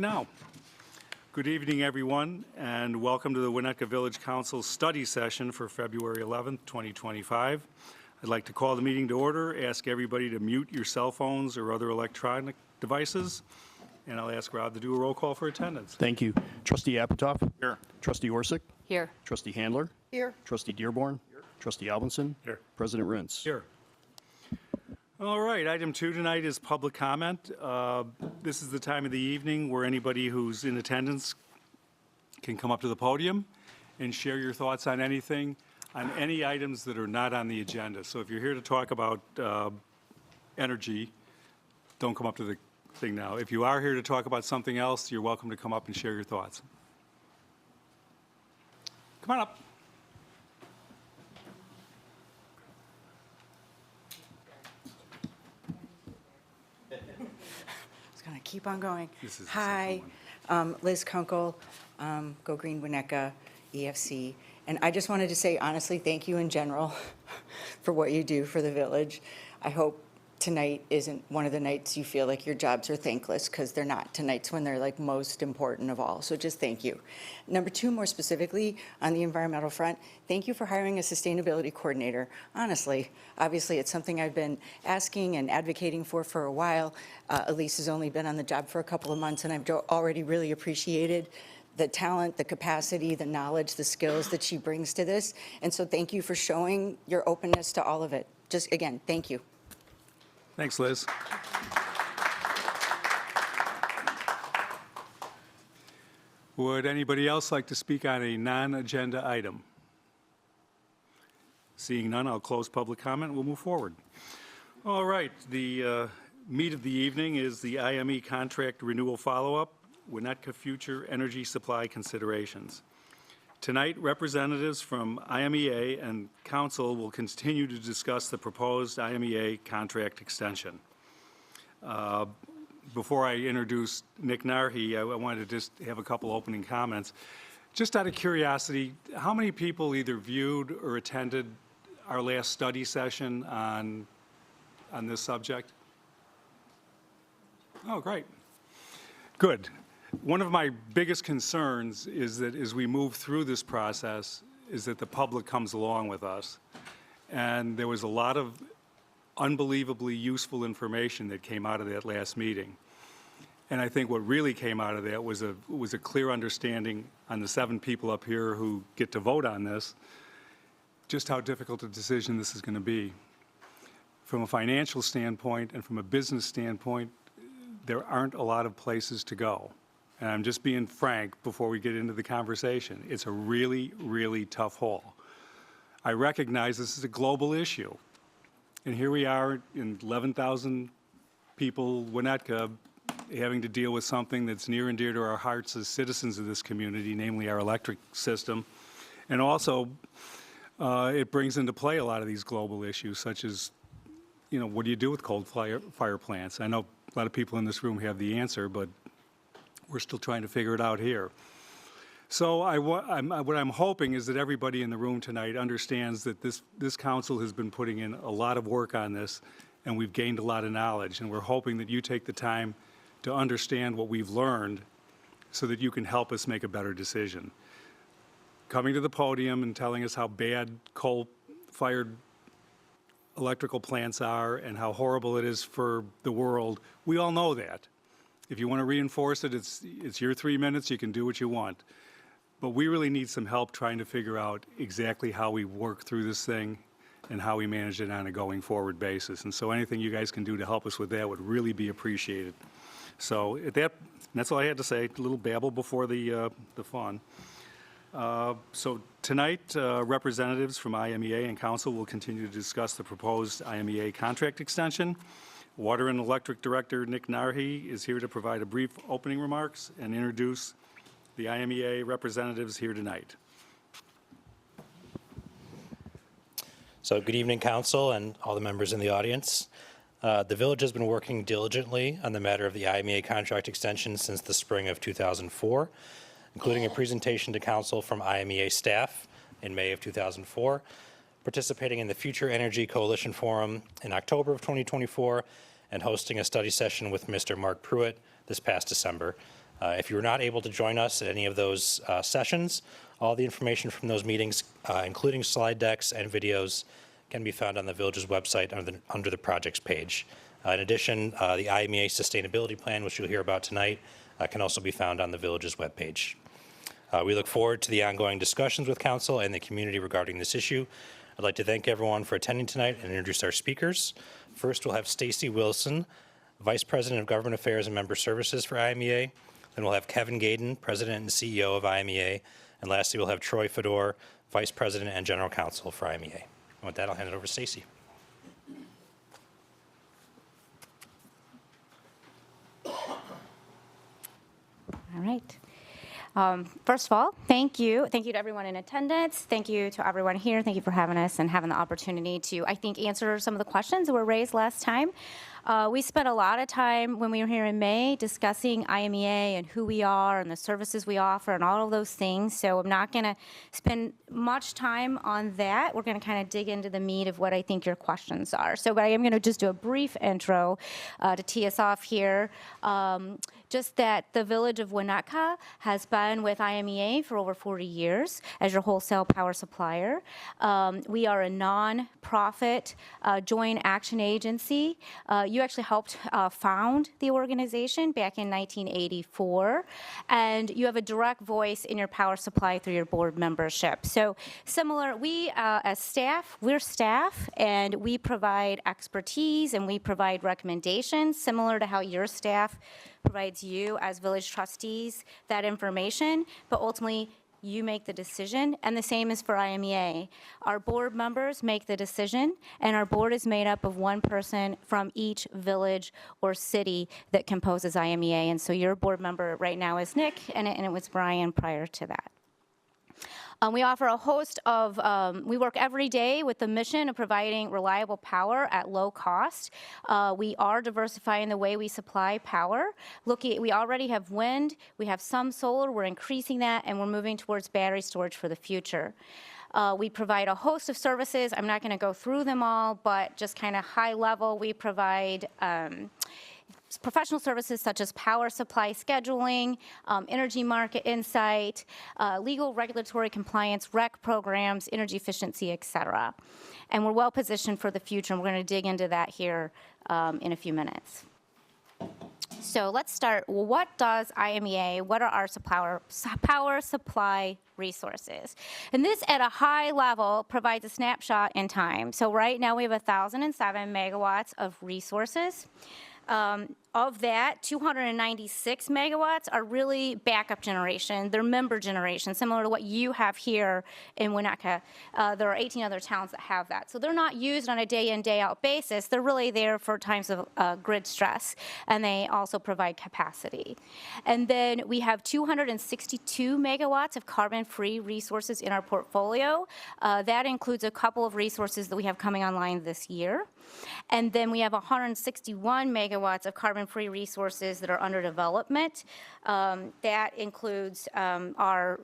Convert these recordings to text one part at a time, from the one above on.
Now, good evening, everyone, and welcome to the Winnetka Village Council study session for February 11th, 2025. I'd like to call the meeting to order, ask everybody to mute your cell phones or other electronic devices, and I'll ask Rob to do a roll call for attendance. Thank you. Trustee Apatow? Here. Trustee Orsic? Here. Trustee Handler? Here. Trustee Dearborn? Here. Trustee Albinson? Here. President Rintz? Here. All right, item 2 tonight is public comment. This is the time of the evening where anybody who's in attendance can come up to the podium and share your thoughts on anything, on any items that are not on the agenda. So if you're here to talk about energy, don't come up to the thing now. If you are here to talk about something else, you're welcome to come up and share your thoughts. Come on up. Gonna keep on going. This is the Hi, Liz Kunkel, Go Green Winnetka, EFC. And I just wanted to say honestly, thank you in general for what you do for the village. I hope tonight isn't one of the nights you feel like your jobs are thankless, because they're not. Tonight's when they're like most important of all. So just thank you. Number 2, more specifically on the environmental front, thank you for hiring a sustainability coordinator. Honestly, obviously it's something I've been asking and advocating for a while. Elise has only been on the job for a couple of months, and I've already really appreciated the talent, the capacity, the knowledge, the skills that she brings to this. And so thank you for showing your openness to all of it. Just again, thank you. Thanks, Liz. Would anybody else like to speak on a non-agenda item? Seeing none, I'll close public comment. We'll move forward. All right, the meat of the evening is the IME contract renewal follow-up, Winnetka Future Energy Supply Considerations. Tonight, representatives from IMEA and Council will continue to discuss the proposed IMEA contract extension. Before I introduce Nick Narhi, I wanted to just have a couple opening comments. Just out of curiosity, how many people either viewed or attended our last study session on this subject? Oh, great. Good. One of my biggest concerns is that as we move through this process is that the public comes along with us. And there was a lot of unbelievably useful information that came out of that last meeting. And I think what really came out of that was a clear understanding on the 7 people up here who get to vote on this, just how difficult a decision this is going to be. From a financial standpoint and from a business standpoint, there aren't a lot of places to go. And I'm just being frank before we get into the conversation. It's a really, really tough haul. I recognize this is a global issue. And here we are in 11,000 people, Winnetka, having to deal with something that's near and dear to our hearts as citizens of this community, namely our electric system. And also, it brings into play a lot of these global issues, such as, what do you do with coal fire plants? I know a lot of people in this room have the answer, but we're still trying to figure it out here. So what I'm hoping is that everybody in the room tonight understands that this council has been putting in a lot of work on this, and we've gained a lot of knowledge, and we're hoping that you take the time to understand what we've learned so that you can help us make a better decision. Coming to the podium and telling us how bad coal-fired electrical plants are and how horrible it is for the world, we all know that. If you want to reinforce it, it's your 3 minutes. You can do what you want. But we really need some help trying to figure out exactly how we work through this thing and how we manage it on a going forward basis. And so anything you guys can do to help us with that would really be appreciated. So that's all I had to say. A little babble before the fun. So tonight, representatives from IMEA and Council will continue to discuss the proposed IMEA contract extension. Water and Electric Director Nick Narhi is here to provide a brief opening remarks and introduce the IMEA representatives here tonight. So good evening, Council and all the members in the audience. The Village has been working diligently on the matter of the IMEA contract extension since the spring of 2004, including a presentation to Council from IMEA staff in May of 2004, participating in the Future Energy Coalition Forum in October of 2024, and hosting a study session with Mr. Mark Pruitt this past December. If you were not able to join us at any of those sessions, all the information from those meetings, including slide decks and videos, can be found on the village's website under the projects page. In addition, the IMEA Sustainability Plan, which you'll hear about tonight, can also be found on the village's webpage. We look forward to the ongoing discussions with council and the community regarding this issue. I'd like to thank everyone for attending tonight and introduce our speakers. First, we'll have Stacy Wilson, Vice President of Government Affairs and Member Services for IMEA. Then we'll have Kevin Gaden, President and CEO of IMEA. And lastly, we'll have Troy Fedor, Vice President and General Counsel for IMEA. And with that, I'll hand it over to Stacy. All right. First of all, thank you. Thank you to everyone in attendance. Thank you to everyone here. Thank you for having us and having the opportunity to, I think, answer some of the questions that were raised last time. We spent a lot of time when we were here in May discussing IMEA and who we are and the services we offer and all of those things. So I'm not going to spend much time on that. We're going to kind of dig into the meat of what I think your questions are. So, but I am going to just do a brief intro to tee us off here. Just that the village of Winnetka has been with IMEA for over 40 years as your wholesale power supplier. We are a non-profit joint action agency. You actually helped found the organization back in 1984, and you have a direct voice in your power supply through your board membership. So similar, we as staff, we're staff, and we provide expertise and we provide recommendations similar to how your staff provides you as village trustees that information, but ultimately you make the decision, and the same is for IMEA. Our board members make the decision, and our board is made up of one person from each village or city that composes IMEA, and so your board member right now is Nick, and it was Brian prior to that. We offer a host of, we work every day with the mission of providing reliable power at low cost. We are diversifying the way we supply power. We already have wind, we have some solar, we're increasing that, and we're moving towards battery storage for the future. We provide a host of services. I'm not going to go through them all, but just kind of high level, we provide professional services such as power supply scheduling, energy market insight, legal regulatory compliance, REC programs, energy efficiency, et cetera. And we're well positioned for the future, and we're going to dig into that here in a few minutes. So let's start. Well, what does IMEA, what are our power supply resources? And this at a high level provides a snapshot in time. So right now we have 1,007 megawatts of resources. Of that, 296 megawatts are really backup generation. They're member generation, similar to what you have here in Winnetka. There are 18 other towns that have that. So they're not used on a day-in, day-out basis. They're really there for times of grid stress, and they also provide capacity. And then we have 262 megawatts of carbon-free resources in our portfolio. That includes a couple of resources that we have coming online this year. And then we have 161 megawatts of carbon-free resources that are under development. That includes we're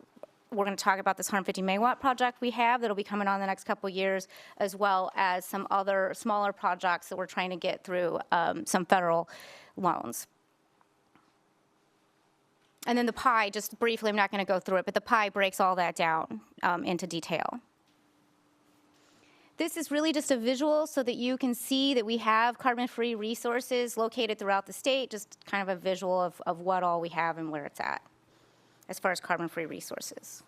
going to talk about this 150 megawatt project we have that'll be coming on the next couple of years, as well as some other smaller projects that we're trying to get through some federal loans. And then the pie, just briefly, I'm not going to go through it, but the pie breaks all that down into detail. This is really just a visual so that you can see that we have carbon-free resources located throughout the state, just kind of a visual of what all we have and where it's at as far as carbon-free resources.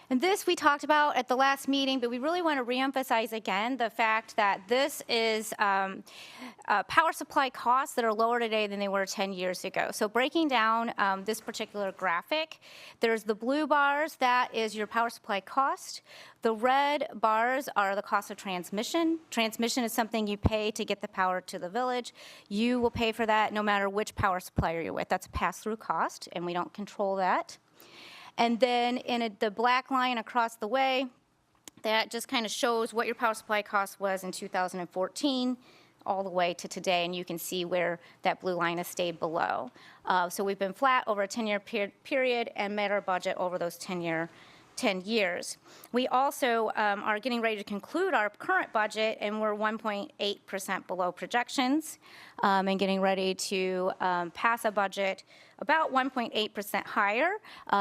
And this we talked about at the last meeting, but we really want to reemphasize again the fact that this is power supply costs that are lower today than they were 10 years ago. So breaking down this particular graphic, there's the blue bars, that is your power supply cost. The red bars are the cost of transmission. Transmission is something you pay to get the power to the village. You will pay for that no matter which power supplier you're with. That's a pass-through cost, and we don't control that. And then the black line across the way, that just kind of shows what your power supply cost was in 2014 all the way to today, and you can see where that blue line has stayed below. So we've been flat over a 10-year period and met our budget over those 10-year 10 years. We also are getting ready to conclude our current budget, and we're 1.8% below projections, and getting ready to pass a budget about 1.8% higher,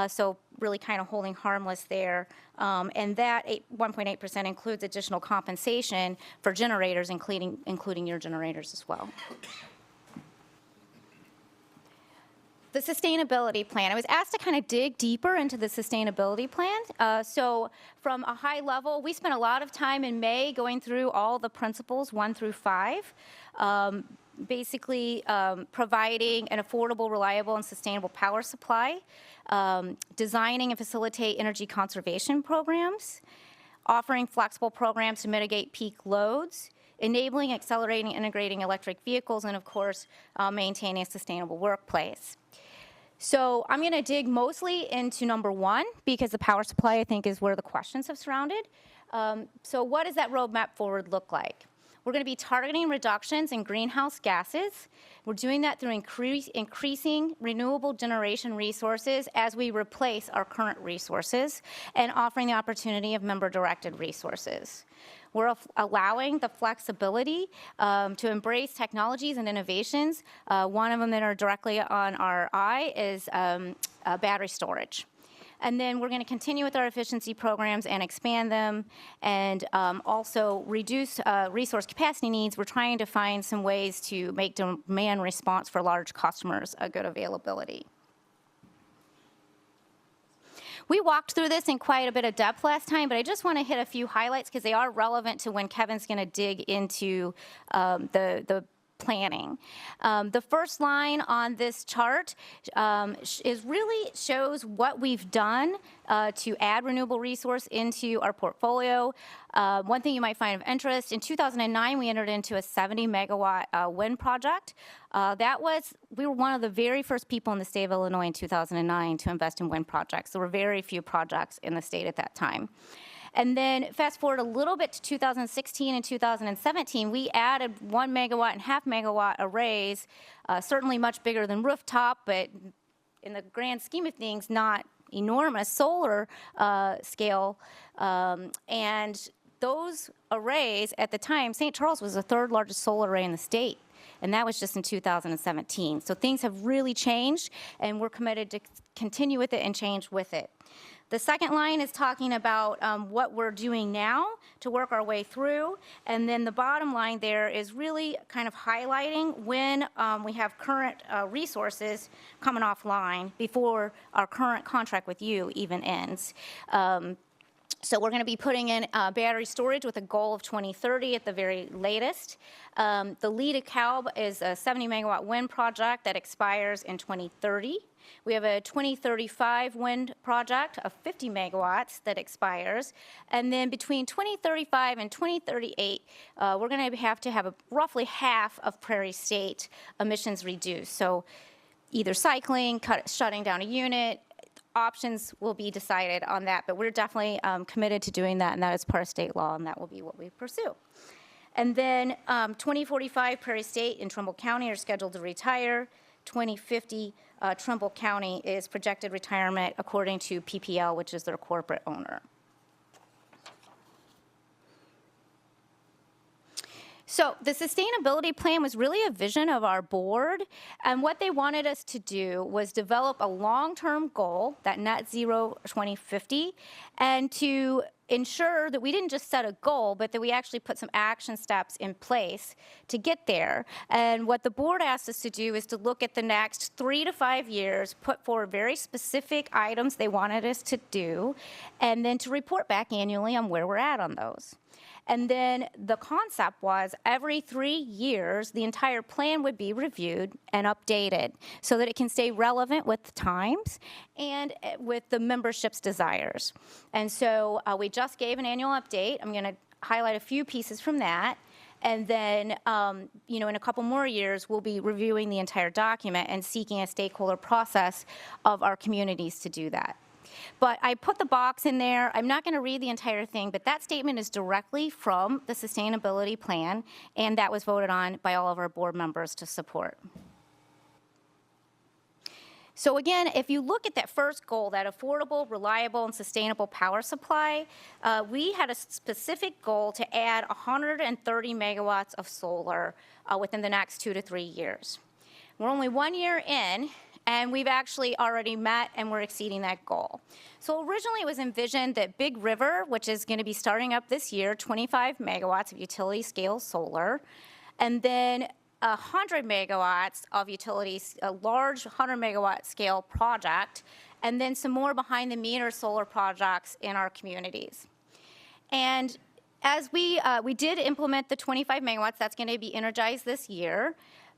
so really kind of holding harmless there. And that 1.8% includes additional compensation for generators, including your generators as well. The sustainability plan. I was asked to kind of dig deeper into the sustainability plan. So from a high level, we spent a lot of time in May going through all the principles 1 through 5, basically providing an affordable, reliable, and sustainable power supply, designing and facilitate energy conservation programs, offering flexible programs to mitigate peak loads, enabling, accelerating, integrating electric vehicles, and of course, maintaining a sustainable workplace. So I'm going to dig mostly into number 1 because the power supply, I think, is where the questions have surrounded. So what does that roadmap forward look like? We're going to be targeting reductions in greenhouse gases. We're doing that through increasing renewable generation resources as we replace our current resources and offering the opportunity of member-directed resources. We're allowing the flexibility to embrace technologies and innovations. One of them that are directly on our eye is battery storage. And then we're going to continue with our efficiency programs and expand them, and also reduce resource capacity needs. We're trying to find some ways to make demand response for large customers a good availability. We walked through this in quite a bit of depth last time, but I just want to hit a few highlights because they are relevant to when Kevin's going to dig into the planning. The first line on this chart really shows what we've done to add renewable resource into our portfolio. One thing you might find of interest, in 2009, we entered into a 70 megawatt wind project. We were one of the very first people in the state of Illinois in 2009 to invest in wind projects. There were very few projects in the state at that time. And then fast forward a little bit to 2016 and 2017, we added 1 megawatt and half megawatt arrays, certainly much bigger than rooftop, but in the grand scheme of things, not enormous solar scale. And those arrays at the time, St. Charles was the 3rd largest solar array in the state. And that was just in 2017. So things have really changed, and we're committed to continue with it and change with it. The second line is talking about what we're doing now to work our way through. And then the bottom line there is really kind of highlighting when we have current resources coming offline before our current contract with you even ends. So we're going to be putting in battery storage with a goal of 2030 at the very latest. The Lee DeKalb is a 70 megawatt wind project that expires in 2030. We have a 2035 wind project of 50 megawatts that expires. And then between 2035 and 2038, we're going to have roughly half of Prairie State emissions reduced. So either cycling, shutting down a unit, options will be decided on that. But we're definitely committed to doing that, and that is part of state law, and that will be what we pursue. And then 2045, Prairie State and Trumbull County are scheduled to retire. 2050, Trumbull County is projected retirement according to PPL, which is their corporate owner. So the sustainability plan was really a vision of our board, and what they wanted us to do was develop a long-term goal, that net zero 2050, and to ensure that we didn't just set a goal, but that we actually put some action steps in place to get there. And what the board asked us to do is to look at the next 3 to 5 years, put forward very specific items they wanted us to do, and then to report back annually on where we're at on those. And then the concept was every 3 years, the entire plan would be reviewed and updated so that it can stay relevant with the times and with the membership's desires. And so we just gave an annual update. I'm going to highlight a few pieces from that. And then, in a couple more years, we'll be reviewing the entire document and seeking a stakeholder process of our communities to do that. But I put the box in there. I'm not going to read the entire thing, but that statement is directly from the sustainability plan, and that was voted on by all of our board members to support. So again, if you look at that first goal, that affordable, reliable, and sustainable power supply, we had a specific goal to add 130 megawatts of solar within the next 2 to 3 years. We're only 1 year in, and we've actually already met and we're exceeding that goal. So originally it was envisioned that Big River, which is going to be starting up this year, 25 megawatts of utility scale solar, and then 100 megawatts of utilities, a large 100 megawatt scale project, and then some more behind the meter solar projects in our communities. And as we did implement the 25 megawatts, that's going to be energized this year.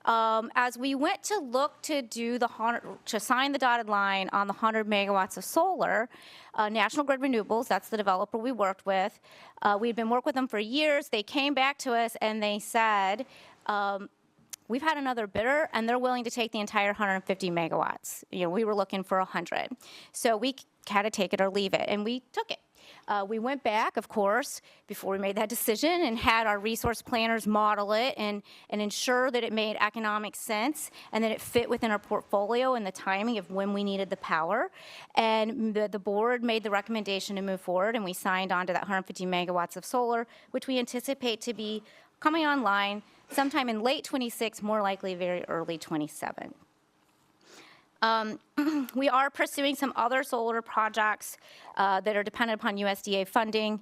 As we went to look to do to sign the dotted line on the 100 megawatts of solar, National Grid Renewables, that's the developer we worked with, we'd been working with them for years. They came back to us and they said, we've had another bidder, and they're willing to take the entire 150 megawatts. You know, we were looking for 100. So we had to take it or leave it, and we took it. We went back, of course, before we made that decision and had our resource planners model it and ensure that it made economic sense and that it fit within our portfolio and the timing of when we needed the power. And the board made the recommendation to move forward, and we signed on to that 150 megawatts of solar, which we anticipate to be coming online sometime in late 26, more likely very early 27. We are pursuing some other solar projects that are dependent upon USDA funding,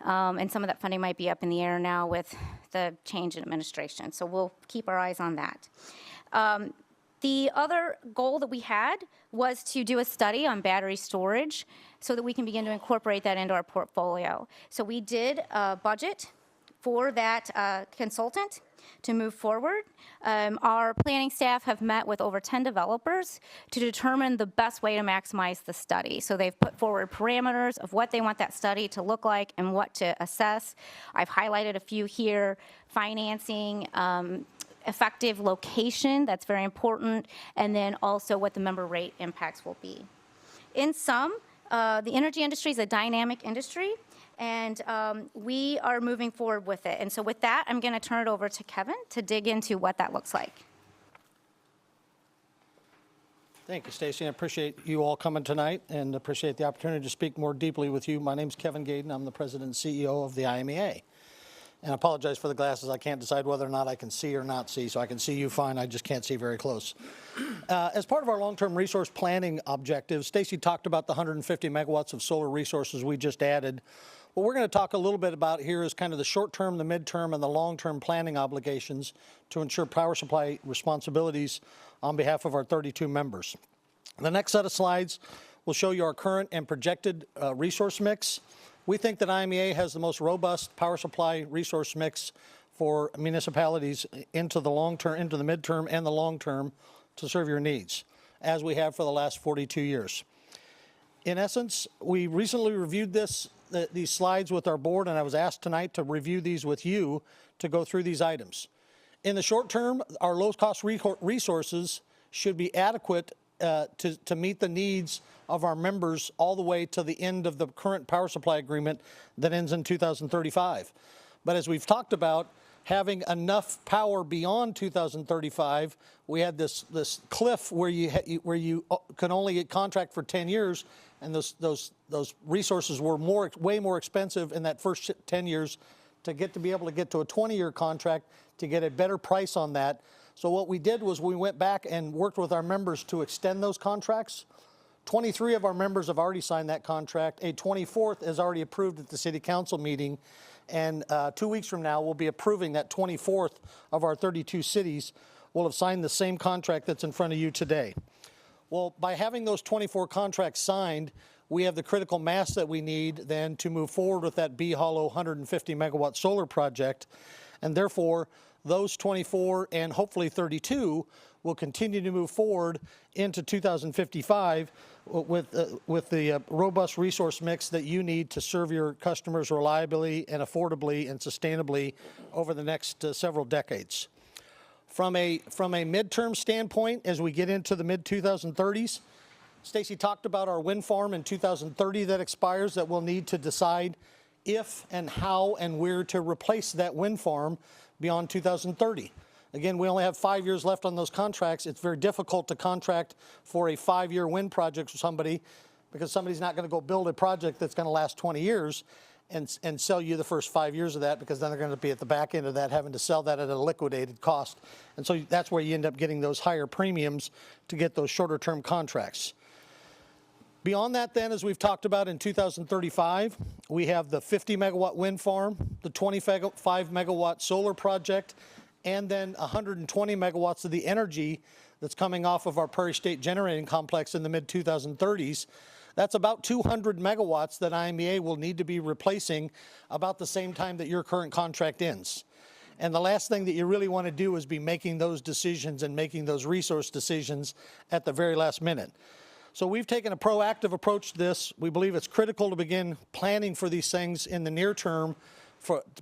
and some of that funding might be up in the air now with the change in administration, so we'll keep our eyes on that. The other goal that we had was to do a study on battery storage so that we can begin to incorporate that into our portfolio. So we did budget for that consultant to move forward. Our planning staff have met with over 10 developers to determine the best way to maximize the study. So they've put forward parameters of what they want that study to look like and what to assess. I've highlighted a few here: financing, effective location, that's very important, and then also what the member rate impacts will be. In sum, the energy industry is a dynamic industry, and we are moving forward with it. And so with that, I'm going to turn it over to Kevin to dig into what that looks like. Thank you, Stacy. I appreciate you all coming tonight and appreciate the opportunity to speak more deeply with you. My name's Kevin Gaden. I'm the president and CEO of the IMEA. And I apologize for the glasses. I can't decide whether or not I can see or not see, so I can see you fine. I just can't see very close. As part of our long-term resource planning objectives, Stacy talked about the 150 megawatts of solar resources we just added. What we're going to talk a little bit about here is kind of the short-term, the mid-term, and the long-term planning obligations to ensure power supply responsibilities on behalf of our 32 members. The next set of slides will show you our current and projected resource mix. We think that IMEA has the most robust power supply resource mix for municipalities into the long-term, into the mid-term, and the long-term to serve your needs, as we have for the last 42 years. In essence, we recently reviewed these slides with our board, and I was asked tonight to review these with you to go through these items. In the short term, our low-cost resources should be adequate to meet the needs of our members all the way to the end of the current power supply agreement that ends in 2035. But as we've talked about, having enough power beyond 2035, we had this cliff where you can only contract for 10 years, and those resources were way more expensive in that first 10 years to be able to get to a 20-year contract to get a better price on that. So what we did was we went back and worked with our members to extend those contracts. 23 of our members have already signed that contract. A 24th is already approved at the city council meeting. And 2 weeks from now, we'll be approving that 24th of our 32 cities will have signed the same contract that's in front of you today. Well, by having those 24 contracts signed, we have the critical mass that we need then to move forward with that Bee Hollow 150 megawatt solar project. And therefore, those 24 and hopefully 32 will continue to move forward into 2055 with the robust resource mix that you need to serve your customers reliably and affordably and sustainably over the next several decades. From a midterm standpoint, as we get into the mid-2030s, Stacy talked about our wind farm in 2030 that expires, that we'll need to decide if and how and where to replace that wind farm beyond 2030. Again, we only have 5 years left on those contracts. It's very difficult to contract for a 5-year wind project with somebody because somebody's not going to go build a project that's going to last 20 years and sell you the first 5 years of that, because then they're going to be at the back end of that having to sell that at a liquidated cost. And so that's where you end up getting those higher premiums to get those shorter term contracts. Beyond that then, as we've talked about, in 2035, we have the 50 megawatt wind farm, the 25 megawatt solar project, and then 120 megawatts of the energy that's coming off of our Prairie State Generating Complex in the mid-2030s. That's about 200 megawatts that IMEA will need to be replacing about the same time that your current contract ends. And the last thing that you really want to do is be making those decisions and making those resource decisions at the very last minute. So we've taken a proactive approach to this. We believe it's critical to begin planning for these things in the near term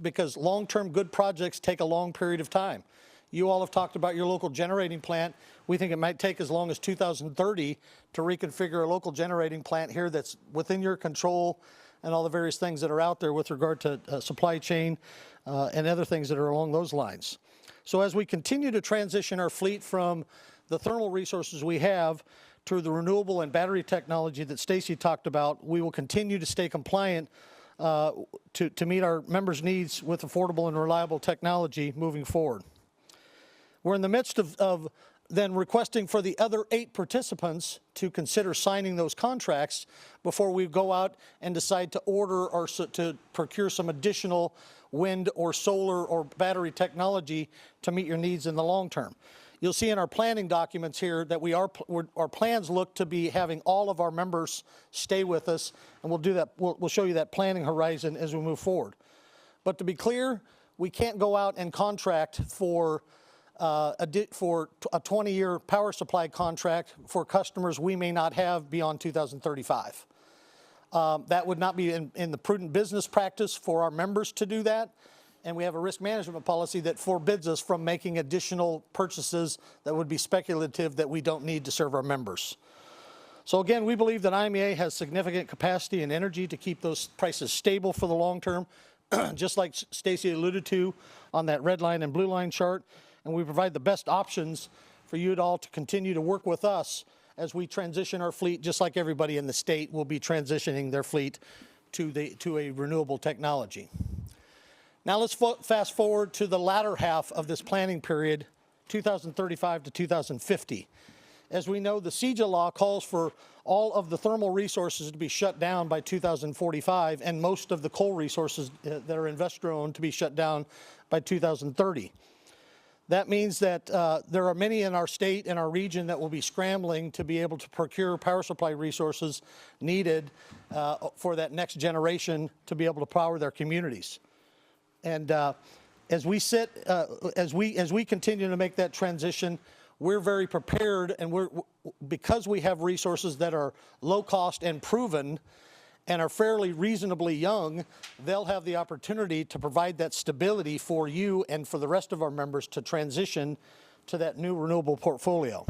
because long-term good projects take a long period of time. You all have talked about your local generating plant. We think it might take as long as 2030 to reconfigure a local generating plant here that's within your control and all the various things that are out there with regard to supply chain and other things that are along those lines. So as we continue to transition our fleet from the thermal resources we have to the renewable and battery technology that Stacy talked about, we will continue to stay compliant to meet our members' needs with affordable and reliable technology moving forward. We're in the midst of then requesting for the other 8 participants to consider signing those contracts before we go out and decide to order or to procure some additional wind or solar or battery technology to meet your needs in the long term. You'll see in our planning documents here that our plans look to be having all of our members stay with us, and we'll do that. We'll show you that planning horizon as we move forward. But to be clear, we can't go out and contract for a 20-year power supply contract for customers we may not have beyond 2035. That would not be in the prudent business practice for our members to do that, and we have a risk management policy that forbids us from making additional purchases that would be speculative that we don't need to serve our members. So again, we believe that IMEA has significant capacity and energy to keep those prices stable for the long term, just like Stacy alluded to on that red line and blue line chart. And we provide the best options for you all to continue to work with us as we transition our fleet, just like everybody in the state will be transitioning their fleet to a renewable technology. Now let's fast forward to the latter half of this planning period, 2035 to 2050. As we know, the CEJA law calls for all of the thermal resources to be shut down by 2045 and most of the coal resources that are investor-owned to be shut down by 2030. That means that there are many in our state and our region that will be scrambling to be able to procure power supply resources needed for that next generation to be able to power their communities. And as we continue to make that transition, we're very prepared, and because we have resources that are low cost and proven and are fairly reasonably young, they'll have the opportunity to provide that stability for you and for the rest of our members to transition to that new renewable portfolio.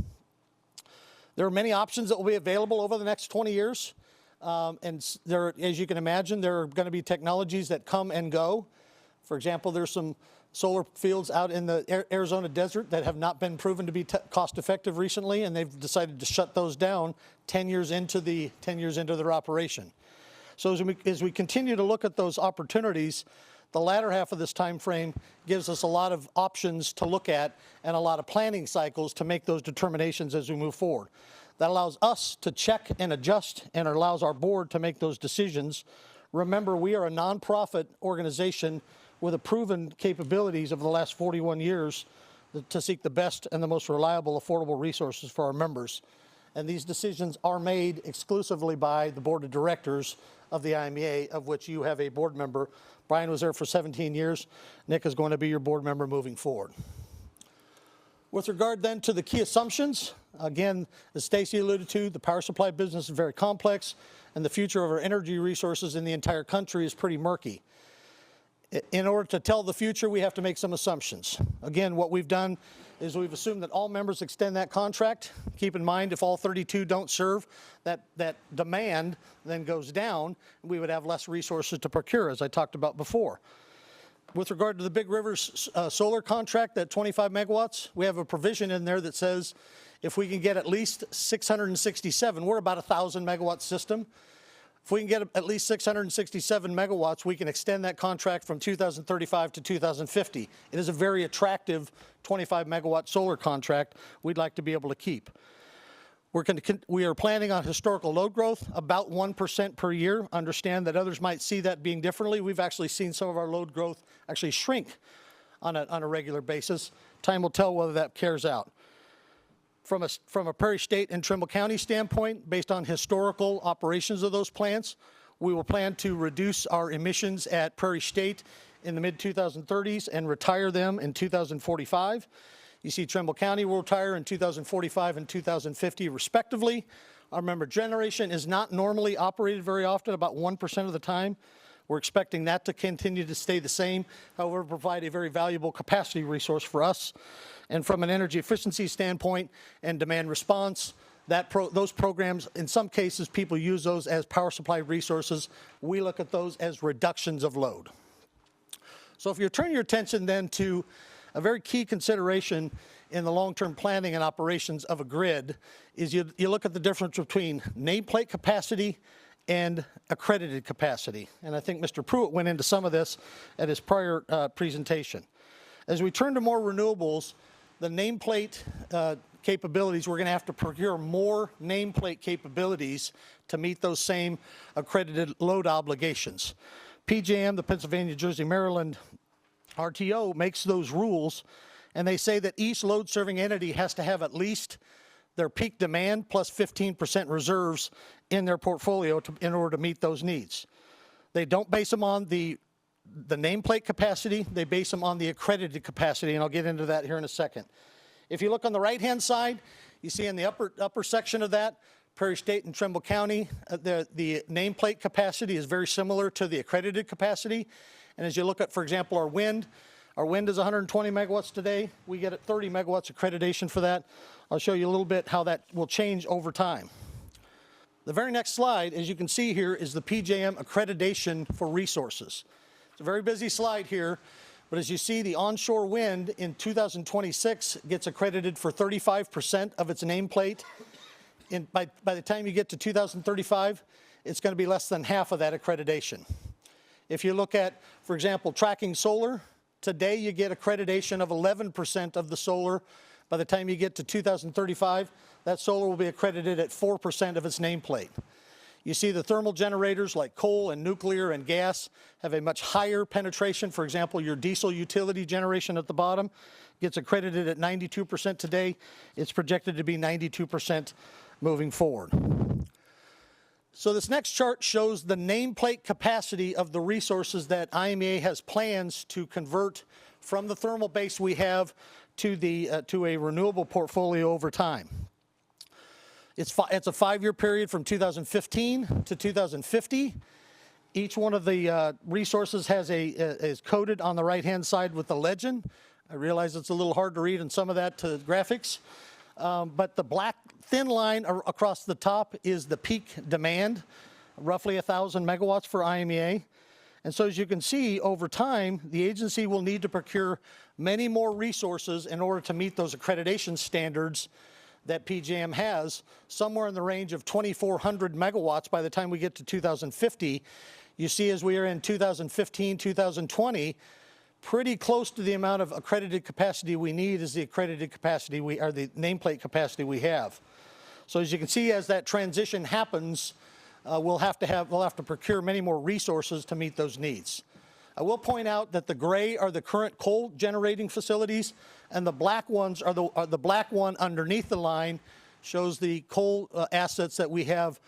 There are many options that will be available over the next 20 years. And there, as you can imagine, there are going to be technologies that come and go. For example, there's some solar fields out in the Arizona desert that have not been proven to be cost effective recently, and they've decided to shut those down 10 years into their operation. So as we continue to look at those opportunities, the latter half of this time frame gives us a lot of options to look at and a lot of planning cycles to make those determinations as we move forward. That allows us to check and adjust and allows our board to make those decisions. Remember, we are a nonprofit organization with a proven capabilities over the last 41 years to seek the best and the most reliable, affordable resources for our members. And these decisions are made exclusively by the board of directors of the IMEA, of which you have a board member. Brian was there for 17 years. Nick is going to be your board member moving forward. With regard then to the key assumptions, again, as Stacy alluded to, the power supply business is very complex, and the future of our energy resources in the entire country is pretty murky. In order to tell the future, we have to make some assumptions. Again, what we've done is we've assumed that all members extend that contract. Keep in mind, if all 32 don't serve, that demand then goes down, and we would have less resources to procure, as I talked about before. with regard to the Big Rivers solar contract, that 25 megawatts, we have a provision in there that says if we can get at least 667, we're about a 1,000 megawatt system. If we can get at least 667 megawatts, we can extend that contract from 2035 to 2050. It is a very attractive 25 megawatt solar contract we'd like to be able to keep. We are planning on historical load growth, about 1% per year. Understand that others might see that being differently. We've actually seen some of our load growth actually shrink on a regular basis. Time will tell whether that carries out. From a Prairie State and Trimble County standpoint, based on historical operations of those plants, we will plan to reduce our emissions at Prairie State in the mid-2030s and retire them in 2045. You see Trimble County will retire in 2045 and 2050 respectively. Remember, generation is not normally operated very often, about 1% of the time. We're expecting that to continue to stay the same, however, provide a very valuable capacity resource for us. And from an energy efficiency standpoint and demand response, those programs, in some cases, people use those as power supply resources. We look at those as reductions of load. So if you turn your attention then to a very key consideration in the long-term planning and operations of a grid is you look at the difference between nameplate capacity and accredited capacity. And I think Mr. Pruitt went into some of this at his prior presentation. As we turn to more renewables, the nameplate capabilities, we're going to have to procure more nameplate capabilities to meet those same accredited load obligations. PJM, the Pennsylvania, Jersey, Maryland RTO, makes those rules, and they say that each load-serving entity has to have at least their peak demand plus 15% reserves in their portfolio in order to meet those needs. They don't base them on the nameplate capacity, they base them on the accredited capacity, and I'll get into that here in a second. If you look on the right-hand side, you see in the upper section of that, Prairie State and Trimble County, the nameplate capacity is very similar to the accredited capacity. And as you look at, for example, our wind is 120 megawatts today. We get 30 megawatts accreditation for that. I'll show you a little bit how that will change over time. The very next slide, as you can see here, is the PJM accreditation for resources. It's a very busy slide here, but as you see, the onshore wind in 2026 gets accredited for 35% of its nameplate. By the time you get to 2035, it's going to be less than half of that accreditation. If you look at, for example, tracking solar, today you get accreditation of 11% of the solar. By the time you get to 2035, that solar will be accredited at 4% of its nameplate. You see the thermal generators like coal and nuclear and gas have a much higher penetration. For example, your diesel utility generation at the bottom gets accredited at 92% today. It's projected to be 92% moving forward. So this next chart shows the nameplate capacity of the resources that IMEA has plans to convert from the thermal base we have to a renewable portfolio over time. It's a 5-year period from 2015 to 2050. Each one of the resources is coded on the right-hand side with the legend. I realize it's a little hard to read in some of that graphics. But the black thin line across the top is the peak demand, roughly 1,000 megawatts for IMEA. And so as you can see, over time, the agency will need to procure many more resources in order to meet those accreditation standards that PJM has, somewhere in the range of 2,400 megawatts by the time we get to 2050. You see, as we are in 2015, 2020, pretty close to the amount of accredited capacity we need is the accredited capacity or the nameplate capacity we have. So as you can see, as that transition happens, we'll have to procure many more resources to meet those needs. I will point out that the gray are the current coal generating facilities, and the black ones are the black one underneath the line shows the coal assets that we have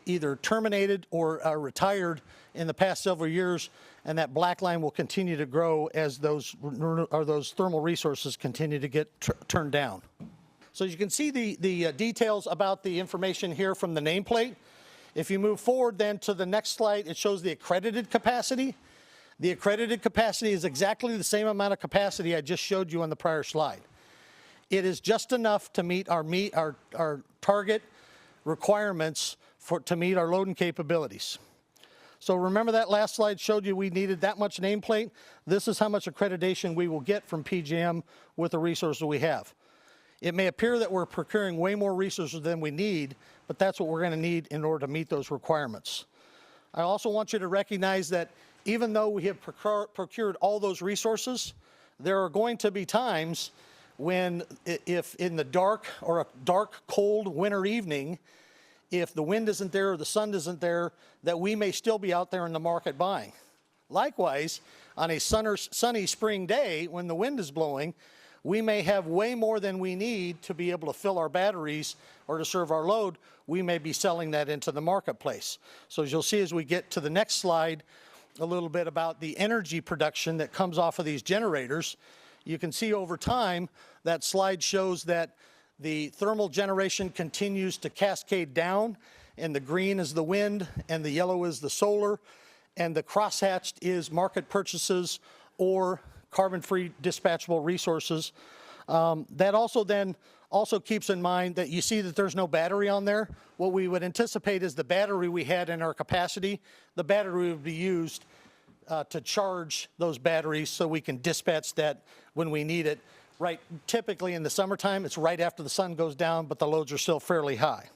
either terminated or retired in the past several years, and that black line will continue to grow as those thermal resources continue to get turned down. So you can see the details about the information here from the nameplate. If you move forward then to the next slide, it shows the accredited capacity. The accredited capacity is exactly the same amount of capacity I just showed you on the prior slide. It is just enough to meet our target requirements to meet our loading capabilities. So remember that last slide showed you we needed that much nameplate? This is how much accreditation we will get from PJM with the resources we have. It may appear that we're procuring way more resources than we need, but that's what we're going to need in order to meet those requirements. I also want you to recognize that even though we have procured all those resources, there are going to be times when, if in the dark or a dark, cold winter evening, if the wind isn't there or the sun isn't there, that we may still be out there in the market buying. Likewise, on a sunny spring day when the wind is blowing, we may have way more than we need to be able to fill our batteries or to serve our load. We may be selling that into the marketplace. So as you'll see as we get to the next slide, a little bit about the energy production that comes off of these generators. You can see over time, that slide shows that the thermal generation continues to cascade down, and the green is the wind, and the yellow is the solar, and the crosshatched is market purchases or carbon-free dispatchable resources. That also then also keeps in mind that you see that there's no battery on there. What we would anticipate is the battery we had in our capacity, the battery would be used to charge those batteries so we can dispatch that when we need it. Right, typically in the summertime, it's right after the sun goes down, but the loads are still fairly high.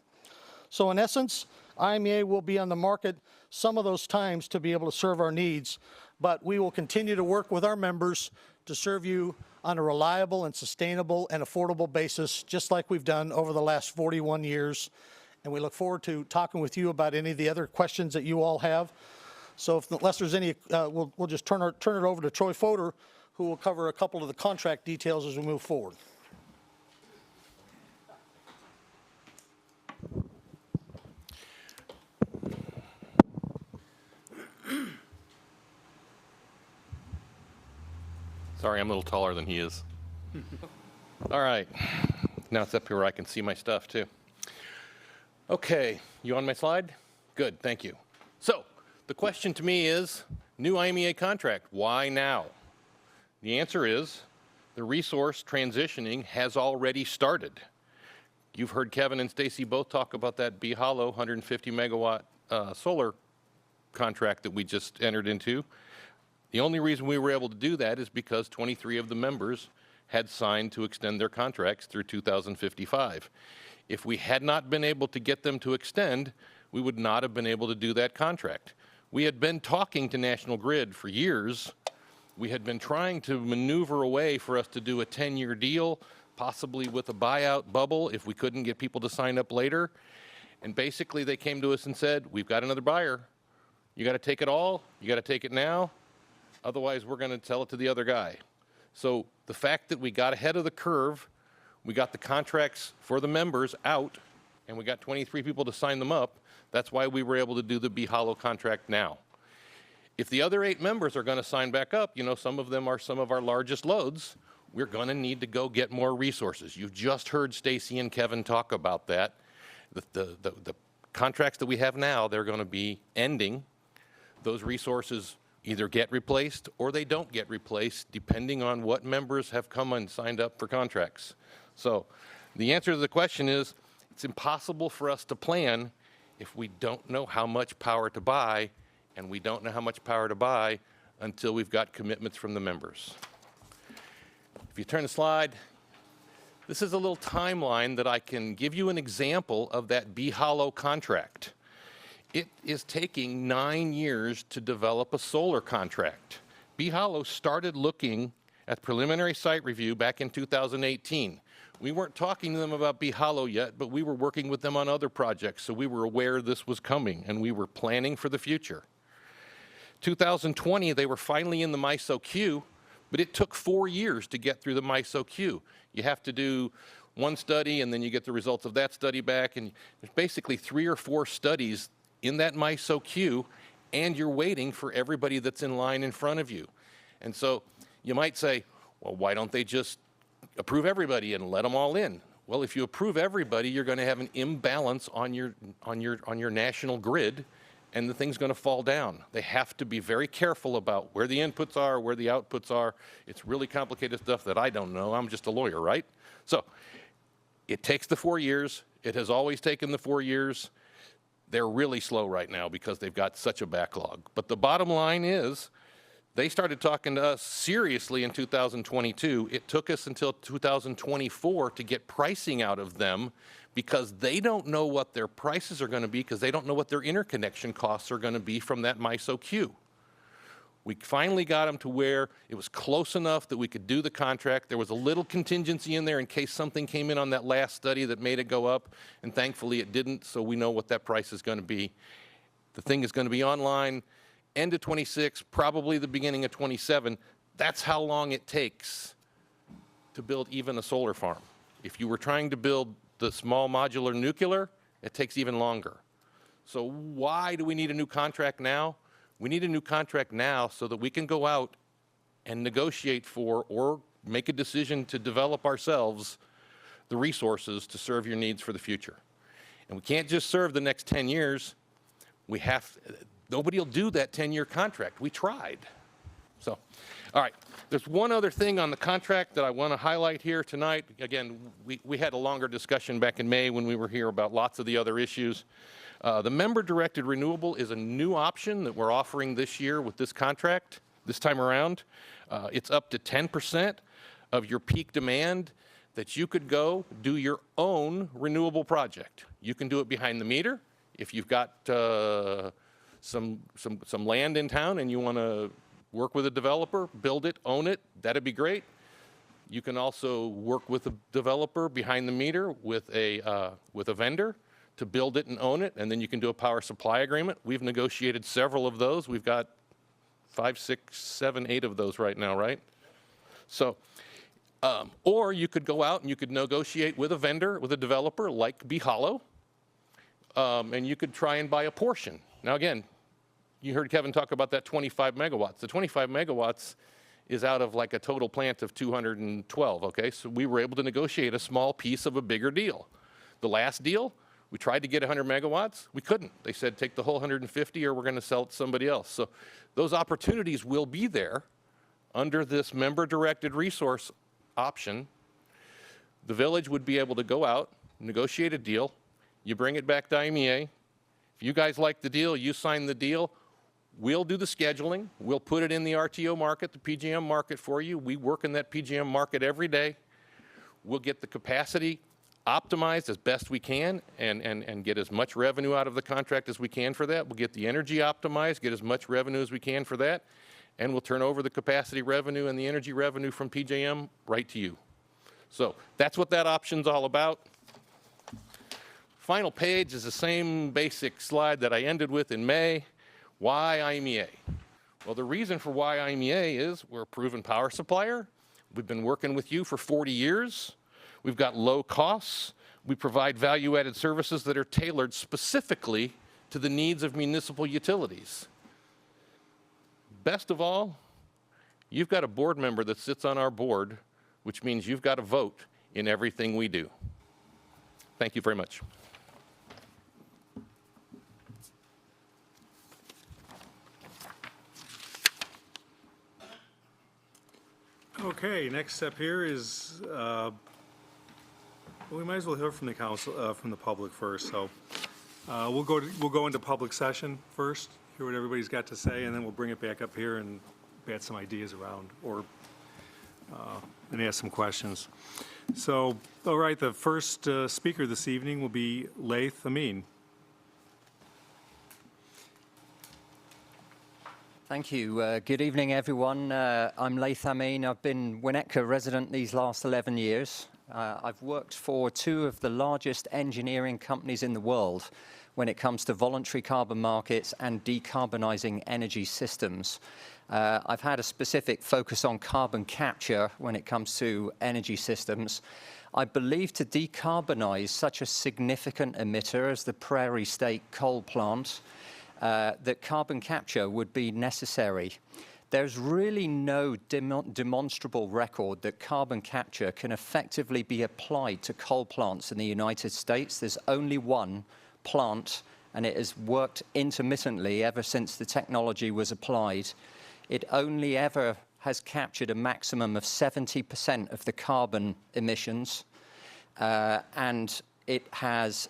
So in essence, IMEA will be on the market some of those times to be able to serve our needs, but we will continue to work with our members to serve you on a reliable and sustainable and affordable basis, just like we've done over the last 41 years. And we look forward to talking with you about any of the other questions that you all have. So unless there's any, we'll just turn it over to Troy Fodor, who will cover a couple of the contract details as we move forward. Sorry, I'm a little taller than he is. All right. Now it's up here where I can see my stuff too. Okay, you on my slide? Good, thank you. So, the question to me is, new IMEA contract, why now? The answer is, the resource transitioning has already started. You've heard Kevin and Stacy both talk about that B Hollow 150 megawatt solar contract that we just entered into. The only reason we were able to do that is because 23 of the members had signed to extend their contracts through 2055. If we had not been able to get them to extend, we would not have been able to do that contract. We had been talking to National Grid for years. We had been trying to maneuver a way for us to do a 10-year deal, possibly with a buyout bubble if we couldn't get people to sign up later. And basically they came to us and said, we've got another buyer. You got to take it all. You got to take it now. Otherwise, we're going to sell it to the other guy. So the fact that we got ahead of the curve, we got the contracts for the members out, and we got 23 people to sign them up, that's why we were able to do the B Hollow contract now. If the other 8 members are going to sign back up, you know, some of them are some of our largest loads, we're going to need to go get more resources. You've just heard Stacy and Kevin talk about that. The contracts that we have now, they're going to be ending. Those resources either get replaced or they don't get replaced, depending on what members have come and signed up for contracts. So the answer to the question is, it's impossible for us to plan if we don't know how much power to buy, and we don't know how much power to buy until we've got commitments from the members. If you turn the slide, this is a little timeline that I can give you an example of that B Hollow contract. It is taking 9 years to develop a solar contract. B Hollow started looking at preliminary site review back in 2018. We weren't talking to them about B Hollow yet, but we were working with them on other projects, so we were aware this was coming, and we were planning for the future. 2020, they were finally in the MISO queue, but it took 4 years to get through the MISO queue. You have to do one study, and then you get the results of that study back, and there's basically 3 or 4 studies in that MISO queue, and you're waiting for everybody that's in line in front of you. And so you might say, well, why don't they just approve everybody and let them all in? Well, if you approve everybody, you're going to have an imbalance on your national grid, and the thing's going to fall down. They have to be very careful about where the inputs are, where the outputs are. It's really complicated stuff that I don't know. I'm just a lawyer, right? So it takes the 4 years. It has always taken the 4 years. They're really slow right now because they've got such a backlog. But the bottom line is, they started talking to us seriously in 2022. It took us until 2024 to get pricing out of them because they don't know what their prices are going to be because they don't know what their interconnection costs are going to be from that MISO queue. We finally got them to where it was close enough that we could do the contract. There was a little contingency in there in case something came in on that last study that made it go up, and thankfully it didn't, so we know what that price is going to be. The thing is going to be online end of 26, probably the beginning of 27. That's how long it takes to build even a solar farm. If you were trying to build the small modular nuclear, it takes even longer. So why do we need a new contract now? We need a new contract now so that we can go out and negotiate for or make a decision to develop ourselves the resources to serve your needs for the future. And we can't just serve the next 10 years. Nobody will do that 10-year contract. We tried. So, all right, there's one other thing on the contract that I want to highlight here tonight. Again, we had a longer discussion back in May when we were here about lots of the other issues. The member-directed renewable is a new option that we're offering this year with this contract, this time around. It's up to 10% of your peak demand that you could go do your own renewable project. You can do it behind the meter. If you've got some land in town and you want to work with a developer, build it, own it, that'd be great. You can also work with a developer behind the meter with a vendor to build it and own it, and then you can do a power supply agreement. We've negotiated several of those. We've got 5, 6, 7, 8 of those right now, right? So, or you could go out and you could negotiate with a vendor, with a developer like BeHollow, and you could try and buy a portion. Now again, you heard Kevin talk about that 25 megawatts. The 25 megawatts is out of like a total plant of 212, okay? So we were able to negotiate a small piece of a bigger deal. The last deal, we tried to get 100 megawatts. We couldn't. They said, take the whole 150 or we're going to sell it to somebody else. So those opportunities will be there under this member-directed resource option. The village would be able to go out, negotiate a deal. You bring it back to IMEA. If you guys like the deal, you sign the deal. We'll do the scheduling. We'll put it in the RTO market, the PJM market for you. We work in that PJM market every day. We'll get the capacity optimized as best we can and get as much revenue out of the contract as we can for that. We'll get the energy optimized, get as much revenue as we can for that, and we'll turn over the capacity revenue and the energy revenue from PJM right to you. So that's what that option's all about. Final page is the same basic slide that I ended with in May. Why IMEA? Well, the reason for why IMEA is we're a proven power supplier. We've been working with you for 40 years. We've got low costs. We provide value-added services that are tailored specifically to the needs of municipal utilities. Best of all, you've got a board member that sits on our board, which means you've got a vote in everything we do. Thank you very much. Okay, next step here is, well, we might as well hear from the council, from the public first. So we'll go into public session first, hear what everybody's got to say, and then we'll bring it back up here and bat some ideas around or and ask some questions. So, all right, the first speaker this evening will be Laith Amin. Thank you. Good evening, everyone. I'm Laith Amin. I've been Winnetka resident these last 11 years. I've worked for 2 of the largest engineering companies in the world when it comes to voluntary carbon markets and decarbonizing energy systems. I've had a specific focus on carbon capture when it comes to energy systems. I believe to decarbonize such a significant emitter as the Prairie State coal plant, that carbon capture would be necessary. There's really no demonstrable record that carbon capture can effectively be applied to coal plants in the United States. There's only one plant, and it has worked intermittently ever since the technology was applied. It only ever has captured a maximum of 70% of the carbon emissions, and it has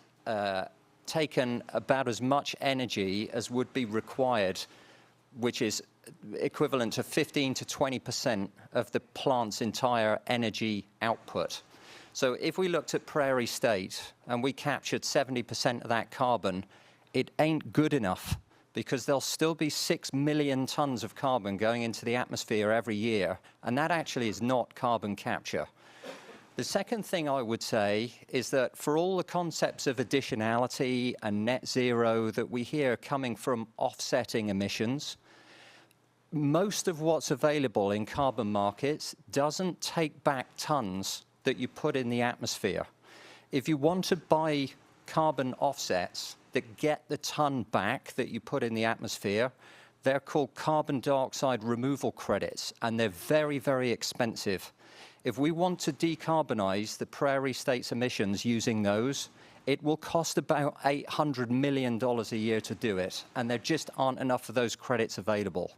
taken about as much energy as would be required, which is equivalent to 15 to 20% of the plant's entire energy output. So if we looked at Prairie State and we captured 70% of that carbon, it ain't good enough, because there'll still be 6 million tons of carbon going into the atmosphere every year, and that actually is not carbon capture. The second thing I would say is that for all the concepts of additionality and net zero that we hear coming from offsetting emissions, most of what's available in carbon markets doesn't take back tons that you put in the atmosphere. If you want to buy carbon offsets that get the ton back that you put in the atmosphere, they're called carbon dioxide removal credits, and they're very, very expensive. If we want to decarbonize the Prairie State's emissions using those, it will cost about $800 million a year to do it, and there just aren't enough of those credits available.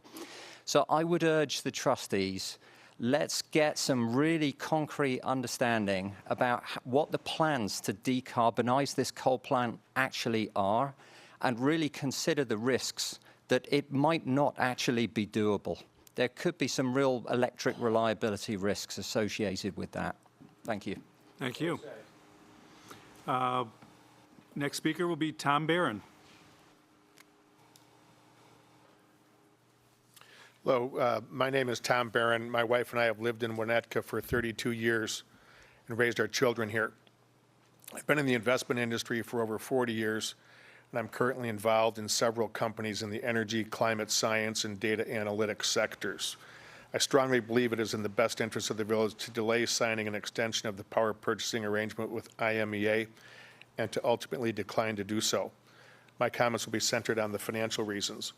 So I would urge the trustees, let's get some really concrete understanding about what the plans to decarbonize this coal plant actually are, and really consider the risks that it might not actually be doable. There could be some real electric reliability risks associated with that. Thank you. Thank you. Next speaker will be Tom Barron. Hello, my name is Tom Barron. My wife and I have lived in Winnetka for 32 years and raised our children here. I've been in the investment industry for over 40 years, and I'm currently involved in several companies in the energy, climate science, and data analytics sectors. I strongly believe it is in the best interest of the village to delay signing an extension of the power purchasing arrangement with IMEA and to ultimately decline to do so. My comments will be centered on the financial reasons.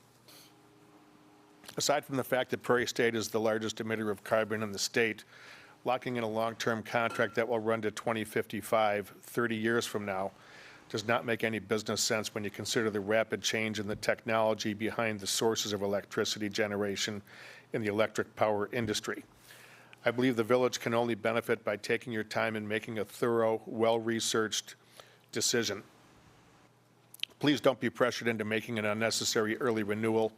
Aside from the fact that Prairie State is the largest emitter of carbon in the state, locking in a long-term contract that will run to 2055, 30 years from now, does not make any business sense when you consider the rapid change in the technology behind the sources of electricity generation in the electric power industry. I believe the village can only benefit by taking your time and making a thorough, well-researched decision. Please don't be pressured into making an unnecessary early renewal.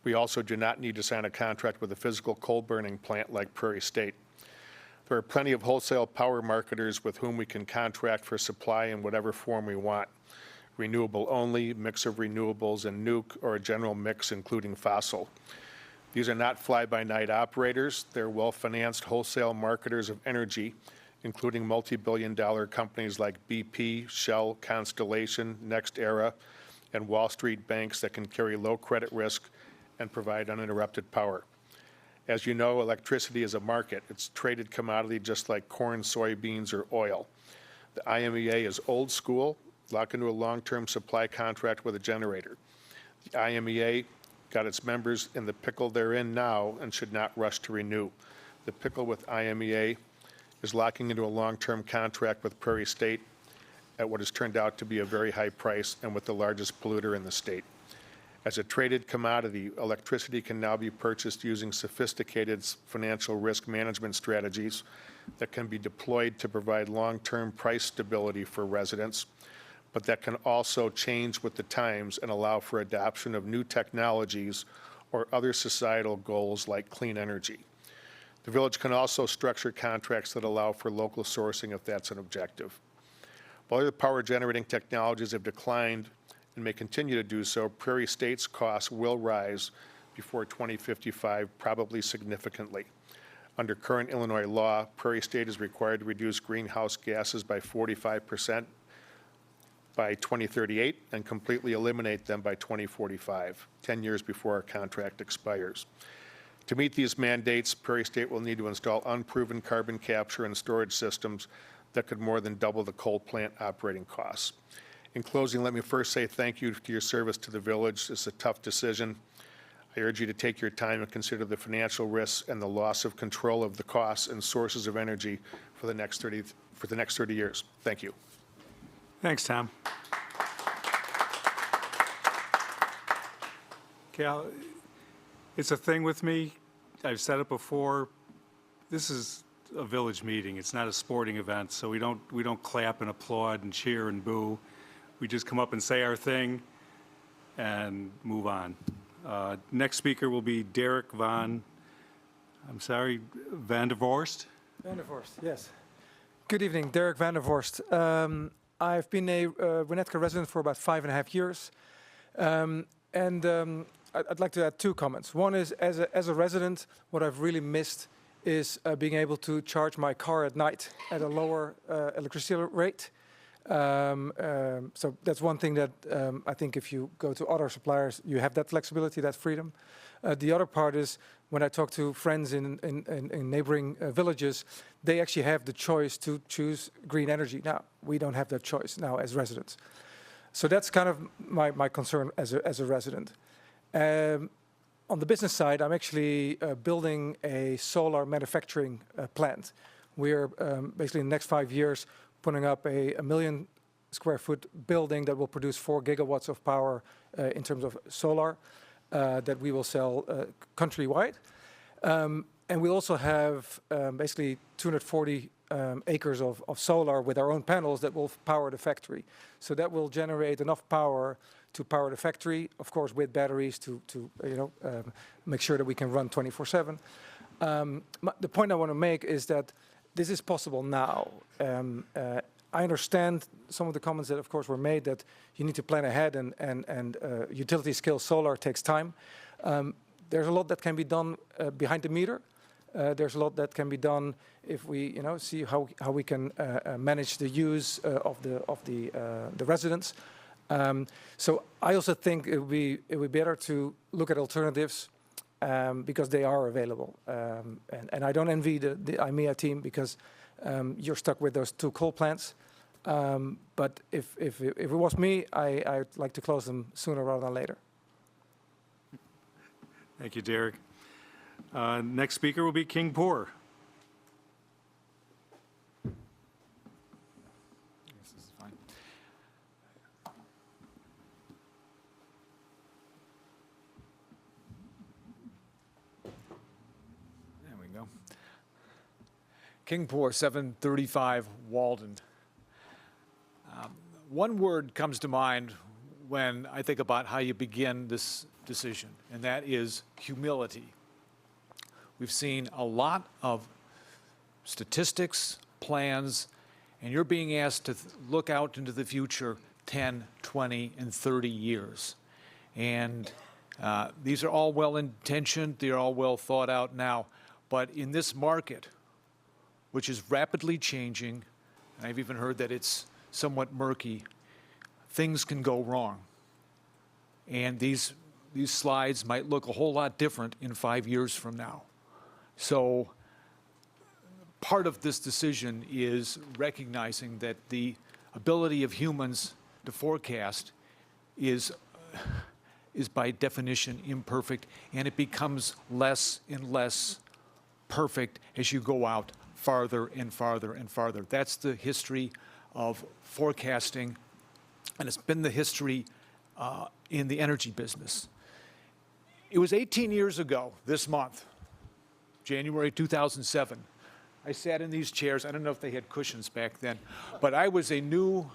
We also do not need to sign a contract with a physical coal-burning plant like Prairie State. There are plenty of wholesale power marketers with whom we can contract for supply in whatever form we want. Renewable only, mix of renewables and nuke, or a general mix including fossil. These are not fly-by-night operators. They're well-financed wholesale marketers of energy, including multi-billion-dollar companies like BP, Shell, Constellation, NextEra, and Wall Street banks that can carry low credit risk and provide uninterrupted power. As you know, electricity is a market. It's a traded commodity just like corn, soybeans, or oil. The IMEA is old school. Lock into a long-term supply contract with a generator. The IMEA got its members in the pickle they're in now and should not rush to renew. The pickle with IMEA is locking into a long-term contract with Prairie State at what has turned out to be a very high price and with the largest polluter in the state. As a traded commodity, electricity can now be purchased using sophisticated financial risk management strategies that can be deployed to provide long-term price stability for residents, but that can also change with the times and allow for adoption of new technologies or other societal goals like clean energy. The village can also structure contracts that allow for local sourcing if that's an objective. While other power generating technologies have declined and may continue to do so, Prairie State's costs will rise before 2055, probably significantly. Under current Illinois law, Prairie State is required to reduce greenhouse gases by 45% by 2038 and completely eliminate them by 2045, 10 years before our contract expires. To meet these mandates, Prairie State will need to install unproven carbon capture and storage systems that could more than double the coal plant operating costs. In closing, let me first say thank you for your service to the village. It's a tough decision. I urge you to take your time and consider the financial risks and the loss of control of the costs and sources of energy for the next 30 years. Thank you. Thanks, Tom. Cal, it's a thing with me. I've said it before. This is a village meeting. It's not a sporting event, so we don't clap and applaud and cheer and boo. we just come up and say our thing and move on. Next speaker will be Derek Van der Vorst. Van der Vorst, yes. Good evening, Derek Van der Vorst. I've been a Winnetka resident for about 5.5 years. I'd like to add 2 comments. One is, as a resident, what I've really missed is being able to charge my car at night at a lower electricity rate. So that's one thing that I think if you go to other suppliers, you have that flexibility, that freedom. The other part is when I talk to friends in neighboring villages, they actually have the choice to choose green energy. Now, we don't have that choice now as residents. So that's kind of my concern as a resident. On the business side, I'm actually building a solar manufacturing plant. We're basically in the next 5 years putting up a 1 million square foot building that will produce 4 gigawatts of power in terms of solar that we will sell countrywide. And we also have basically 240 acres of solar with our own panels that will power the factory. So that will generate enough power to power the factory, of course, with batteries to make sure that we can run 24/7. The point I want to make is that this is possible now. I understand some of the comments that, of course, were made that you need to plan ahead and utility-scale solar takes time. There's a lot that can be done behind the meter. There's a lot that can be done if we, see how we can manage the use of the residents. So I also think it would be better to look at alternatives because they are available. And I don't envy the IMEA team because you're stuck with those 2 coal plants. But if it was me, I'd like to close them sooner rather than later. Thank you, Derek. Next speaker will be King Poor. This is fine. There we go. King Poor, 735 Walden. One word comes to mind when I think about how you begin this decision, and that is humility. We've seen a lot of statistics, plans, and you're being asked to look out into the future 10, 20, and 30 years. And these are all well-intentioned, they're all well thought out now, but in this market, which is rapidly changing, and I've even heard that it's somewhat murky, things can go wrong. And these slides might look a whole lot different in 5 years from now. So part of this decision is recognizing that the ability of humans to forecast is by definition imperfect, and it becomes less and less perfect as you go out farther and farther and farther. That's the history of forecasting, and it's been the history in the energy business. It was 18 years ago this month, January 2007. I sat in these chairs. I don't know if they had cushions back then, but I was a new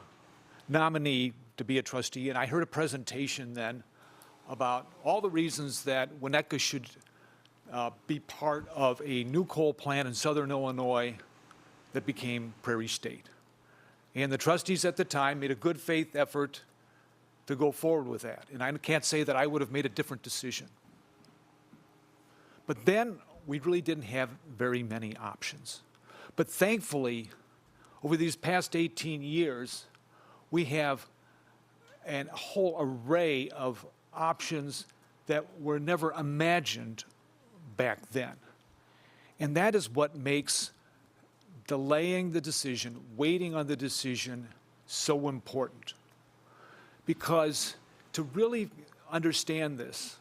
nominee to be a trustee, and I heard a presentation then about all the reasons that Winnetka should be part of a new coal plant in southern Illinois that became Prairie State. And the trustees at the time made a good faith effort to go forward with that. And I can't say that I would have made a different decision. But then we really didn't have very many options. But thankfully, over these past 18 years, we have a whole array of options that were never imagined back then. And that is what makes delaying the decision, waiting on the decision, so important. Because to really understand this,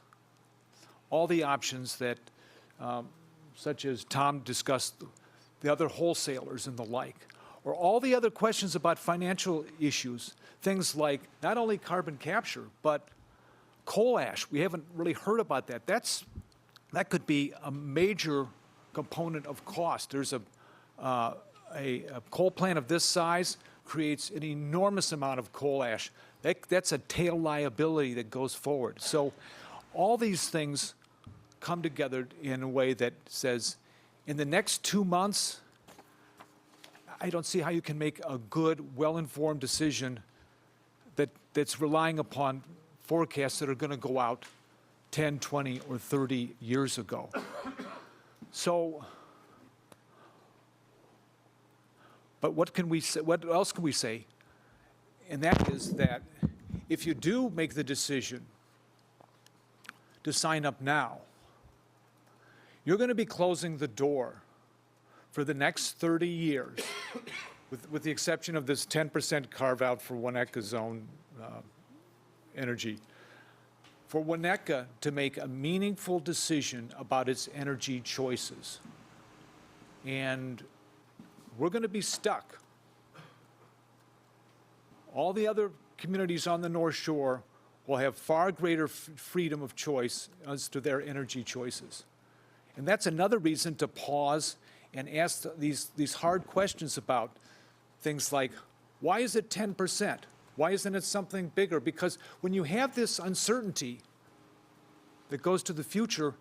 all the options that, such as Tom discussed, the other wholesalers and the like, or all the other questions about financial issues, things like not only carbon capture, but coal ash. We haven't really heard about that. That could be a major component of cost. There's a coal plant of this size creates an enormous amount of coal ash That's a tail liability that goes forward. So all these things come together in a way that says, in the next 2 months, I don't see how you can make a good, well-informed decision that's relying upon forecasts that are going to go out 10, 20, or 30 years ago. So, but what can we say, what else can we say? And that is that if you do make the decision to sign up now, you're going to be closing the door for the next 30 years, with the exception of this 10% carve-out for Winnetka Zone energy, for Winnetka to make a meaningful decision about its energy choices. And we're going to be stuck. All the other communities on the North Shore will have far greater freedom of choice as to their energy choices. And that's another reason to pause and ask these hard questions about things like, why is it 10%? Why isn't it something bigger? Because when you have this uncertainty that goes to the future,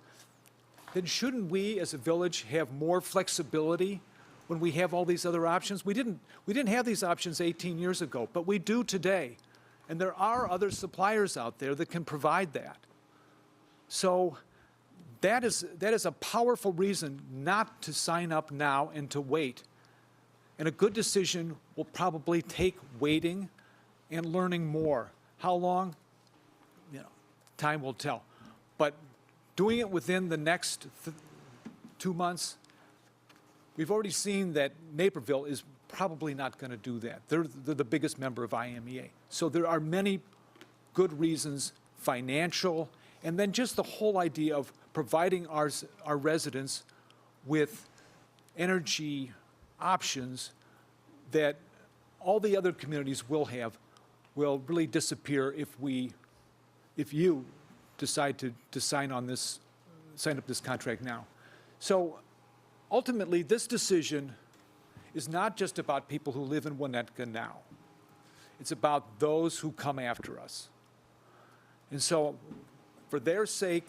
then shouldn't we as a village have more flexibility when we have all these other options? We didn't have these options 18 years ago, but we do today. And there are other suppliers out there that can provide that. So that is a powerful reason not to sign up now and to wait. And a good decision will probably take waiting and learning more. How long? Time will tell. But doing it within the next 2 months, we've already seen that Naperville is probably not going to do that. They're the biggest member of IMEA. So there are many good reasons, financial, and then just the whole idea of providing our residents with energy options that all the other communities will have will really disappear if you decide to sign up this contract now. So ultimately, this decision is not just about people who live in Winnetka now. It's about those who come after us. And so for their sake,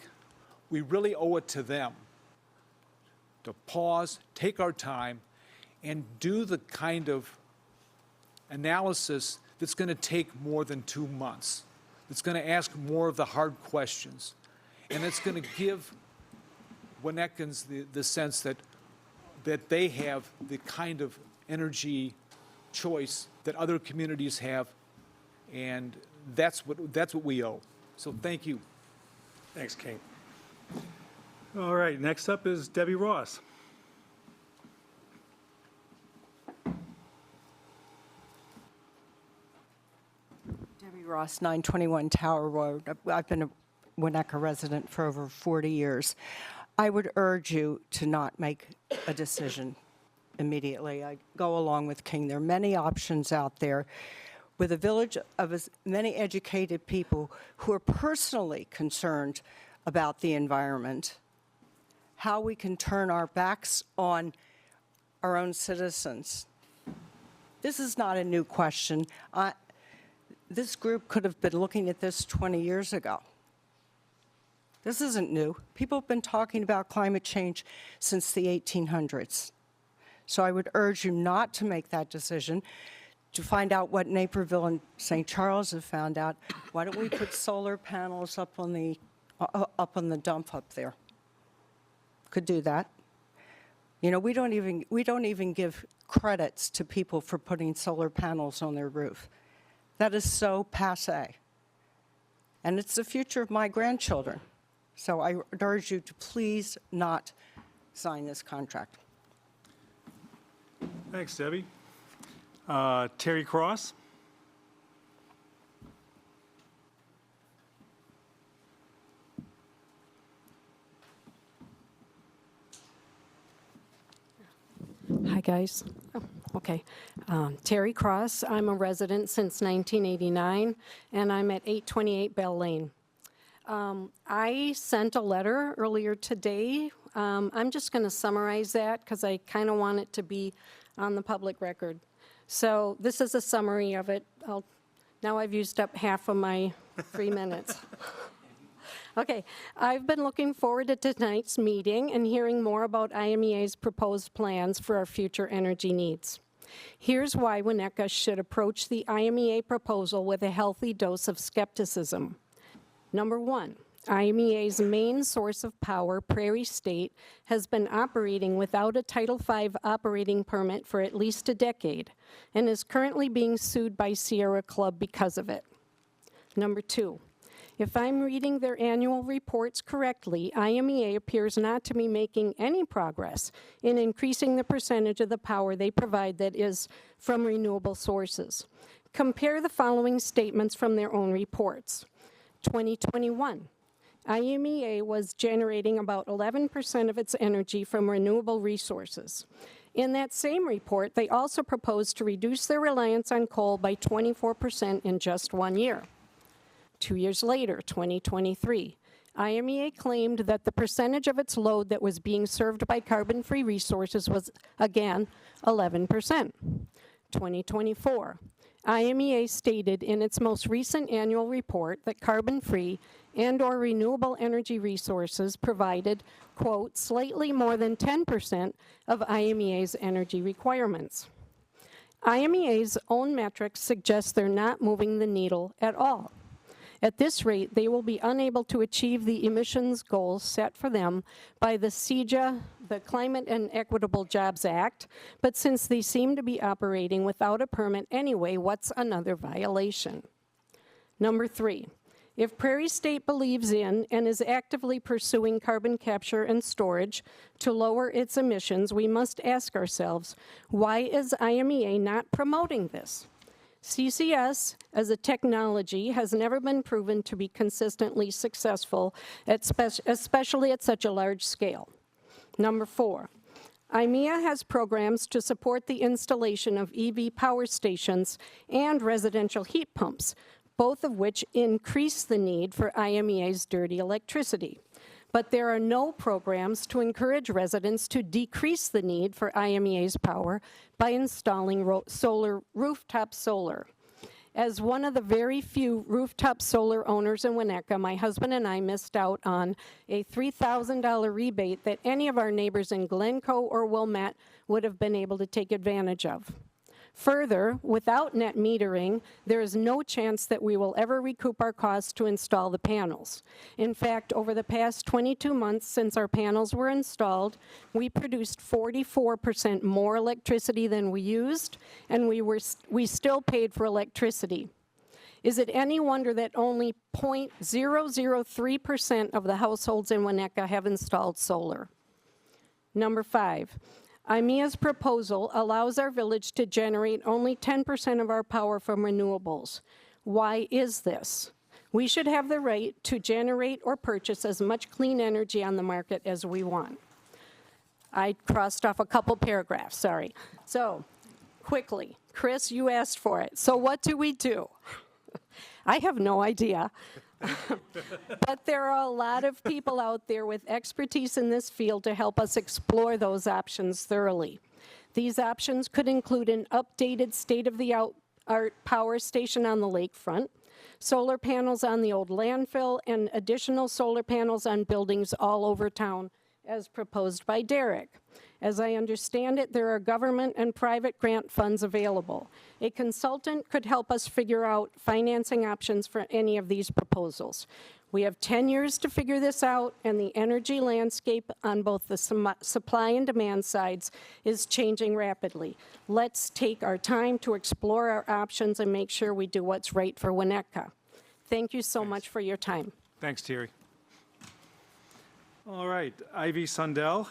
we really owe it to them to pause, take our time, and do the kind of analysis that's going to take more than 2 months. It's going to ask more of the hard questions. And it's going to give Winnetkans the sense that they have the kind of energy choice that other communities have. And that's what we owe. So thank you. Thanks, King. All right, next up is Debbie Ross. Debbie Ross, 921 Tower Road. I've been a Winnetka resident for over 40 years. I would urge you to not make a decision immediately. I go along with King. There are many options out there. With a village of as many educated people who are personally concerned about the environment, how we can turn our backs on our own citizens. This is not a new question. This group could have been looking at this 20 years ago. This isn't new. People have been talking about climate change since the 1800s. So I would urge you not to make that decision. To find out what Naperville and St. Charles have found out, why don't we put solar panels up on the dump up there? Could do that. You know, we don't even give credits to people for putting solar panels on their roof. That is so passé. And it's the future of my grandchildren. So I urge you to please not sign this contract. Thanks, Debbie. Terry Cross. Hi, guys. Oh, okay. Terry Cross. I'm a resident since 1989, and I'm at 828 Bell Lane. I sent a letter earlier today. I'm just going to summarize that because I kind of want it to be on the public record. So this is a summary of it. Now I've used up half of my 3 minutes. Okay, I've been looking forward to tonight's meeting and hearing more about IMEA's proposed plans for our future energy needs. Here's why Winnetka should approach the IMEA proposal with a healthy dose of skepticism. Number one, IMEA's main source of power, Prairie State, has been operating without a Title V operating permit for at least a decade and is currently being sued by Sierra Club because of it. Number two, if I'm reading their annual reports correctly, IMEA appears not to be making any progress in increasing the percentage of the power they provide that is from renewable sources. Compare the following statements from their own reports. 2021, IMEA was generating about 11% of its energy from renewable resources. In that same report, they also proposed to reduce their reliance on coal by 24% in just 1 year. 2 years later, 2023, IMEA claimed that the percentage of its load that was being served by carbon-free resources was, again, 11%. 2024, IMEA stated in its most recent annual report that carbon-free and/or renewable energy resources provided, quote, slightly more than 10% of IMEA's energy requirements. IMEA's own metrics suggest they're not moving the needle at all. At this rate, they will be unable to achieve the emissions goals set for them by the CEJA, the Climate and Equitable Jobs Act, but since they seem to be operating without a permit anyway, what's another violation? Number three, if Prairie State believes in and is actively pursuing carbon capture and storage to lower its emissions, we must ask ourselves, why is IMEA not promoting this? CCS as a technology has never been proven to be consistently successful, especially at such a large scale. Number four, IMEA has programs to support the installation of EV power stations and residential heat pumps, both of which increase the need for IMEA's dirty electricity. But there are no programs to encourage residents to decrease the need for IMEA's power by installing rooftop solar. As one of the very few rooftop solar owners in Winnetka, my husband and I missed out on a $3,000 rebate that any of our neighbors in Glencoe or Wilmette would have been able to take advantage of. Further, without net metering, there is no chance that we will ever recoup our costs to install the panels. In fact, over the past 22 months since our panels were installed, we produced 44% more electricity than we used, and we still paid for electricity. Is it any wonder that only 0.003% of the households in Winnetka have installed solar? Number five, IMEA's proposal allows our village to generate only 10% of our power from renewables. Why is this? We should have the right to generate or purchase as much clean energy on the market as we want. I crossed off a couple paragraphs, sorry. So, quickly, Chris, you asked for it. So what do we do? I have no idea. But there are a lot of people out there with expertise in this field to help us explore those options thoroughly. These options could include an updated state-of-the-art power station on the lakefront, solar panels on the old landfill, and additional solar panels on buildings all over town, as proposed by Derek. As I understand it, there are government and private grant funds available. A consultant could help us figure out financing options for any of these proposals. We have 10 years to figure this out, and the energy landscape on both the supply and demand sides is changing rapidly. Let's take our time to explore our options and make sure we do what's right for Winnetka. Thank you so much for your time. Thanks, Terry. All right, Ivy Sundell.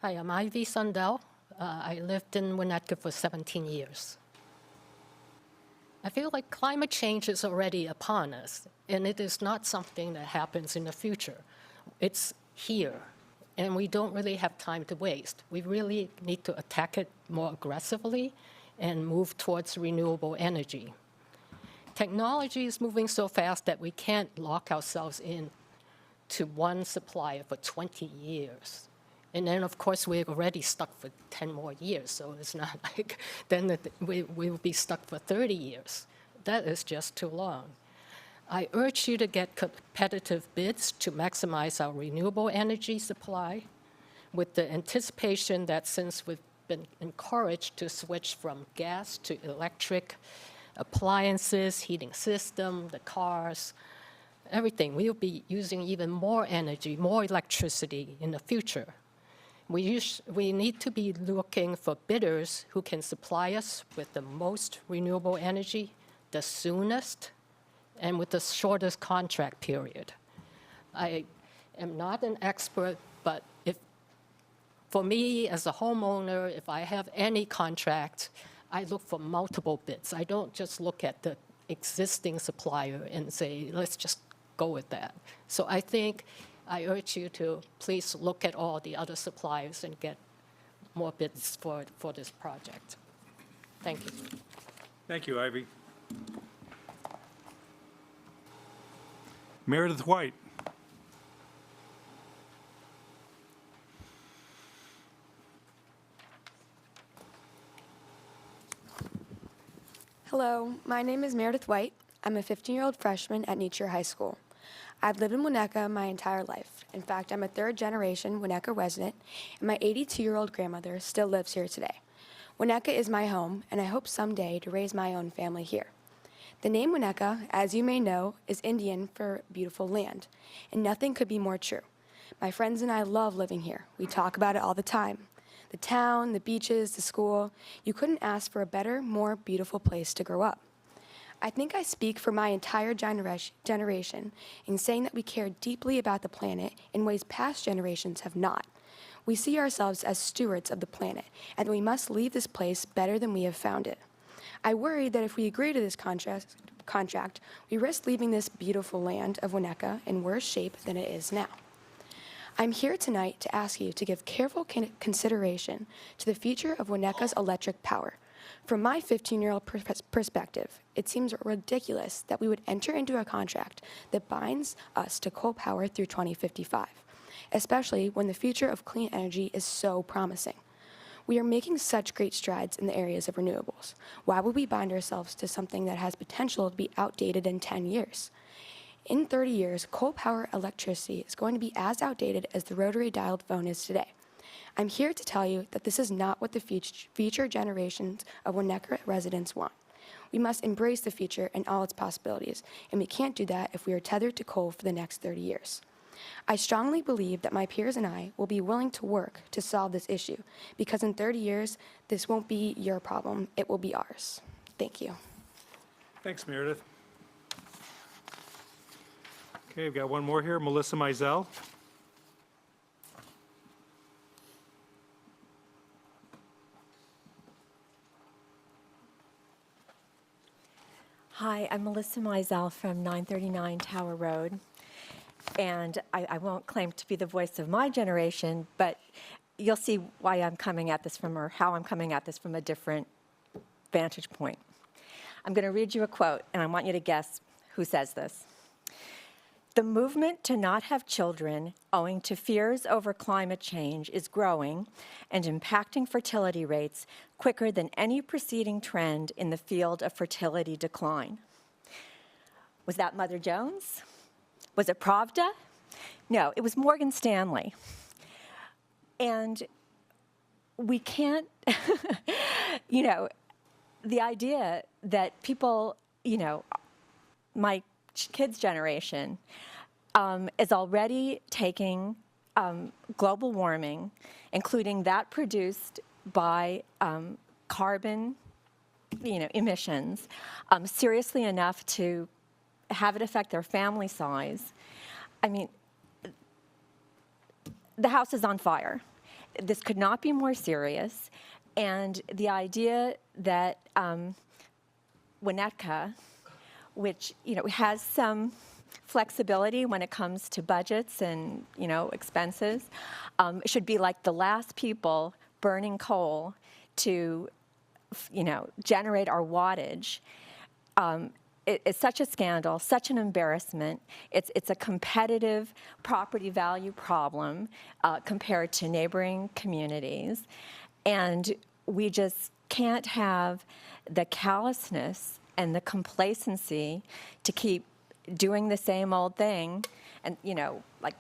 Hi, I'm Ivy Sundell. I lived in Winnetka for 17 years. I feel like climate change is already upon us, and it is not something that happens in the future. It's here, and we don't really have time to waste. We really need to attack it more aggressively and move towards renewable energy. Technology is moving so fast that we can't lock ourselves in to one supplier for 20 years. And then, of course, we're already stuck for 10 more years, so it's not like then we will be stuck for 30 years. That is just too long. I urge you to get competitive bids to maximize our renewable energy supply with the anticipation that since we've been encouraged to switch from gas to electric appliances, heating system, the cars, everything, we'll be using even more energy, more electricity in the future. We need to be looking for bidders who can supply us with the most renewable energy, the soonest, and with the shortest contract period. I am not an expert, but for me as a homeowner, if I have any contract, I look for multiple bids. I don't just look at the existing supplier and say, let's just go with that. So I think I urge you to please look at all the other suppliers and get more bids for this project. Thank you. Thank you, Ivy. Meredith White. Hello, my name is Meredith White. I'm a 15-year-old freshman at Nietzsche High School. I've lived in Winnetka my entire life. In fact, I'm a third-generation Winnetka resident, and my 82-year-old grandmother still lives here today. Winnetka is my home, and I hope someday to raise my own family here. The name Winnetka, as you may know, is Indian for beautiful land, and nothing could be more true. My friends and I love living here. We talk about it all the time. The town, the beaches, the school. You couldn't ask for a better, more beautiful place to grow up. I think I speak for my entire generation in saying that we care deeply about the planet in ways past generations have not. We see ourselves as stewards of the planet, and we must leave this place better than we have found it. I worry that if we agree to this contract, we risk leaving this beautiful land of Winnetka in worse shape than it is now. I'm here tonight to ask you to give careful consideration to the future of Winnetka's electric power. From my 15-year-old perspective, it seems ridiculous that we would enter into a contract that binds us to coal power through 2055, especially when the future of clean energy is so promising. We are making such great strides in the areas of renewables. Why would we bind ourselves to something that has potential to be outdated in 10 years? In 30 years, coal power electricity is going to be as outdated as the rotary dialed phone is today. I'm here to tell you that this is not what the future generations of Winnetka residents want. We must embrace the future and all its possibilities, and we can't do that if we are tethered to coal for the next 30 years. I strongly believe that my peers and I will be willing to work to solve this issue, because in 30 years, this won't be your problem, it will be ours. Thank you. Thanks, Meredith. Okay, we've got one more here, Melissa Mizell. Hi, I'm Melissa Mizell from 939 Tower Road. And I won't claim to be the voice of my generation, but you'll see why I'm coming at this from, or how I'm coming at this from a different vantage point. I'm going to read you a quote, and I want you to guess who says this. The movement to not have children owing to fears over climate change is growing and impacting fertility rates quicker than any preceding trend in the field of fertility decline. Was that Mother Jones? Was it Pravda? No, it was Morgan Stanley. And we can't, the idea that people, my kids' generation is already taking global warming, including that produced by carbon, emissions, seriously enough to have it affect their family size. I mean, the house is on fire. This could not be more serious. And the idea that Winnetka, which has some flexibility when it comes to budgets and expenses, should be like the last people burning coal to generate our wattage, it's such a scandal, such an embarrassment. It's a competitive property value problem compared to neighboring communities. And we just can't have the callousness and the complacency to keep doing the same old thing. And, like,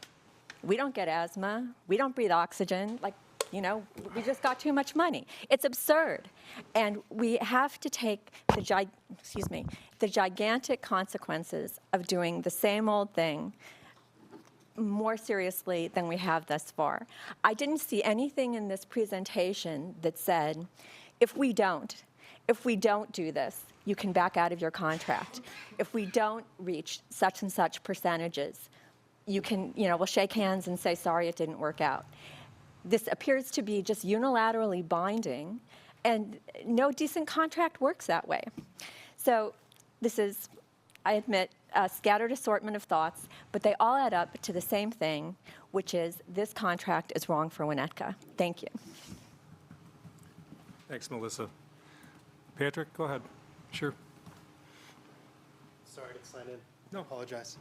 we don't get asthma, we don't breathe oxygen, like, we just got too much money. It's absurd. And we have to take the gigantic consequences of doing the same old thing more seriously than we have thus far. I didn't see anything in this presentation that said, if we don't do this, you can back out of your contract. If we don't reach such and such percentages, you can, we'll shake hands and say, sorry, it didn't work out. This appears to be just unilaterally binding, and no decent contract works that way. So this is, I admit, a scattered assortment of thoughts, but they all add up to the same thing, which is this contract is wrong for Winnetka. Thank you. Thanks, Melissa. Patrick, go ahead. Sure. Sorry to sign in. No. Apologize.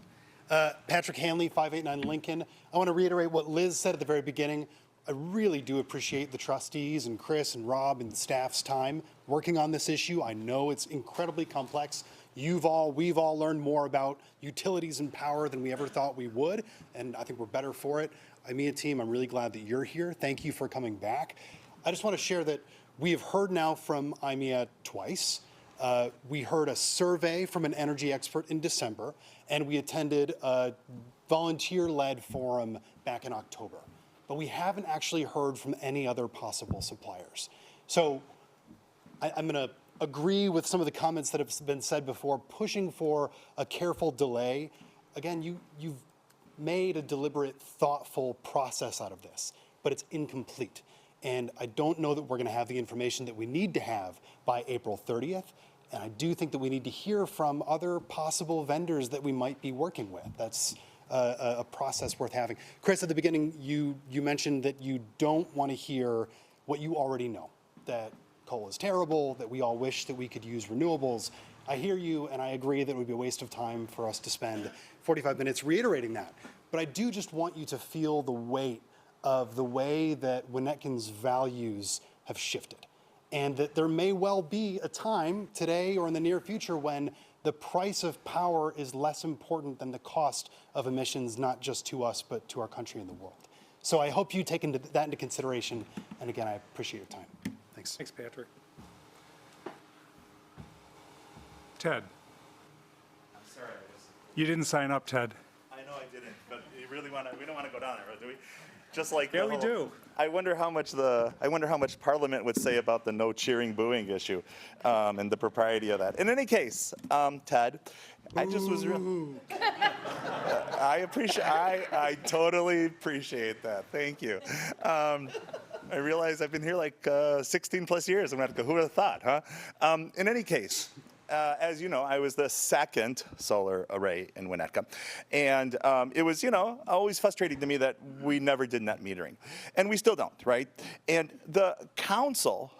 Patrick Hanley, 589 Lincoln. I want to reiterate what Liz said at the very beginning. I really do appreciate the trustees and Chris and Rob and the staff's time working on this issue. I know it's incredibly complex. We've all learned more about utilities and power than we ever thought we would, and I think we're better for it. IMEA team, I'm really glad that you're here. Thank you for coming back. I just want to share that we have heard now from IMEA twice. We heard a survey from an energy expert in December, and we attended a volunteer-led forum back in October. But we haven't actually heard from any other possible suppliers. So I'm going to agree with some of the comments that have been said before, pushing for a careful delay. Again, you've made a deliberate, thoughtful process out of this, but it's incomplete. And I don't know that we're going to have the information that we need to have by April 30th. And I do think that we need to hear from other possible vendors that we might be working with. That's a process worth having. Chris, at the beginning, you mentioned that you don't want to hear what you already know, that coal is terrible, that we all wish that we could use renewables. I hear you, and I agree that it would be a waste of time for us to spend 45 minutes reiterating that. But I do just want you to feel the weight of the way that Winnetkins' values have shifted, and that there may well be a time today or in the near future when the price of power is less important than the cost of emissions, not just to us, but to our country and the world. So I hope you take that into consideration. And again, I appreciate your time. Thanks. Thanks, Patrick. Ted. I'm sorry. You didn't sign up, Ted. I know I didn't, but we don't want to go down there, do we? Just like yeah, we do. I wonder how much Parliament would say about the no cheering, booing issue, and the propriety of that. In any case, Ted, I just was I totally appreciate that. Thank you. I realize I've been here like 16 plus years. I'm going to go, who would have thought, huh? In any case. As you know, I was the second solar array in Winnetka. And it was, always frustrating to me that we never did net metering. And we still don't, right? And the council,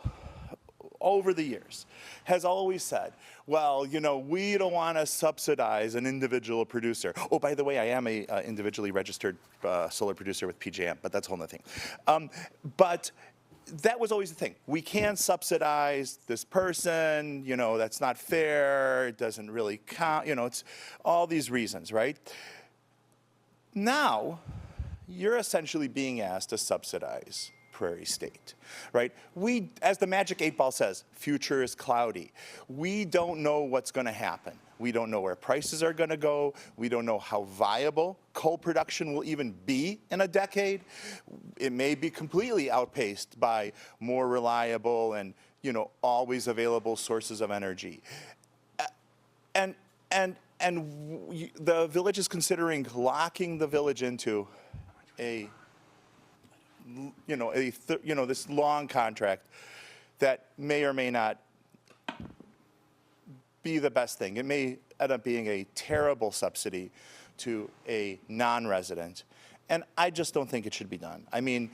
over the years, has always said, well, we don't want to subsidize an individual producer. Oh, by the way, I am a individually registered solar producer with PJM, but that's a whole other thing. But that was always the thing. We can't subsidize this person, that's not fair, it doesn't really count, it's all these reasons, right? Now, you're essentially being asked to subsidize Prairie State, right? We, as the Magic 8-Ball says, future is cloudy. We don't know what's going to happen. We don't know where prices are going to go. We don't know how viable coal production will even be in a decade. It may be completely outpaced by more reliable and, always available sources of energy. And the village is considering locking the village into this long contract that may or may not be the best thing. It may end up being a terrible subsidy to a non-resident, and I just don't think it should be done. I mean,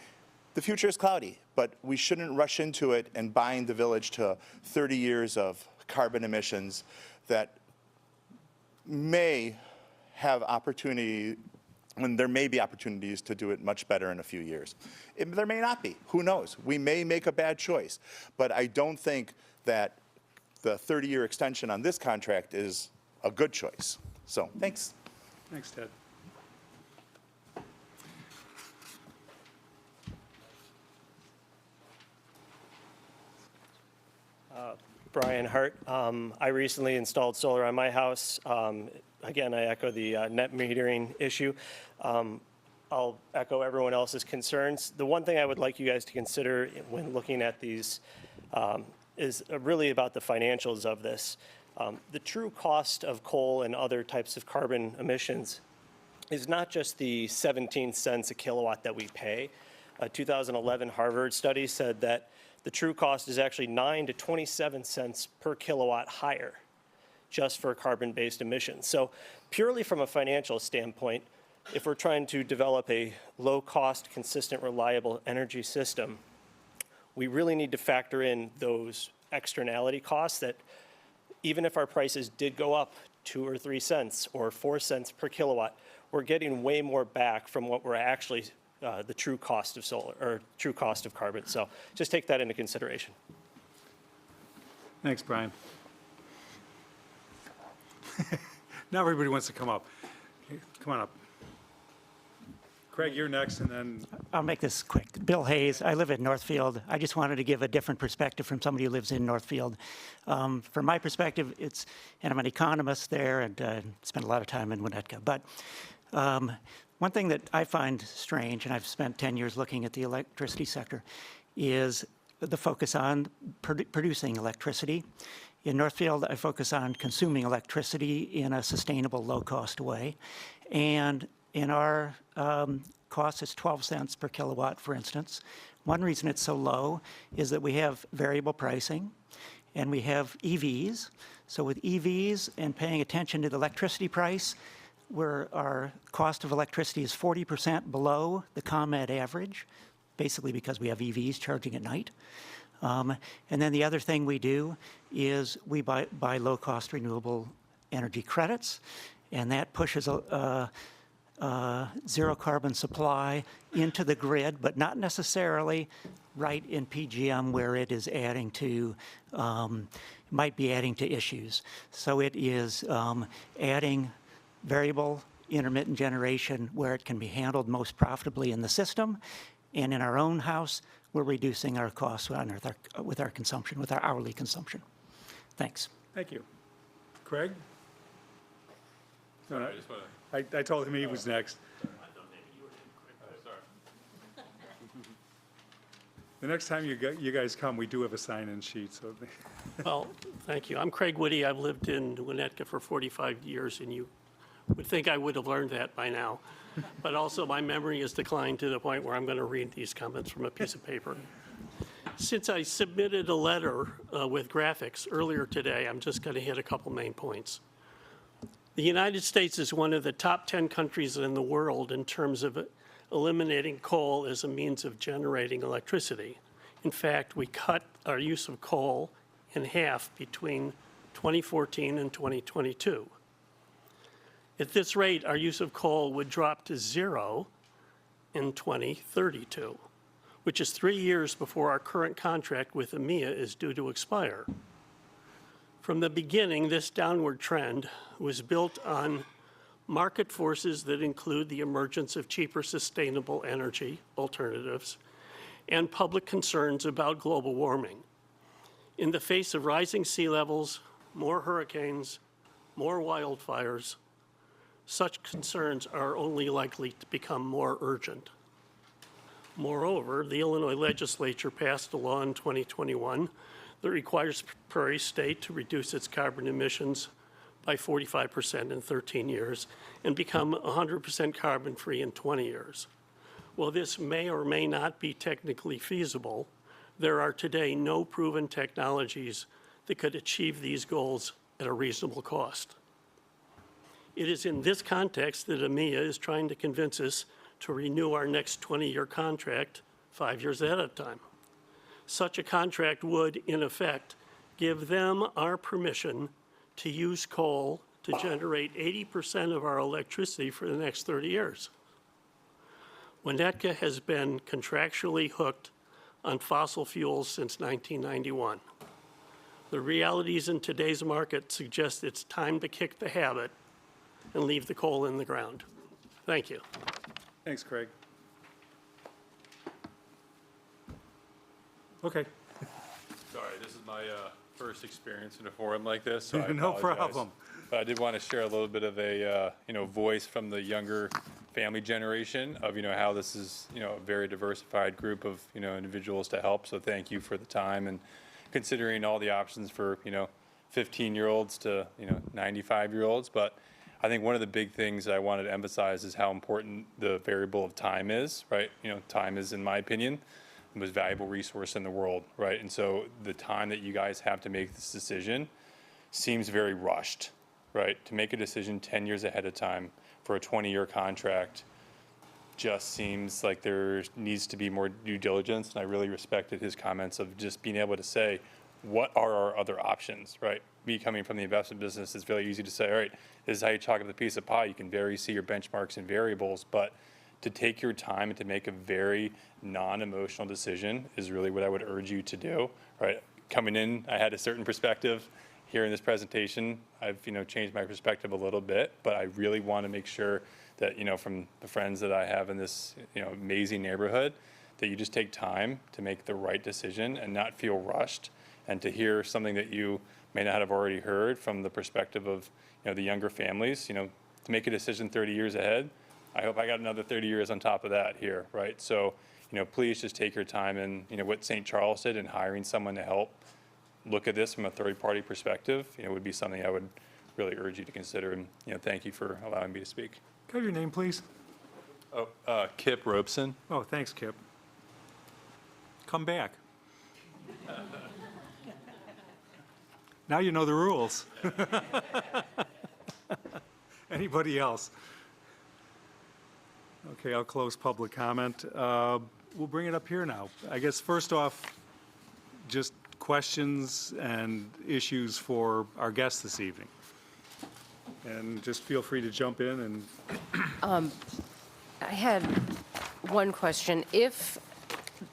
the future is cloudy, but we shouldn't rush into it and bind the village to 30 years of carbon emissions that may have opportunity, when there may be opportunities to do it much better in a few years. There may not be. Who knows? We may make a bad choice. But I don't think that the 30-year extension on this contract is a good choice. So, thanks. Thanks, Ted. Brian Hart. I recently installed solar on my house. Again, I echo the net metering issue. I'll echo everyone else's concerns. The one thing I would like you guys to consider when looking at these is really about the financials of this. The true cost of coal and other types of carbon emissions is not just the 17 cents a kilowatt that we pay. A 2011 Harvard study said that the true cost is actually 9 to 27 cents per kilowatt higher just for carbon-based emissions. So purely from a financial standpoint, if we're trying to develop a low-cost, consistent, reliable energy system, we really need to factor in those externality costs that even if our prices did go up 2 or 3 cents or 4 cents per kilowatt, we're getting way more back from what we're actually the true cost of solar or true cost of carbon. So just take that into consideration. Thanks, Brian. Now everybody wants to come up. Okay, come on up. Craig, you're next, and then I'll make this quick. Bill Hayes, I live in Northfield. I just wanted to give a different perspective from somebody who lives in Northfield. From my perspective, and I'm an economist there and spent a lot of time in Winnetka. But one thing that I find strange, and I've spent 10 years looking at the electricity sector, is the focus on producing electricity. In Northfield, I focus on consuming electricity in a sustainable, low-cost way. And in our cost, it's 12 cents per kilowatt, for instance. One reason it's so low is that we have variable pricing, and we have EVs. So with EVs and paying attention to the electricity price, where our cost of electricity is 40% below the ComEd average, basically because we have EVs charging at night. And then the other thing we do is we buy low-cost renewable energy credits, and that pushes a zero-carbon supply into the grid, but not necessarily right in PJM where it is adding to, might be adding to issues. So it is adding variable intermittent generation where it can be handled most profitably in the system. And in our own house, we're reducing our costs with our consumption, with our hourly consumption. Thanks. thank you. Craig? No, I told him he was next. The next time you guys come, we do have a sign-in sheet. So. Well, thank you. I'm Craig Woody. I've lived in Winnetka for 45 years, and you would think I would have learned that by now. But also, my memory has declined to the point where I'm going to read these comments from a piece of paper. Since I submitted a letter with graphics earlier today, I'm just going to hit a couple main points. The United States is one of the top 10 countries in the world in terms of eliminating coal as a means of generating electricity. In fact, we cut our use of coal in half between 2014 and 2022. At this rate, our use of coal would drop to 0 in 2032, which is 3 years before our current contract with EMEA is due to expire. From the beginning, this downward trend was built on market forces that include the emergence of cheaper sustainable energy alternatives and public concerns about global warming. In the face of rising sea levels, more hurricanes, more wildfires, such concerns are only likely to become more urgent. Moreover, the Illinois legislature passed a law in 2021 that requires Prairie State to reduce its carbon emissions by 45% in 13 years and become 100% carbon-free in 20 years. While this may or may not be technically feasible, there are today no proven technologies that could achieve these goals at a reasonable cost. It is in this context that EMEA is trying to convince us to renew our next 20-year contract 5 years ahead of time. Such a contract would, in effect, give them our permission to use coal to generate 80% of our electricity for the next 30 years. Winnetka has been contractually hooked on fossil fuels since 1991. The realities in today's market suggest it's time to kick the habit and leave the coal in the ground. Thank you. Thanks, Craig. Okay. Sorry, this is my first experience in a forum like this, so I No apologize. problem. But I did want to share a little bit of a, voice from the younger family generation of, how this is, a very diversified group of, individuals to help. So thank you for the time and considering all the options for, 15-year-olds to, 95-year-olds. But I think one of the big things that I wanted to emphasize is how important the variable of time is, right? Time is, in my opinion, the most valuable resource in the world, right? And so the time that you guys have to make this decision seems very rushed, right? To make a decision 10 years ahead of time for a 20-year contract just seems like there needs to be more due diligence. And I really respected his comments of just being able to say, what are our other options, right? Me coming from the investment business, it's very easy to say, all right, this is how you chalk up the piece of pie. You can see your benchmarks and variables, but to take your time and to make a very non-emotional decision is really what I would urge you to do, right? Coming in, I had a certain perspective. Here in this presentation, I've, changed my perspective a little bit, but I really want to make sure that, from the friends that I have in this, amazing neighborhood, that you just take time to make the right decision and not feel rushed, and to hear something that you may not have already heard from the perspective of, the younger families, to make a decision 30 years ahead. I hope I got another 30 years on top of that here, right? So, please just take your time and, what St. Charles did in hiring someone to help look at this from a third-party perspective, would be something I would really urge you to consider. And, thank you for allowing me to speak. Can I have your name, please? Oh, Kip Robeson. Oh, thanks, Kip. Come back. Now you know the rules. Anybody else? Okay, I'll close public comment. We'll bring it up here now. I guess first off, just questions and issues for our guests this evening. And just feel free to jump in and. I had one question. If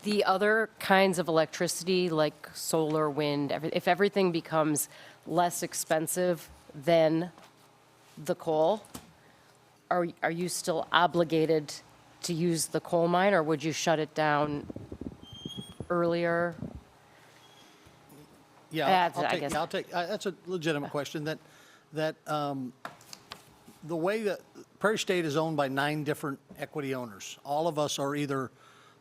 the other kinds of electricity, like solar, wind, if everything becomes less expensive than the coal, are you still obligated to use the coal mine, or would you shut it down earlier? Yeah, I guess. That's a legitimate question. The way that Prairie State is owned by 9 different equity owners. All of us are either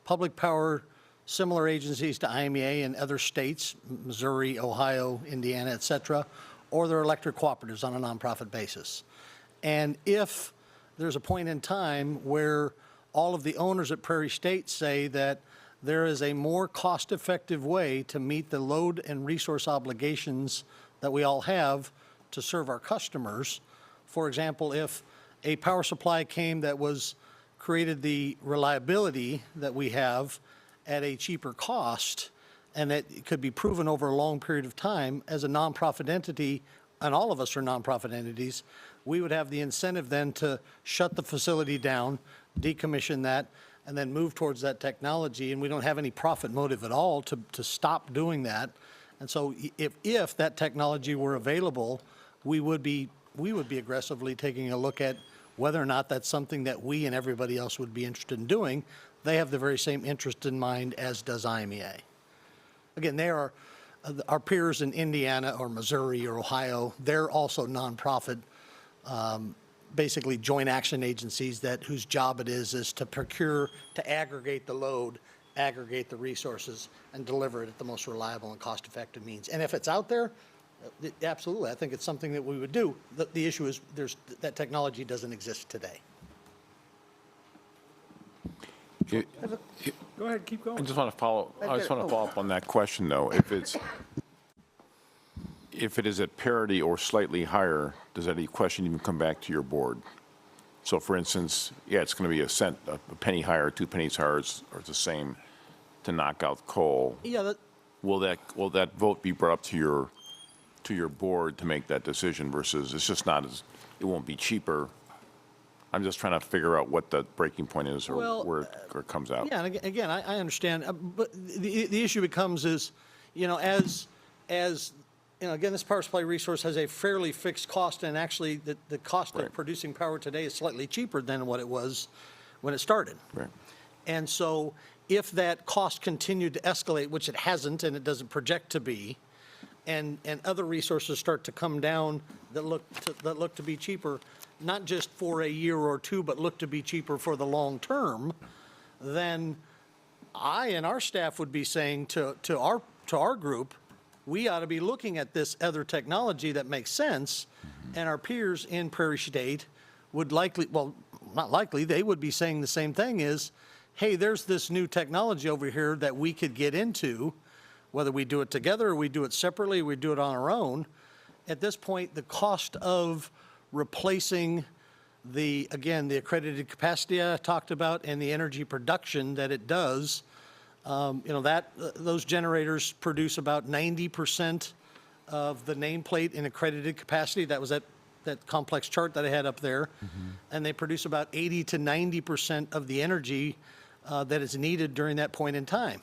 public power, similar agencies to IMEA in other states, Missouri, Ohio, Indiana, et cetera, or they're electric cooperatives on a nonprofit basis. And if there's a point in time where all of the owners at Prairie State say that there is a more cost-effective way to meet the load and resource obligations that we all have to serve our customers. For example, if a power supply came that created the reliability that we have at a cheaper cost, and that it could be proven over a long period of time as a nonprofit entity, and all of us are nonprofit entities, we would have the incentive then to shut the facility down, decommission that, and then move towards that technology, and we don't have any profit motive at all to stop doing that. And so if that technology were available, we would be aggressively taking a look at whether or not that's something that we and everybody else would be interested in doing. They have the very same interest in mind as does IMEA. Again, they are our peers in Indiana or Missouri or Ohio. They're also nonprofit, basically joint action agencies whose job it is to procure, to aggregate the load, aggregate the resources, and deliver it at the most reliable and cost-effective means. And if it's out there, absolutely, I think it's something that we would do. The issue is that technology doesn't exist today. Go ahead, keep going. I just want to follow up on that question, though. If it is at parity or slightly higher, does any question even come back to your board? So, for instance, it's going to be a penny higher, 2 pennies higher, or it's the same to knock out coal. Yeah. Will that vote be brought up to to your board to make that decision versus it's just not as, it won't be cheaper. I'm just trying to figure out what the breaking point is or Well, where it comes out. Yeah, and again, I understand, but the issue becomes is, as again, this power supply resource has a fairly fixed cost, and actually the cost of producing power today is slightly cheaper than what it was when it started. Right. And so if that cost continued to escalate, which it hasn't and it doesn't project to be, and other resources start to come down that look to be cheaper, not just for a year or two, but look to be cheaper for the long term, then I and our staff would be saying to our group, we ought to be looking at this other technology that makes sense, and our peers in Prairie State would likely, well, not likely, they would be saying the same thing is, hey, there's this new technology over here that we could get into, whether we do it together or we do it separately, we do it on our own. At this point, the cost of replacing the accredited capacity I talked about and the energy production that it does, those generators produce about 90% of the nameplate in accredited capacity. That was that complex chart that I had up there. And they produce about 80 to 90% of the energy that is needed during that point in time.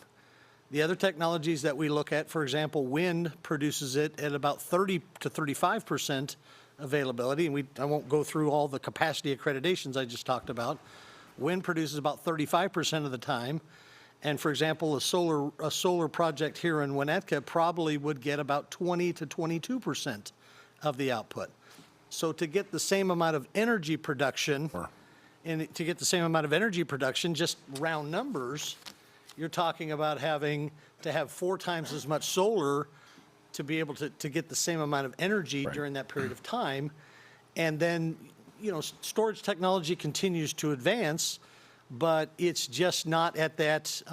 The other technologies that we look at, for example, wind produces it at about 30 to 35% availability, and I won't go through all the capacity accreditations I just talked about. Wind produces about 35% of the time, and for example, a solar project here in Winnetka probably would get about 20 to 22% of the output. So to get the same amount of energy production, just round numbers, you're talking about having to have 4 times as much solar to be able to get the same amount of energy during that period of time. And then, storage technology continues to advance, but it's just not at that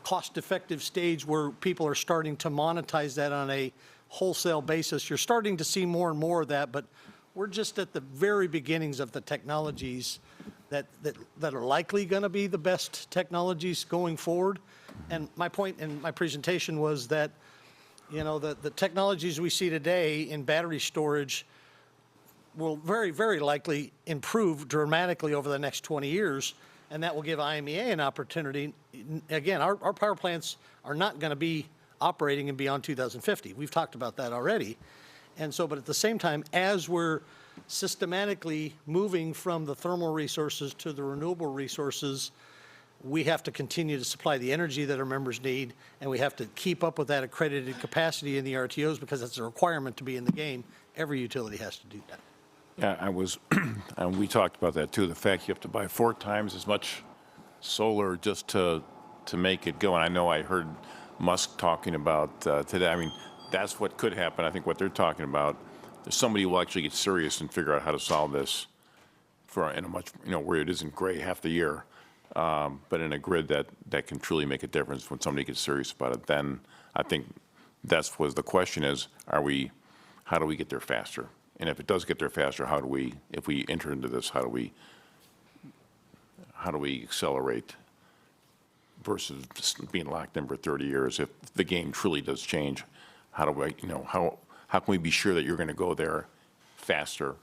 cost-effective stage where people are starting to monetize that on a wholesale basis. You're starting to see more and more of that, but we're just at the very beginnings of the technologies that are likely going to be the best technologies going forward. And my point in my presentation was that, the technologies we see today in battery storage will very, very likely improve dramatically over the next 20 years, and that will give IMEA an opportunity. Again, our power plants are not going to be operating and beyond 2050. We've talked about that already. And so, but at the same time, as we're systematically moving from the thermal resources to the renewable resources, we have to continue to supply the energy that our members need, and we have to keep up with that accredited capacity in the RTOs because it's a requirement to be in the game. Every utility has to do that. Yeah, and we talked about that too, the fact you have to buy 4 times as much solar just to make it go. And I know I heard Musk talking about today, I mean, that's what could happen. I think what they're talking about, there's somebody who will actually get serious and figure out how to solve this in a much, where it isn't gray half the year, but in a grid that can truly make a difference when somebody gets serious about it. Then I think that's what the question is, how do we get there faster? And if it does get there faster, if we enter into this, how do we accelerate versus just being locked in for 30 years? If the game truly does change, how do we, how can we be sure that you're going to go there faster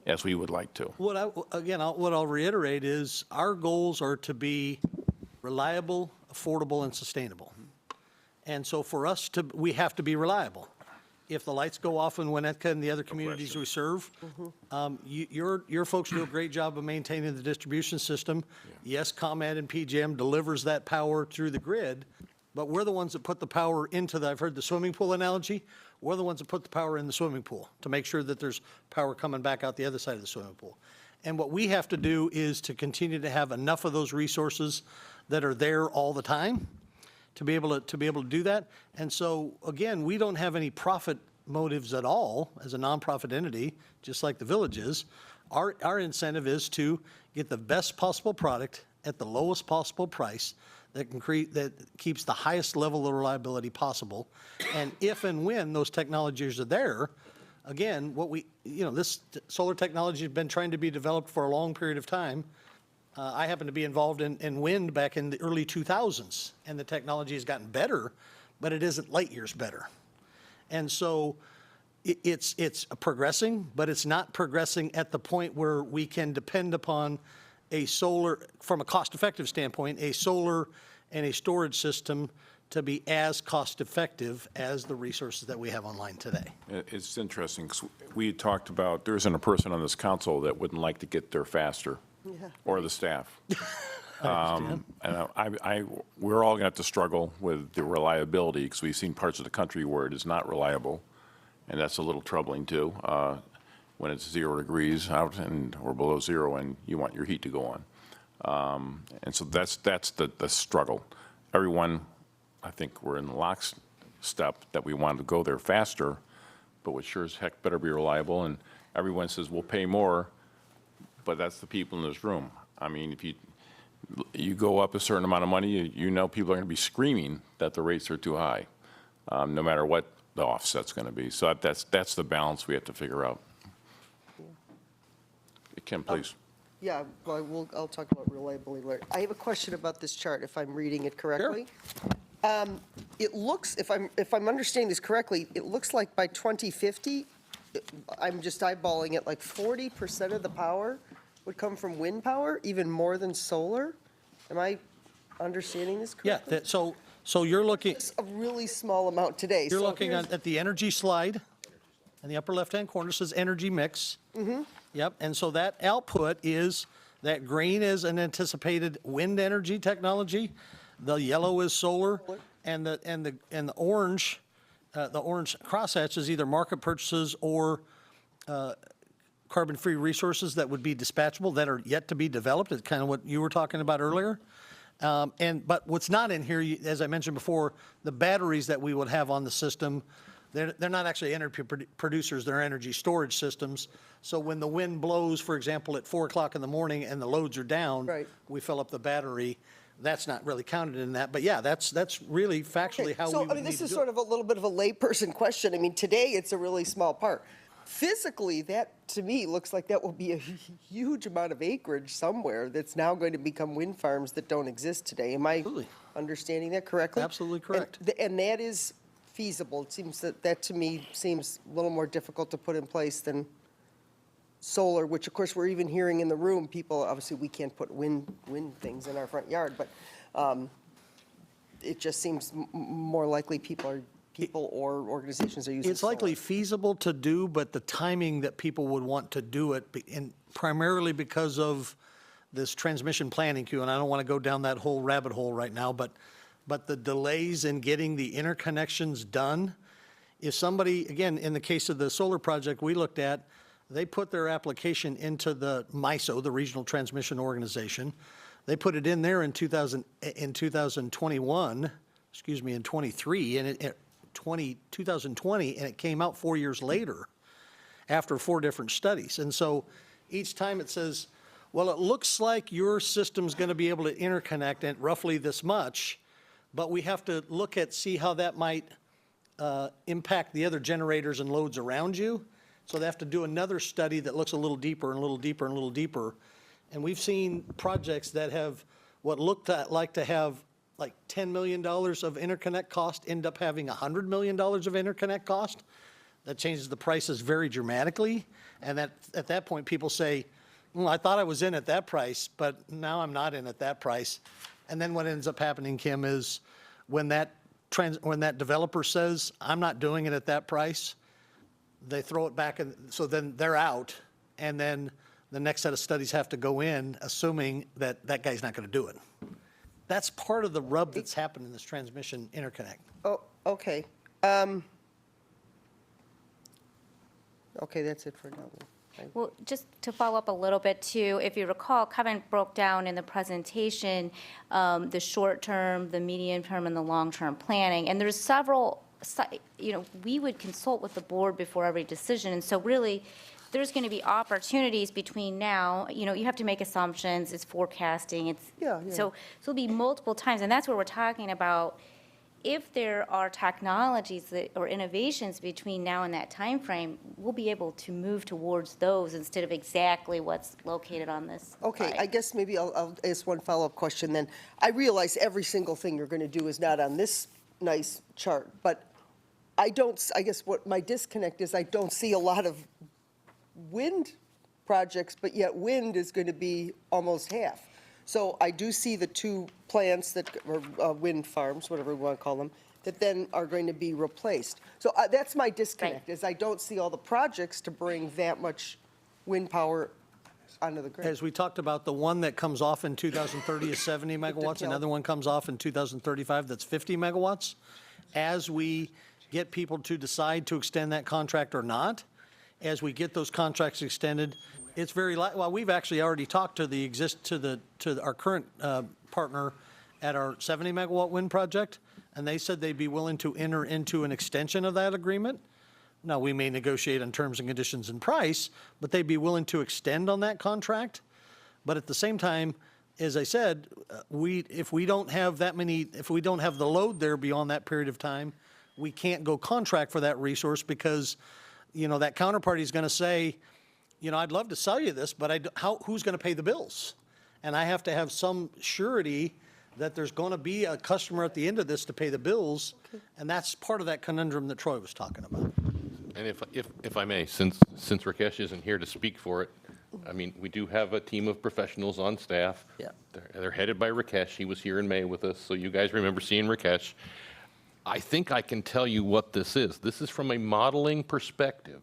as we would like to? What I'll reiterate is our goals are to be reliable, affordable, and sustainable. And so for us we have to be reliable. If the lights go off in Winnetka and the other communities we serve, your folks do a great job of maintaining the distribution system. Yes, ComEd and PJM delivers that power through the grid, but we're the ones that put the power into I've heard the swimming pool analogy. We're the ones that put the power in the swimming pool to make sure that there's power coming back out the other side of the swimming pool. And what we have to do is to continue to have enough of those resources that are there all the time to be able to do that. And so, again, we don't have any profit motives at all as a nonprofit entity, just like the village is. Our incentive is to get the best possible product at the lowest possible price that keeps the highest level of reliability possible. And if and when those technologies are there, again, this solar technology has been trying to be developed for a long period of time. I happen to be involved in wind back in the early 2000s, and the technology has gotten better, but it isn't light years better. And so it's progressing, but it's not progressing at the point where we can depend upon a solar, from a cost-effective standpoint, a solar and a storage system to be as cost-effective as the resources that we have online today. It's interesting, 'cause we had talked about, there isn't a person on this council that wouldn't like to get there faster, or the staff. And we're all going to have to struggle with the reliability, because we've seen parts of the country where it is not reliable, and that's a little troubling too, when it's 0 degrees out or below zero and you want your heat to go on. And so that's the struggle. Everyone, I think we're in lockstep that we want to go there faster, but what sure as heck better be reliable. And everyone says, we'll pay more, but that's the people in this room. I mean, if you go up a certain amount of money, you know people are going to be screaming that the rates are too high, no matter what the offset's going to be. So that's the balance we have to figure out. Kim, please. Yeah, well, I'll talk about reliability later. I have a question about this chart, if I'm reading it correctly. It looks, if I'm understanding this correctly, it looks like by 2050, I'm just eyeballing it, like 40% of the power would come from wind power, even more than solar? Am I understanding this correctly? Yeah, so you're looking. It's a really small amount today. You're So looking here's- at the energy slide, in the upper left-hand corner says energy mix. Yep, and so that output is, that green is an anticipated wind energy technology, the yellow is solar, and the orange crosshatch is either market purchases or carbon-free resources that would be dispatchable that are yet to be developed. It's kind of what you were talking about earlier. But what's not in here, as I mentioned before, the batteries that we would have on the system, they're not actually energy producers, they're energy storage systems. So when the wind blows, for example, at 4 o'clock in the morning and the loads are down, we fill up the battery. That's not really counted in that. But yeah, that's really factually how we would So, I mean, need this to is do sort it. of a little bit of a layperson question. I mean, today it's a really small part. Physically, that, to me, looks like that will be a huge amount of acreage somewhere that's now going to become wind farms that don't exist today. Am I understanding that correctly? Absolutely correct. And that is feasible. It seems that to me seems a little more difficult to put in place than solar, which of course we're even hearing in the room, people, obviously we can't put wind things in our front yard, but it just seems more likely people or organizations are using It's likely feasible to do, but the timing that people would want to do it, and primarily because of this transmission planning queue, and I don't want to go down that whole rabbit hole right now, but the delays in getting the interconnections done, if somebody, again, in the case of the solar project we looked at, they put their application into the MISO, the Regional Transmission Organization. They put it in there in 2021, excuse me, in 23, and 2020, and it came out 4 years later after 4 different studies. And so each time it says, well, it looks like your system's going to be able to interconnect at roughly this much, but we have to look at, see how that might impact the other generators and loads around you. So they have to do another study that looks a little deeper and a little deeper and a little deeper. And we've seen projects that have what looked like to have like $10 million of interconnect cost end up having $100 million of interconnect cost. That changes the prices very dramatically. And at that point, people say, well, I thought I was in at that price, but now I'm not in at that price. And then what ends up happening, Kim, is when that developer says, I'm not doing it at that price, they throw it back, and so then they're out, and then the next set of studies have to go in, assuming that that guy's not going to do it. That's part of the rub that's happened in this transmission interconnect. Oh, okay. Okay, that's it for now then. Well, just to follow up a little bit too, if you recall, Kevin broke down in the presentation the short term, the medium term, and the long term planning. And there's several, we would consult with the board before every decision. And so really, there's going to be opportunities between now, you have to make assumptions, it's forecasting, so it'll be multiple times. And that's where we're talking about if there are technologies or innovations between now and that time frame, we'll be able to move towards those instead of exactly what's located on this Okay, slide. I guess maybe I'll ask one follow-up question then. I realize every single thing you're going to do is not on this nice chart, but I guess what my disconnect is, I don't see a lot of wind projects, but yet wind is going to be almost half. So I do see the 2 plants that, or wind farms, whatever we want to call them, that then are going to be replaced. So that's my disconnect, is I don't see all the projects to bring that much wind power onto the grid. As we talked about, the one that comes off in 2030 is 70 megawatts, another one comes off in 2035 that's 50 megawatts. As we get people to decide to extend that contract or not, as we get those contracts extended, it's very well, we've actually already talked to our current partner at our 70 megawatt wind project, and they said they'd be willing to enter into an extension of that agreement. Now, we may negotiate on terms and conditions and price, but they'd be willing to extend on that contract. But at the same time, as I said, if we don't have the load there beyond that period of time, we can't go contract for that resource because, that counterparty is going to say, I'd love to sell you this, but who's going to pay the bills? And I have to have some surety that there's going to be a customer at the end of this to pay the bills, and that's part of that conundrum that Troy was talking about. And if I may, since Rakesh isn't here to speak for it, I mean, we do have a team of professionals on staff. Yeah. They're headed by Rakesh. He was here in May with us, so you guys remember seeing Rakesh. I think I can tell you what this is. This is from a modeling perspective.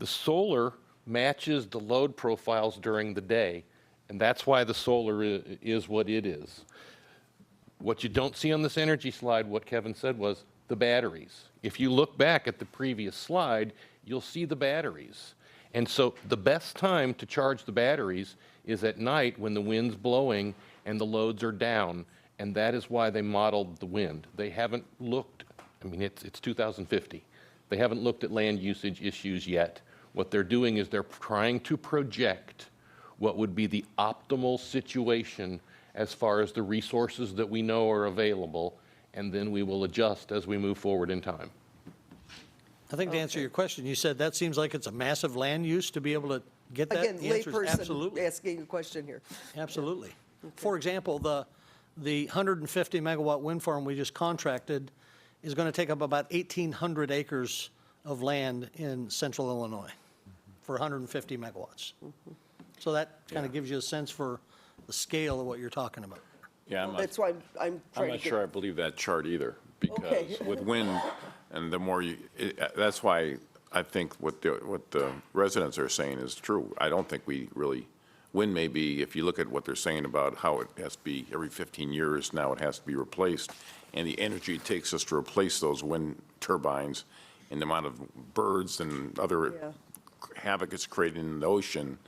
The solar matches the load profiles during the day, and that's why the solar is what it is. What you don't see on this energy slide, what Kevin said was the batteries. If you look back at the previous slide, you'll see the batteries. And so the best time to charge the batteries is at night when the wind's blowing and the loads are down, and that is why they modeled the wind. They haven't looked, it's 2050. They haven't looked at land usage issues yet. What they're doing is they're trying to project what would be the optimal situation as far as the resources that we know are available, and then we will adjust as we move forward in time. I think to answer your question, you said that seems like it's a massive land use to be able to get that? Again, The answer is layperson absolutely. asking a question here. Absolutely. For example, the 150 megawatt wind farm we just contracted is going to take up about 1,800 acres of land in central Illinois for 150 megawatts. So that kind of gives you a sense for the scale of what you're talking about. Yeah, That's why I'm I'm trying not to get. sure I believe that chart either, Okay. because with wind, and the more that's why I think what the residents are saying is true. I don't think we really, wind may be, if you look at what they're saying about how it has to be every 15 years now, it has to be replaced, and the energy it takes us to replace those wind turbines, and the amount of birds and other havoc it's creating in the ocean,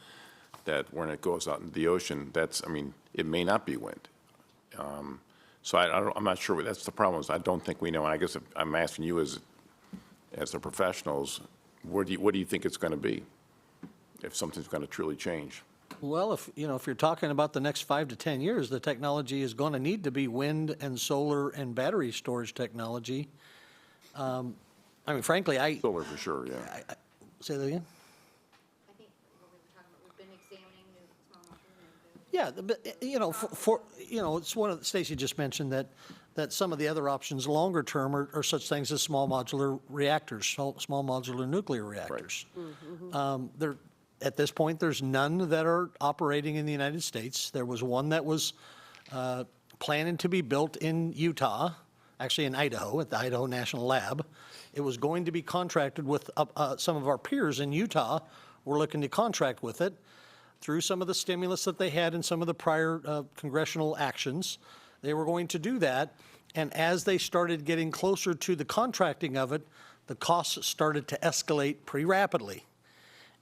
that when it goes out into the ocean, it may not be wind. So I'm not sure that's the problem. Is I don't think we know. And I guess I'm asking you as the professionals, what do you think it's going to be if something's going to truly change? Well, if you're talking about the next 5 to 10 years, the technology is going to need to be wind and solar and battery storage technology. Frankly, Solar for sure, yeah. Say that again? I think what we were talking about, we've been examining the small modular. Yeah, but, it's one of, Stacy just mentioned that some of the other options longer term are such things as small modular reactors, small modular nuclear reactors. At this point, there's none that are operating in the United States. There was one that was planning to be built in Utah, actually in Idaho, at the Idaho National Lab. It was going to be contracted with some of our peers in Utah. We're looking to contract with it through some of the stimulus that they had in some of the prior congressional actions. They were going to do that. And as they started getting closer to the contracting of it, the costs started to escalate pretty rapidly.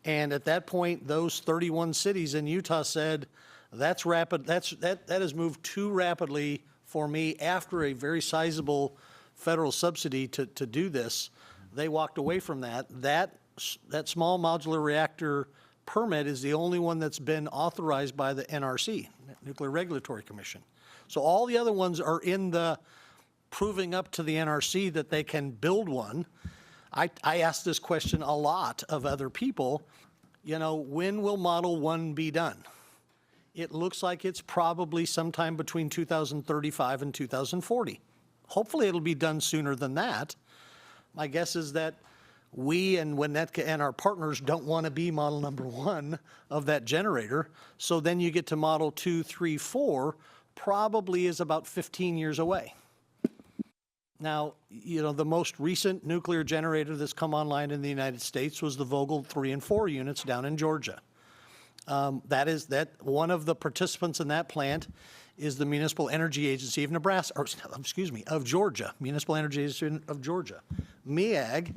And at that point, those 31 cities in Utah said, that's rapid, that has moved too rapidly for me after a very sizable federal subsidy to do this. They walked away from that. That small modular reactor permit is the only one that's been authorized by the NRC, Nuclear Regulatory Commission. So all the other ones are in the proving up to the NRC that they can build one. I asked this question a lot of other people, when will Model 1 be done? It looks like it's probably sometime between 2035 and 2040. Hopefully it'll be done sooner than that. My guess is that we and Winnetka and our partners don't want to be model number 1 of that generator. So then you get to model 2, 3, 4, probably is about 15 years away. Now, you know, the most recent nuclear generator that's come online in the United States was the Vogtle 3 and 4 units down in Georgia. That one of the participants in that plant is the Municipal Energy Agency of Nebraska, or excuse me, of Georgia, Municipal Energy Agency of Georgia. MEAG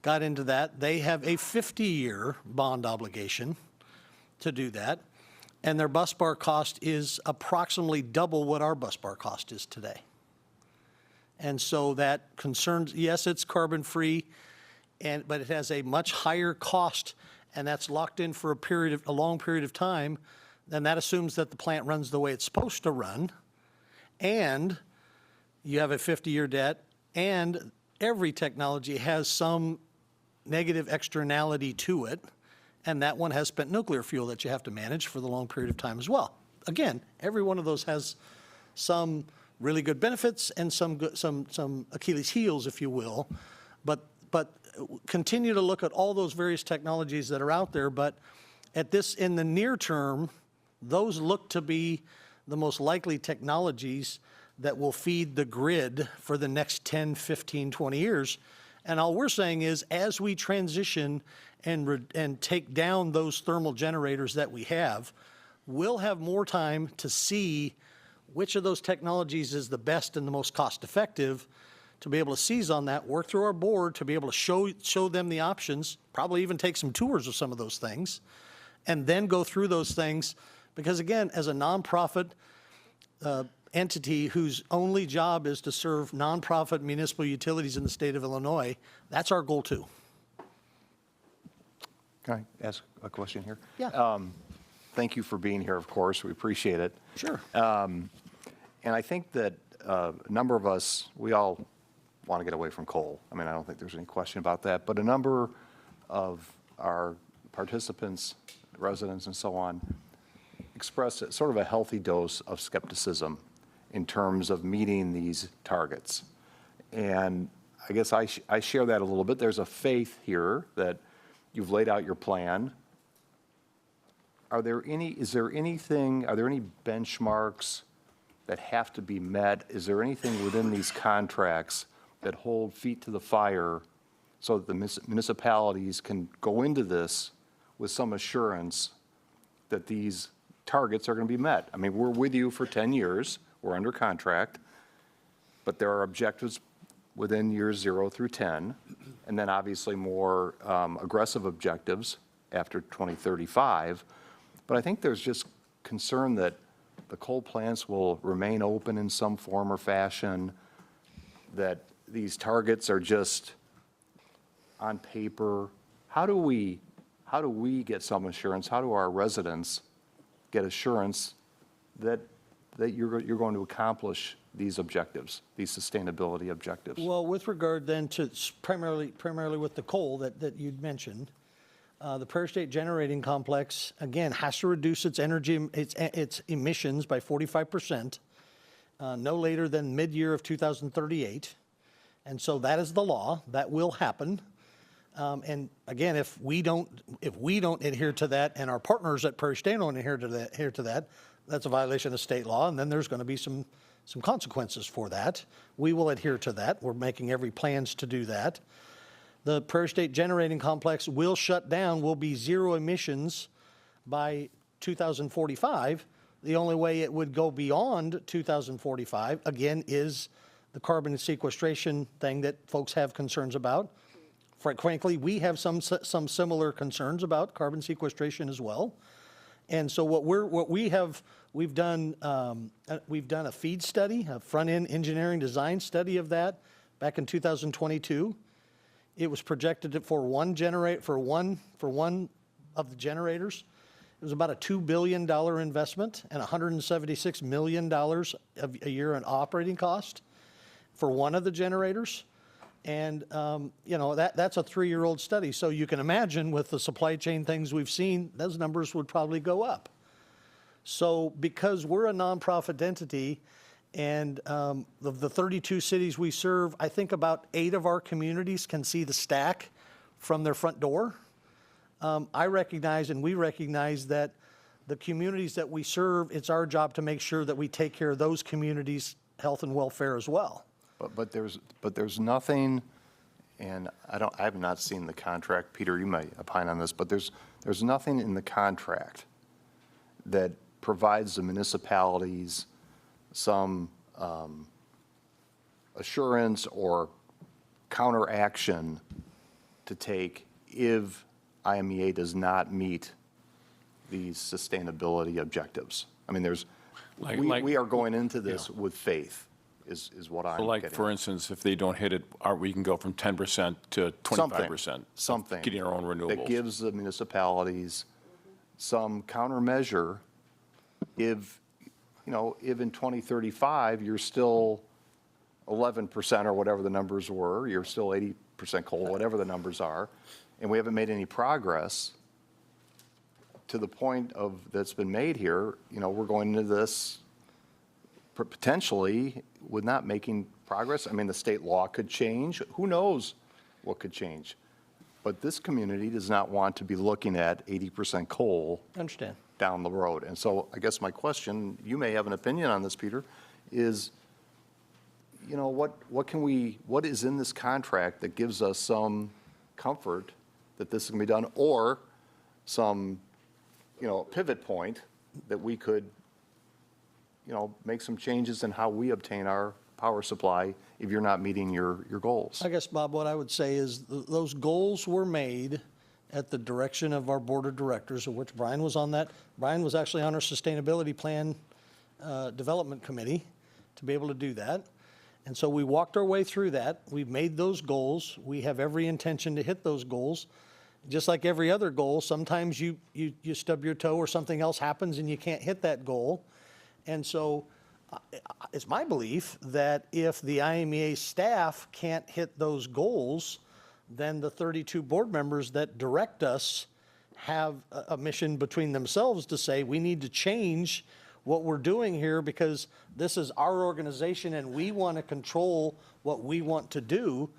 got into that. They have a 50-year bond obligation to do that, and their bus bar cost is approximately double what our bus bar cost is today. And so that concerns, yes, it's carbon free, but it has a much higher cost, and that's locked in for a long period of time. Then that assumes that the plant runs the way it's supposed to run, and you have a 50-year debt, and every technology has some negative externality to it, and that one has spent nuclear fuel that you have to manage for the long period of time as well. Again, every one of those has some really good benefits and some Achilles heels, if you will, but continue to look at all those various technologies that are out there. But in the near term, those look to be the most likely technologies that will feed the grid for the next 10, 15, 20 years. And all we're saying is, as we transition and take down those thermal generators that we have, we'll have more time to see which of those technologies is the best and the most cost-effective, to be able to seize on that, work through our board to be able to show them the options, probably even take some tours of some of those things, and then go through those things. Because again, as a nonprofit entity whose only job is to serve nonprofit municipal utilities in the state of Illinois, that's our goal too. Can I ask a question here? Yeah. Thank you for being here, of course. We appreciate it. Sure. And I think that a number of us, we all want to get away from coal. I mean, I don't think there's any question about that. But a number of our participants, residents, and so on, express sort of a healthy dose of skepticism in terms of meeting these targets. And I guess I share that a little bit. There's a faith here that you've laid out your plan. Are there any benchmarks that have to be met? Is there anything within these contracts that hold feet to the fire so that the municipalities can go into this with some assurance that these targets are going to be met? I mean, we're with you for 10 years. We're under contract. But there are objectives within years 0 through 10, and then obviously more aggressive objectives after 2035. But I think there's just concern that the coal plants will remain open in some form or fashion, that these targets are just on paper. How do we get some assurance? How do our residents get assurance that you're going to accomplish these objectives, these sustainability objectives? Well, with regard then to primarily with the coal that you'd mentioned, the Prairie State Generating Complex, again, has to reduce its emissions by 45%, no later than mid-year of 2038. And so that is the law. That will happen. And again, if we don't adhere to that, and our partners at Prairie State don't adhere to that, that's a violation of state law, and then there's going to be some consequences for that. We will adhere to that. We're making every plans to do that. The Prairie State Generating Complex will shut down, will be zero emissions by 2045. The only way it would go beyond 2045, again, is the carbon sequestration thing that folks have concerns about. Frankly, we have some similar concerns about carbon sequestration as well. And so we've done a FEED study, a front-end engineering design study of that back in 2022. It was projected for one of the generators. It was about a $2 billion investment and $176 million a year in operating cost for one of the generators. And that's a 3-year-old study. So you can imagine with the supply chain things we've seen, those numbers would probably go up. So because we're a nonprofit entity And of the 32 cities we serve, I think about 8 of our communities can see the stack from their front door. I recognize and we recognize that the communities that we serve, it's our job to make sure that we take care of those communities' health and welfare as well. But there's nothing, and I have not seen the contract. Peter, you may opine on this, but there's nothing in the contract that provides the municipalities some assurance or counteraction to take if IMEA does not meet these sustainability objectives. I mean, we are going into this with faith, is what I'm Like, getting for at. instance, if they don't hit it, we can go from 10% to 25%. Something Getting our own renewables. that gives the municipalities some countermeasure if in 2035 you're still 11% or whatever the numbers were, you're still 80% coal, whatever the numbers are, and we haven't made any progress to the point that's been made here, we're going into this potentially with not making progress. I mean, the state law could change. Who knows what could change? But this community does not want to be looking at 80% coal Understand. down the road. And so I guess my question, you may have an opinion on this, Peter, is, what is in this contract that gives us some comfort that this can be done, or some, pivot point that we could, make some changes in how we obtain our power supply if you're not meeting your goals? I guess, Bob, what I would say is those goals were made at the direction of our board of directors, of which Brian was on that. Brian was actually on our sustainability plan development committee to be able to do that. And so we walked our way through that. We've made those goals. We have every intention to hit those goals. Just like every other goal, sometimes you stub your toe or something else happens and you can't hit that goal. And so it's my belief that if the IMEA staff can't hit those goals, then the 32 board members that direct us have a mission between themselves to say, we need to change what we're doing here because this is our organization and we want to control what we want to do.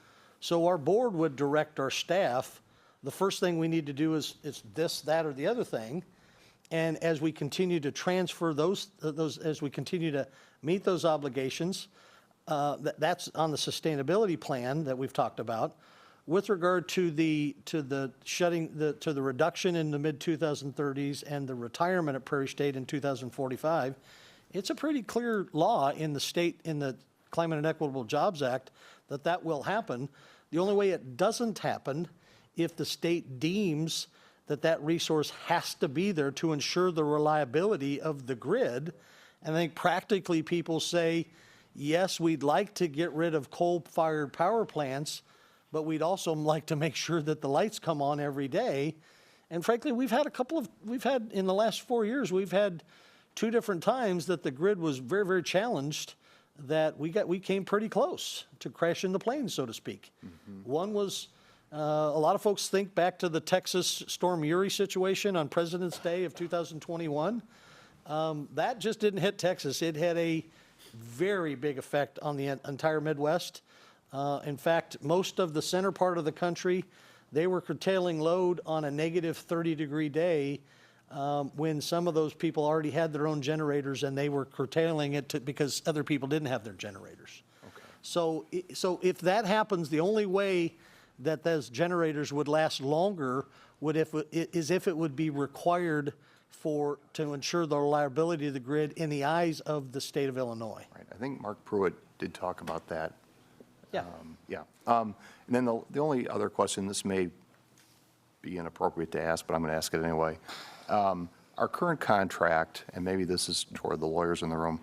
So our board would direct our staff. The first thing we need to do is this, that, or the other thing. And as we continue to transfer those as we continue to meet those obligations, that's on the sustainability plan that we've talked about. With regard to the reduction in the mid-2030s and the retirement at Prairie State in 2045, it's a pretty clear law in the state, in the Climate and Equitable Jobs Act, that will happen. The only way it doesn't happen if the state deems that resource has to be there to ensure the reliability of the grid. And I think practically people say, yes, we'd like to get rid of coal-fired power plants, but we'd also like to make sure that the lights come on every day. And frankly, we've had in the last 4 years, we've had 2 different times that the grid was very, very challenged, that we came pretty close to crashing the plane, so to speak. Mm-hmm. One was, a lot of folks think back to the Texas Storm Uri situation on President's Day of 2021. That just didn't hit Texas. It had a very big effect on the entire Midwest. In fact, most of the center part of the country, they were curtailing load on a negative 30-degree day when some of those people already had their own generators and they were curtailing it because other people didn't have their generators. Okay. So if that happens, the only way that those generators would last longer is if it would be required to ensure the reliability of the grid in the eyes of the state of Illinois. Right. I think Mark Pruitt did talk about that. Yeah. And then the only other question, this may be inappropriate to ask, but I'm going to ask it anyway. Our current contract, and maybe this is toward the lawyers in the room,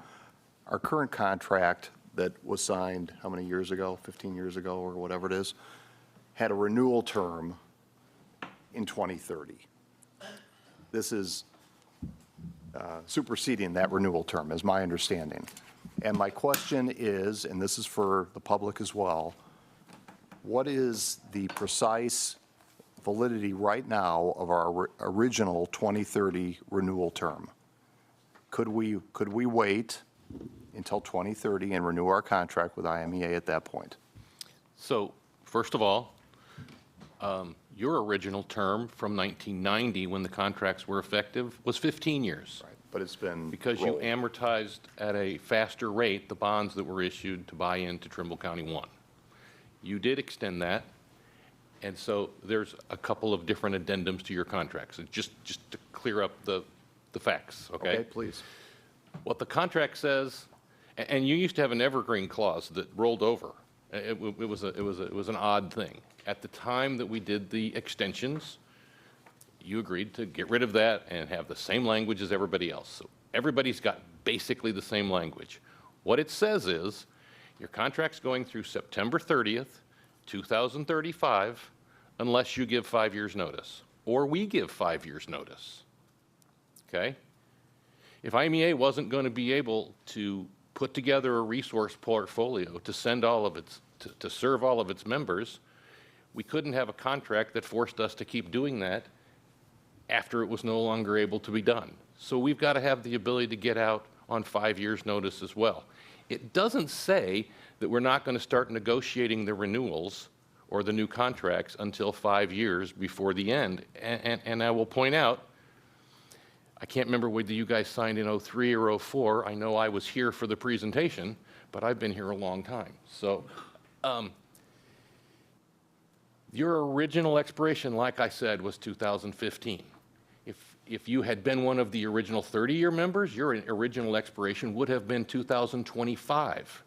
our current contract that was signed how many years ago, 15 years ago or whatever it is, had a renewal term in 2030. This is superseding that renewal term, is my understanding. And my question is, and this is for the public as well, what is the precise validity right now of our original 2030 renewal term? Could we wait until 2030 and renew our contract with IMEA at that point. So, first of all, your original term from 1990, when the contracts were effective, was 15 years. Right. But it's been Because you amortized at a faster rate the bonds that were issued to buy into Trimble County 1. You did extend that, and so there's a couple of different addendums to your contracts. So just to clear up the facts, okay? Okay, please. What the contract says, and you used to have an evergreen clause that rolled over. It was an odd thing. At the time that we did the extensions, you agreed to get rid of that and have the same language as everybody else. So everybody's got basically the same language. What it says is, your contract's going through September 30th, 2035, unless you give 5 years' notice, or we give 5 years' notice. Okay? If IMEA wasn't going to be able to put together a resource portfolio to send all of its, to serve all of its members, we couldn't have a contract that forced us to keep doing that after it was no longer able to be done. So we've got to have the ability to get out on 5 years' notice as well. It doesn't say that we're not going to start negotiating the renewals or the new contracts until 5 years before the end. And I will point out, I can't remember whether you guys signed in 03 or 04. I know I was here for the presentation, but I've been here a long time. So your original expiration, like I said, was 2015. If you had been one of the original 30-year members, your original expiration would have been 2025.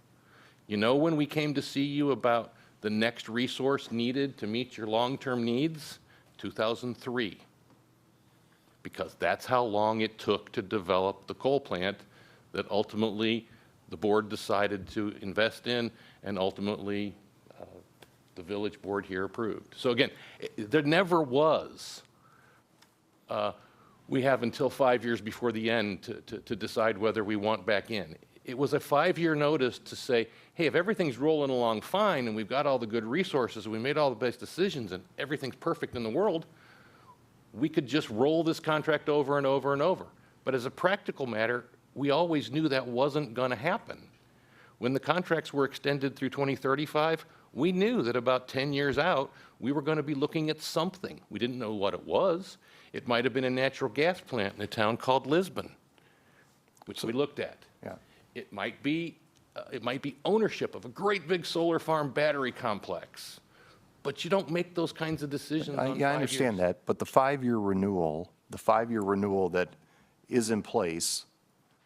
You know when we came to see you about the next resource needed to meet your long-term needs? 2003. Because that's how long it took to develop the coal plant that ultimately the board decided to invest in and ultimately the village board here approved. So again, there never was we have until 5 years before the end to decide whether we want back in. It was a 5-year notice to say, hey, if everything's rolling along fine and we've got all the good resources and we made all the best decisions and everything's perfect in the world, we could just roll this contract over and over and over. But as a practical matter, we always knew that wasn't going to happen. When the contracts were extended through 2035, we knew that about 10 years out, we were going to be looking at something. We didn't know what it was. It might have been a natural gas plant in a town called Lisbon, which we looked at. Yeah. It might be ownership of a great big solar farm battery complex. But you don't make those kinds of decisions on 5 years. Yeah, I understand that, but the 5-year renewal, that is in place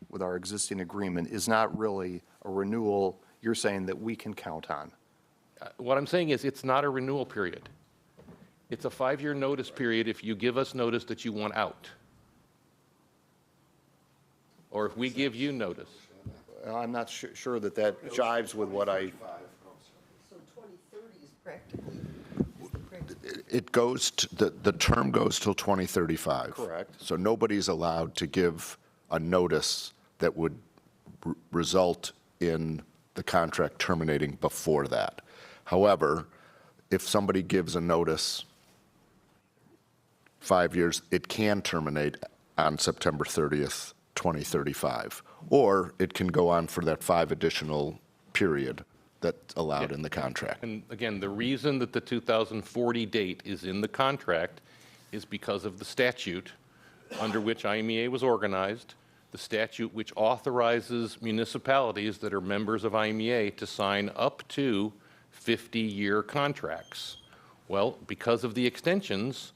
with our existing agreement is not really a renewal you're saying that we can count on. What I'm saying is it's not a renewal period. It's a 5-year notice period if you give us notice that you want out. Or if we give you notice. I'm not sure that jives with what I... So 2030 is practically. It goes, the term goes till 2035. Correct. So nobody's allowed to give a notice that would result in the contract terminating before that. However, if somebody gives a notice 5 years, it can terminate on September 30th, 2035. Or it can go on for that 5 additional period that's allowed in the contract. And again, the reason that the 2040 date is in the contract is because of the statute under which IMEA was organized, the statute which authorizes municipalities that are members of IMEA to sign up to 50-year contracts. Well, because of the extensions,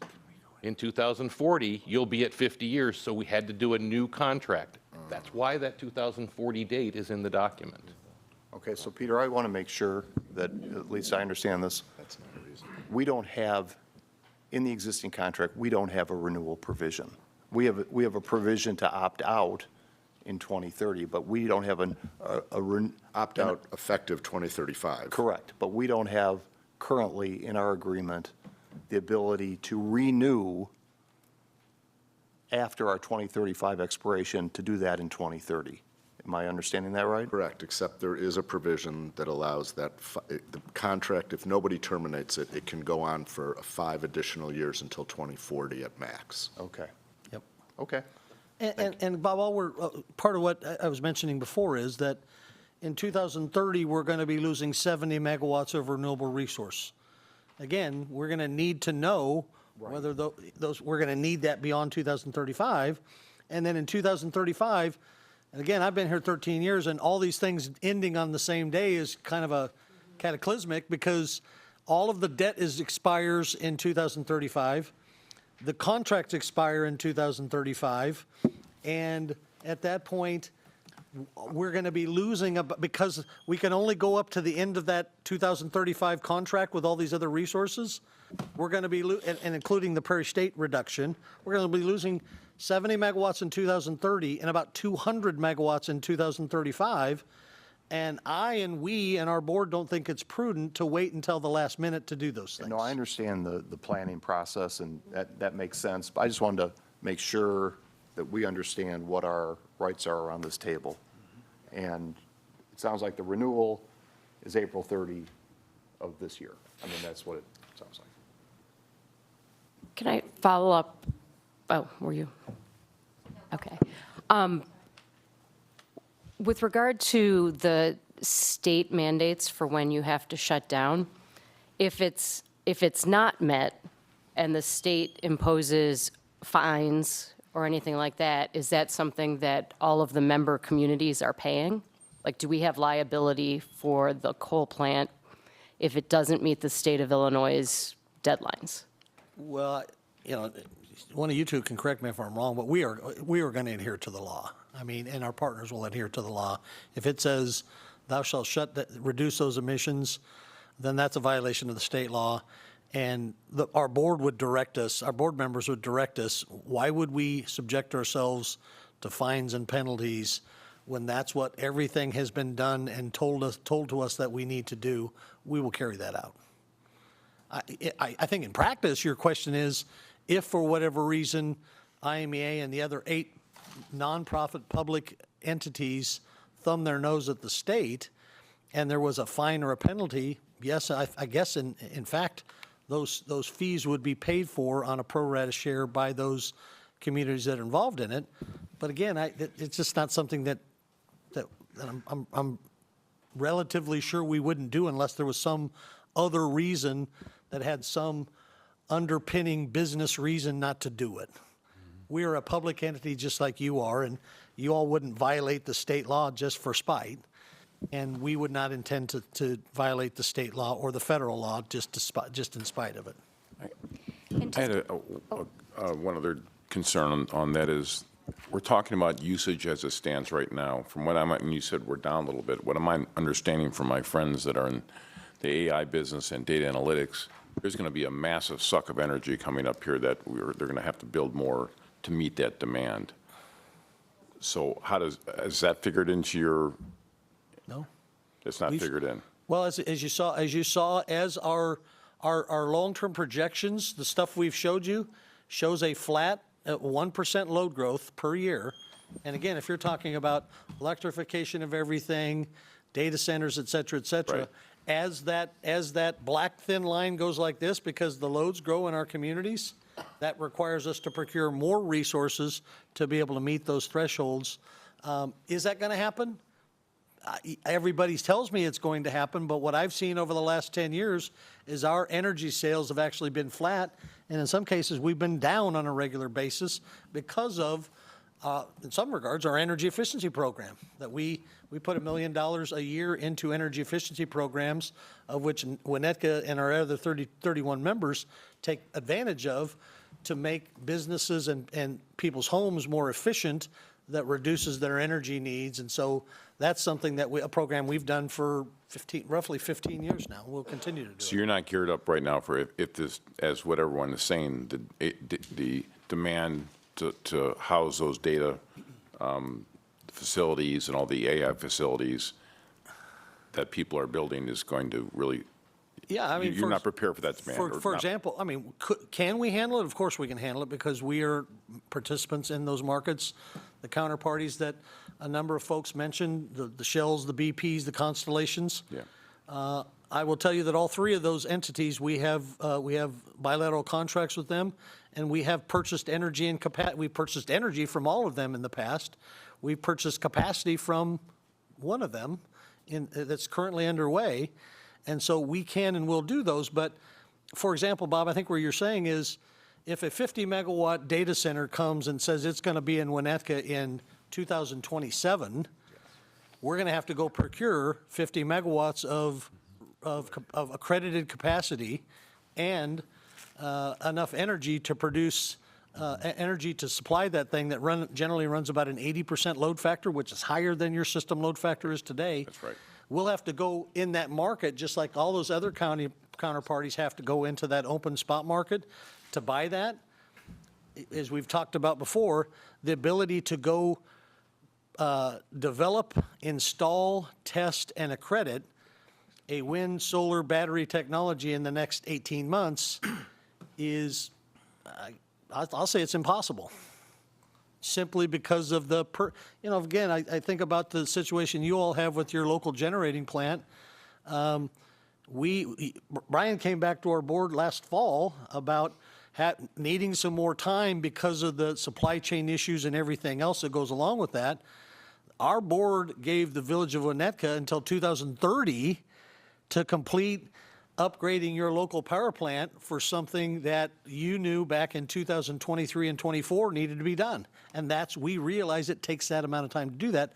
in 2040, you'll be at 50 years, so we had to do a new contract. That's why that 2040 date is in the document. Okay, so Peter, I want to make sure that at least I understand this. That's not a reason. We don't have, in the existing contract, we don't have a renewal provision. We have a provision to opt out in 2030, but we don't have Opt out effective 2035. Correct, but we don't have currently in our agreement the ability to renew after our 2035 expiration to do that in 2030. Am I understanding that right? Correct, except there is a provision that allows that the contract, if nobody terminates it, it can go on for 5 additional years until 2040 at max. Okay. Yep. Okay. And Bob, all part of what I was mentioning before is that in 2030, we're going to be losing 70 megawatts of renewable resource. Again, we're going to need to know whether those, we're going to need that beyond 2035. And then in 2035, and again, I've been here 13 years, and all these things ending on the same day is kind of a cataclysmic, because all of the debt expires in 2035. The contracts expire in 2035. And at that point, we're going to be losing, because we can only go up to the end of that 2035 contract with all these other resources. We're going to be, and including the Prairie State reduction, we're going to be losing 70 megawatts in 2030 and about 200 megawatts in 2035. And we and our board don't think it's prudent to wait until the last minute to do those things. No, I understand the planning process, and that makes sense. But I just wanted to make sure that we understand what our rights are around this table. And it sounds like the renewal is April 30 of this year. I mean, that's what it sounds like. Can I follow up? Oh, were you? Okay. With regard to the state mandates for when you have to shut down, if it's not met and the state imposes fines or anything like that, is that something that all of the member communities are paying? Like, do we have liability for the coal plant if it doesn't meet the state of Illinois' deadlines? Well, one of you two can correct me if I'm wrong, but we are going to adhere to the law. I mean, and our partners will adhere to the law. If it says thou shalt reduce those emissions, then that's a violation of the state law. And our board would direct us, our board members would direct us, why would we subject ourselves to fines and penalties when that's what everything has been done and told to us that we need to do? We will carry that out. I think in practice, your question is, if for whatever reason IMEA and the other 8 nonprofit public entities thumb their nose at the state and there was a fine or a penalty, yes, I guess in fact, those fees would be paid for on a pro rata share by those communities that are involved in it. But again, it's just not something that I'm relatively sure we wouldn't do unless there was some other reason that had some underpinning business reason not to do it. We are a public entity just like you are, and you all wouldn't violate the state law just for spite. And we would not intend to violate the state law or the federal law just in spite of it. I had one other concern on that is, we're talking about usage as it stands right now. From what and you said we're down a little bit. What I'm understanding from my friends that are in the AI business and data analytics, there's going to be a massive suck of energy coming up here that they're going to have to build more to meet that demand. So is that figured into your? No. It's not figured in. Well, as you saw, as our long-term projections, the stuff we've showed you shows a flat 1% load growth per year. And again, if you're talking about electrification of everything, data centers, et cetera, Right. as that black thin line goes like this, because the loads grow in our communities, that requires us to procure more resources to be able to meet those thresholds. Is that going to happen? Everybody tells me it's going to happen, but what I've seen over the last 10 years is our energy sales have actually been flat, and in some cases, we've been down on a regular basis because of, in some regards, our energy efficiency program, that we put $1 million a year into energy efficiency programs, of which Winnetka and our other 31 members take advantage of to make businesses and people's homes more efficient, that reduces their energy needs. And so that's something that a program we've done for roughly 15 years now. We'll continue to do. So you're not geared up right now for if this, as what everyone is saying, the demand to house those data facilities and all the AI facilities that people are building is going to really. Yeah, I mean, you're not prepared for that demand. For example, I mean, can we handle it? Of course we can handle it, because we are participants in those markets. The counterparties that a number of folks mentioned, the Shells, the BPs, the Constellations. Yeah. I will tell you that all three of those entities, we have bilateral contracts with them, and we have purchased energy and we purchased energy from all of them in the past. We've purchased capacity from one of them that's currently underway, and so we can and will do those. But, for example, Bob, I think where you're saying is, if a 50-megawatt data center comes and says it's going to be in Winnetka in 2027, we're going to have to go procure 50 megawatts of accredited capacity and enough energy to produce energy to supply that thing that generally runs about an 80% load factor, which is higher than your system load factor is today. That's right. We'll have to go in that market, just like all those other counterparties have to go into that open spot market to buy that. As we've talked about before, the ability to go develop, install, test, and accredit a wind, solar, battery technology in the next 18 months is, I'll say it's impossible. Simply because of the, again, I think about the situation you all have with your local generating plant. Brian came back to our board last fall about needing some more time because of the supply chain issues and everything else that goes along with that. Our board gave the village of Winnetka until 2030 to complete upgrading your local power plant for something that you knew back in 2023 and 24 needed to be done. And we realize it takes that amount of time to do that.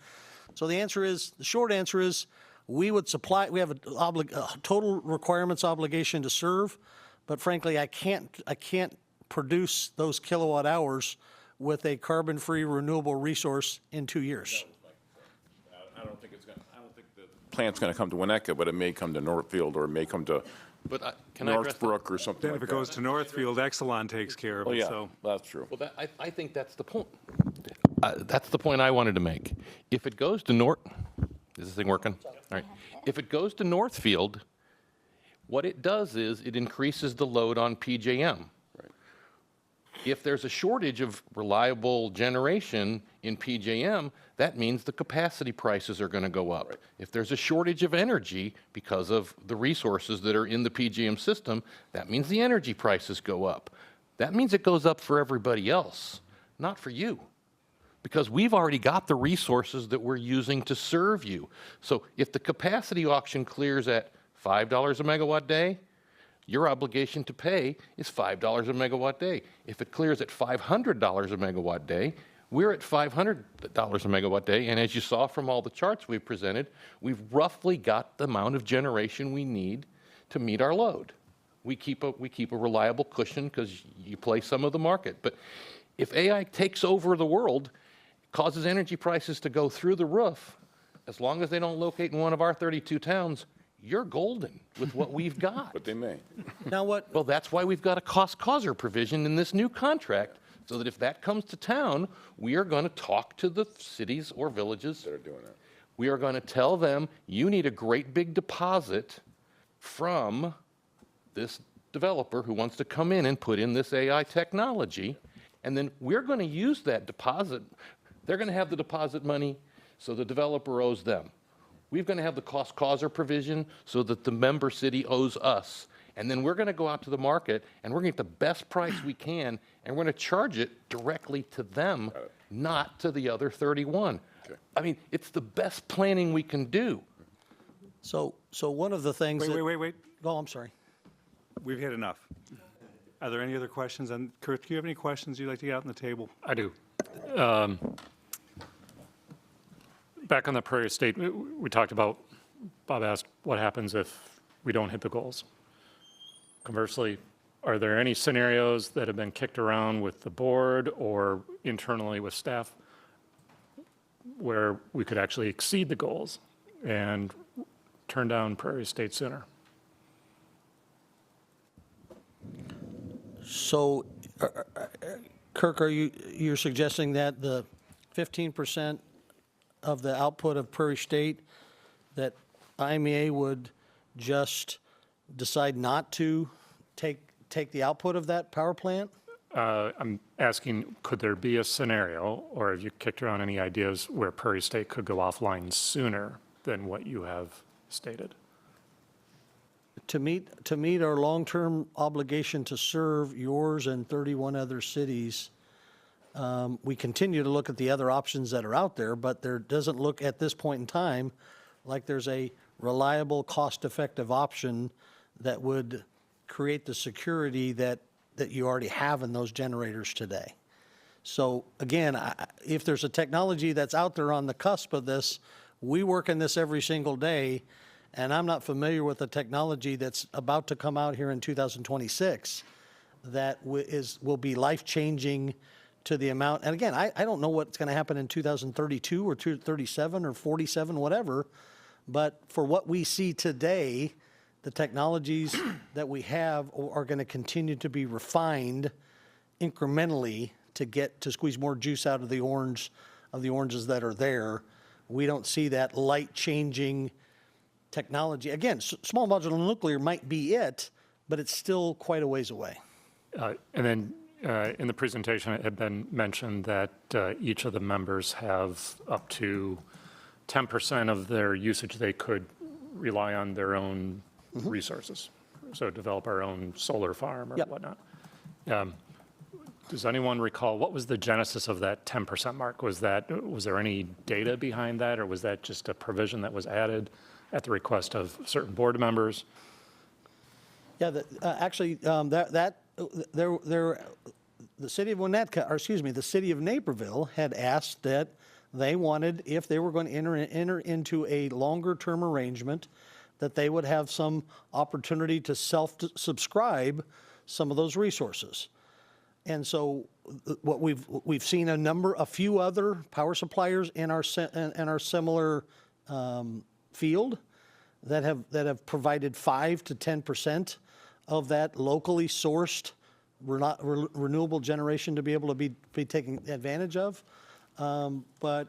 So the short answer is, we have a total requirements obligation to serve, but frankly, I can't produce those kilowatt hours with a carbon-free renewable resource in 2 years. I don't think the plant's going to come to Winnetka, but it may come to Northfield, or it may come to Northbrook or something Then like if that. it goes to Northfield, Exelon takes care of Oh, it, yeah, so. that's true. Well, I think that's the point. That's the point I wanted to make. If it goes to is this thing working? All right. If it goes to Northfield, what it does is it increases the load on PJM. If there's a shortage of reliable generation in PJM, that means the capacity prices are going to go up. Right. If there's a shortage of energy because of the resources that are in the PJM system, that means the energy prices go up. That means it goes up for everybody else, not for you. Because we've already got the resources that we're using to serve you. So if the capacity auction clears at $5 a megawatt day, your obligation to pay is $5 a megawatt day. If it clears at $500 a megawatt day, we're at $500 a megawatt day. And as you saw from all the charts we've presented, we've roughly got the amount of generation we need to meet our load. We keep a reliable cushion because you play some of the market. But if AI takes over the world, causes energy prices to go through the roof, as long as they don't locate in one of our 32 towns, you're golden with what we've got. But they may. Now what? Well, that's why we've got a cost causer provision in this new contract, so that if that comes to town, we are going to talk to the cities or villages that are doing it. We are going to tell them, you need a great big deposit from this developer who wants to come in and put in this AI technology, and then we're going to use that deposit. They're going to have the deposit money, so the developer owes them. We're going to have the cost causer provision so that the member city owes us. And then we're going to go out to the market and we're going to get the best price we can, and we're going to charge it directly to them, not to the other 31. Okay. I mean, it's the best planning we can do. So one of the things Wait. Oh, I'm sorry. We've had enough. Are there any other questions? And Kurt, do you have any questions you'd like to get out on the table? I do. Back on the Prairie State, we talked about, Bob asked, what happens if we don't hit the goals? Conversely, are there any scenarios that have been kicked around with the board or internally with staff where we could actually exceed the goals and turn down Prairie State sooner? So, Kirk, you're suggesting that the 15% of the output of Prairie State, that IMEA would just decide not to take the output of that power plant? I'm asking, could there be a scenario, or have you kicked around any ideas where Prairie State could go offline sooner than what you have stated? to meet our long-term obligation to serve yours and 31 other cities, we continue to look at the other options that are out there, but there doesn't look at this point in time like there's a reliable, cost-effective option that would create the security that you already have in those generators today. So again, if there's a technology that's out there on the cusp of this, we work in this every single day, and I'm not familiar with the technology that's about to come out here in 2026 that will be life-changing to the amount. And again, I don't know what's going to happen in 2032 or 2037 or 47, whatever, but for what we see today, the technologies that we have are going to continue to be refined incrementally to squeeze more juice out of the oranges that are there. We don't see that light-changing technology. Again, small modular nuclear might be it, but it's still quite a ways away. And then in the presentation, it had been mentioned that each of the members have up to 10% of their usage they could rely on their own resources. So develop our own solar farm or whatnot. Does anyone recall what was the genesis of that 10% mark? Was there any data behind that, or was that just a provision that was added at the request of certain board members? Yeah, actually, the city of Winnetka, or excuse me, the city of Naperville had asked that they wanted, if they were going to enter into a longer-term arrangement, that they would have some opportunity to self-subscribe some of those resources. And so what we've seen a few other power suppliers in our similar field that have provided 5 to 10% of that locally sourced renewable generation to be able to be taken advantage of. But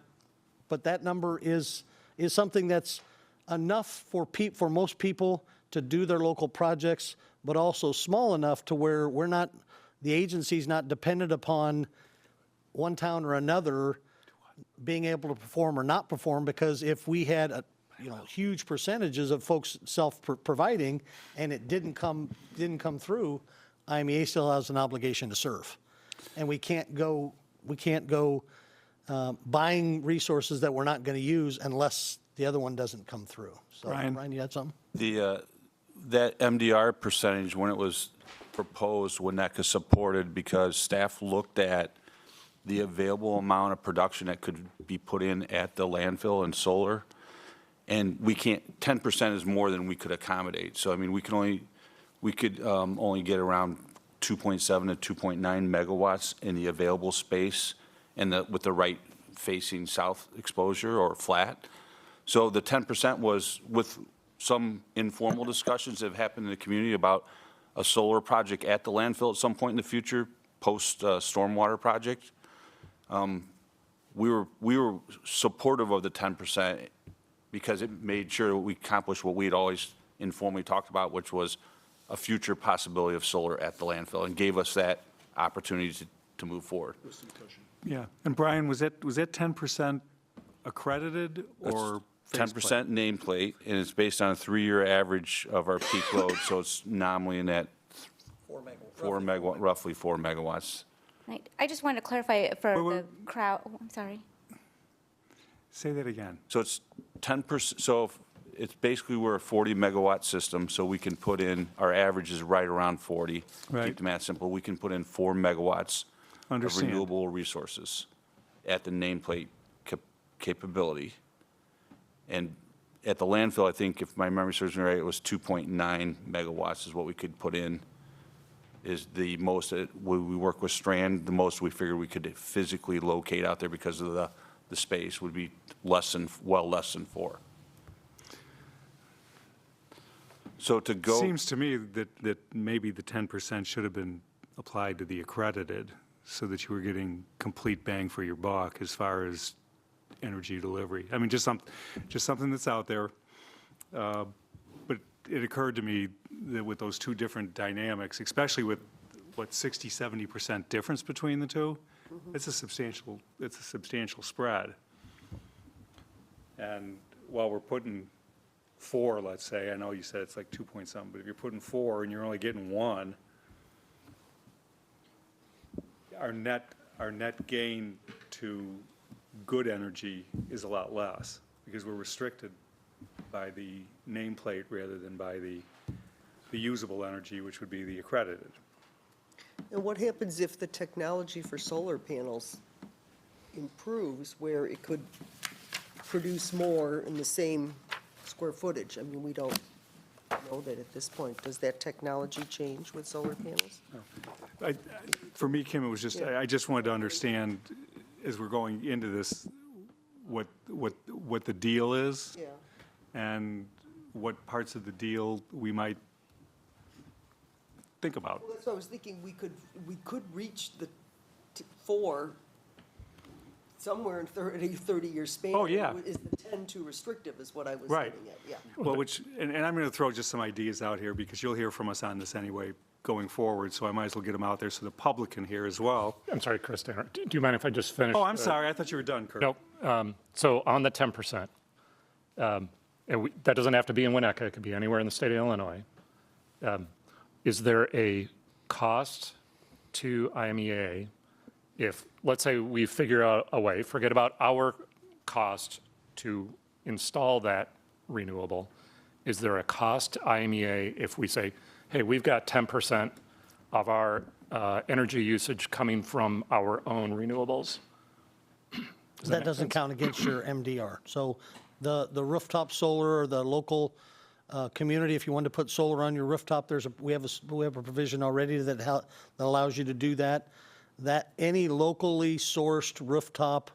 that number is something that's enough for most people to do their local projects, but also small enough to where the agency's not dependent upon one town or another being able to perform or not perform, because if we had huge percentages of folks self-providing and it didn't come through, IMEA still has an obligation to serve. And we can't go buying resources that we're not going to use unless the other one doesn't come through. So, Brian, you had something? That MDR percentage, when it was proposed, Winnetka supported, because staff looked at the available amount of production that could be put in at the landfill and solar, and 10% is more than we could accommodate. So I mean, we could only get around 2.7 to 2.9 megawatts in the available space, and with the right facing south exposure or flat. So the 10% was with some informal discussions that have happened in the community about a solar project at the landfill at some point in the future, post stormwater project. We were supportive of the 10% because it made sure we accomplished what we had always informally talked about, which was a future possibility of solar at the landfill, and gave us that opportunity to move forward. Yeah, and Brian, was that 10% accredited or? 10% nameplate, and it's based on a 3-year average of our peak load, so it's nominally in that 4 megawatt, roughly 4 megawatts. I just wanted to clarify for the crowd. Oh, I'm sorry. Say that again. So it's 10%. So it's basically, we're a 40 megawatt system, so we can put in, our average is right around 40. Right. Keep the math simple. We can put in 4 megawatts of renewable resources at the nameplate capability. And at the landfill, I think, if my memory serves me right, it was 2.9 megawatts is what we could put in, is the most. We work with Strand, the most we figured we could physically locate out there because of the space would be less than 4. So to go. Seems to me that maybe the 10% should have been applied to the accredited, so that you were getting complete bang for your buck as far as energy delivery. I mean, just something that's out there. But it occurred to me that with those two different dynamics, especially with 60-70% difference between the two, it's a substantial spread. And while we're putting 4, let's say, I know you said it's like 2 point something, but if you're putting 4 and you're only getting 1, our net gain to good energy is a lot less because we're restricted by the nameplate rather than by the usable energy, which would be the accredited. And what happens if the technology for solar panels improves where it could produce more in the same square footage? I mean, we don't know that at this point. Does that technology change with solar panels? For me, Kim, it was just, I just wanted to understand, as we're going into this, what the deal is. Yeah. And what parts of the deal we might think about. Well, that's what I was thinking. We could reach the 4 somewhere in 30-year span. Oh, yeah. Is the 10 too restrictive is what I was Right. getting at, yeah. Well, and I'm going to throw just some ideas out here because you'll hear from us on this anyway going forward, so I might as well get them out there so the public can hear as well. I'm sorry, Chris, do you mind if I just finish? Oh, I'm sorry. I thought you were done, Kurt. Nope. So on the 10%, that doesn't have to be in Winnetka. It could be anywhere in the state of Illinois. Is there a cost to IMEA if, let's say, we figure out a way, forget about our cost to install that renewable, is there a cost to IMEA if we say, hey, we've got 10% of our energy usage coming from our own renewables? That doesn't count against your MDR. So the rooftop solar or the local community, if you want to put solar on your rooftop, we have a provision already that allows you to do that. That any locally sourced rooftop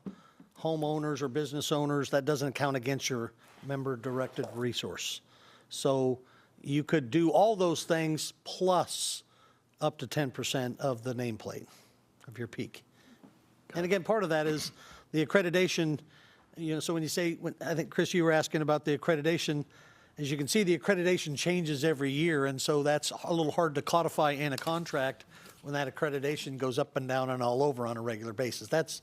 homeowners or business owners, that doesn't count against your member-directed resource. So you could do all those things plus up to 10% of the nameplate of your peak. And again, part of that is the accreditation. So when you say, I think, Chris, you were asking about the accreditation. As you can see, the accreditation changes every year, and so that's a little hard to codify in a contract when that accreditation goes up and down and all over on a regular basis. That's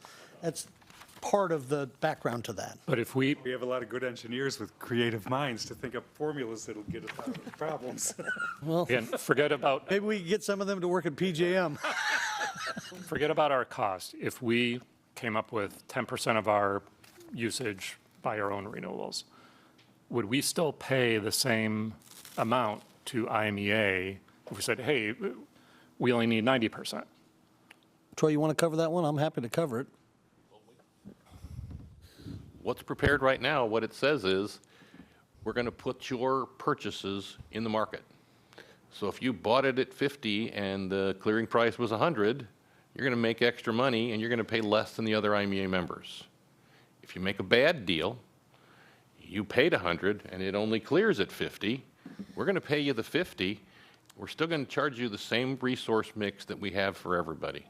part of the background to that. But if we have a lot of good engineers with creative minds to think up formulas that'll get us out of the problems. Well, again, forget about maybe we can get some of them to work at PJM. forget about our cost. If we came up with 10% of our usage by our own renewables, would we still pay the same amount to IMEA if we said, hey, we only need 90%? Troy, you want to cover that one? I'm happy to cover it. What's prepared right now, what it says is, we're going to put your purchases in the market. So if you bought it at 50 and the clearing price was 100, you're going to make extra money and you're going to pay less than the other IMEA members. If you make a bad deal, you paid 100 and it only clears at 50, we're going to pay you the 50. We're still going to charge you the same resource mix that we have for everybody.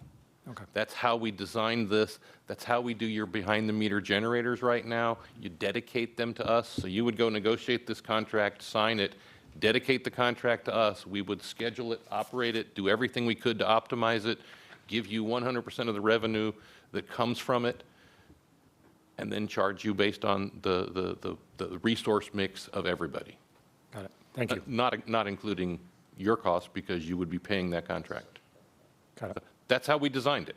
Okay. That's how we designed this. That's how we do your behind-the-meter generators right now. You dedicate them to us. So you would go negotiate this contract, sign it, dedicate the contract to us. We would schedule it, operate it, do everything we could to optimize it, give you 100% of the revenue that comes from it, and then charge you based on the resource mix of everybody. Got it. Thank you. Not including your costs, because you would be paying that contract. Got it. That's how we designed it.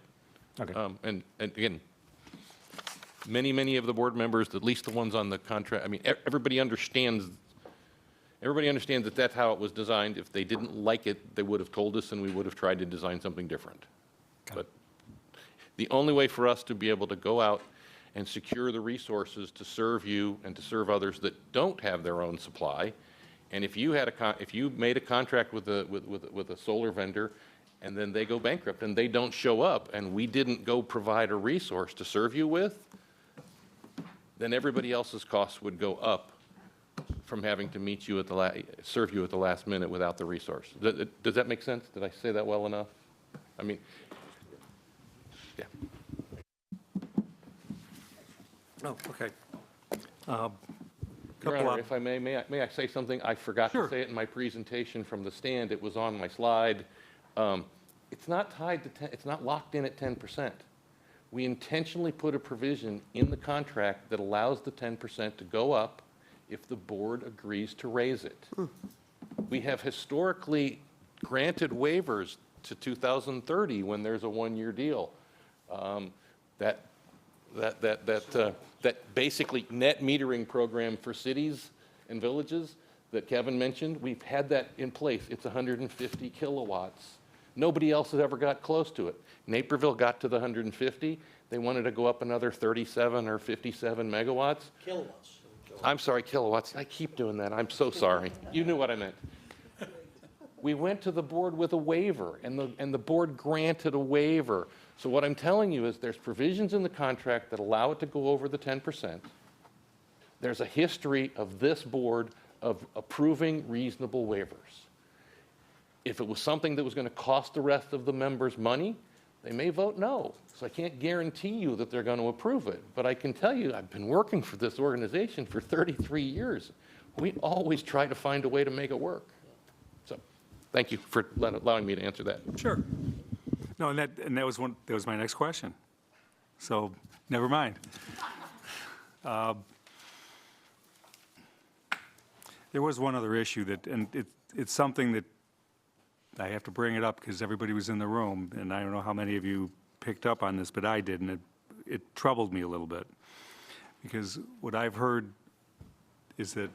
Okay. And again, many of the board members, at least the ones on the contract, I mean, everybody understands that that's how it was designed. If they didn't like it, they would have told us and we would have tried to design something different. But the only way for us to be able to go out and secure the resources to serve you and to serve others that don't have their own supply, and if you made a contract with a solar vendor and then they go bankrupt and they don't show up and we didn't go provide a resource to serve you with, then everybody else's costs would go up from having to meet you at serve you at the last minute without the resource. Does that make sense? Did I say that well enough? I mean, yeah. Oh, okay. Your Honor, if I may I say something? I forgot to say it in my presentation from the stand. It was on my slide. It's not tied to it's not locked in at 10%. We intentionally put a provision in the contract that allows the 10% to go up if the board agrees to raise it. We have historically granted waivers to 2030 when there's a one-year deal. That basically net metering program for cities and villages that Kevin mentioned, we've had that in place. It's 150 kilowatts. Nobody else has ever got close to it. Naperville got to the 150. They wanted to go up another 37 or 57 megawatts. Kilowatts. I'm sorry, kilowatts. I keep doing that. I'm so sorry. You knew what I meant. We went to the board with a waiver, and the board granted a waiver. So what I'm telling you is there's provisions in the contract that allow it to go over the 10%. There's a history of this board of approving reasonable waivers. If it was something that was going to cost the rest of the members money, they may vote no. So I can't guarantee you that they're going to approve it. But I can tell you, I've been working for this organization for 33 years. We always try to find a way to make it work. So thank you for allowing me to answer that. Sure. No, and that was my next question. So never mind. There was one other issue and it's something that I have to bring it up because everybody was in the room, and I don't know how many of you picked up on this, but I did, and it troubled me a little bit. Because what I've heard is that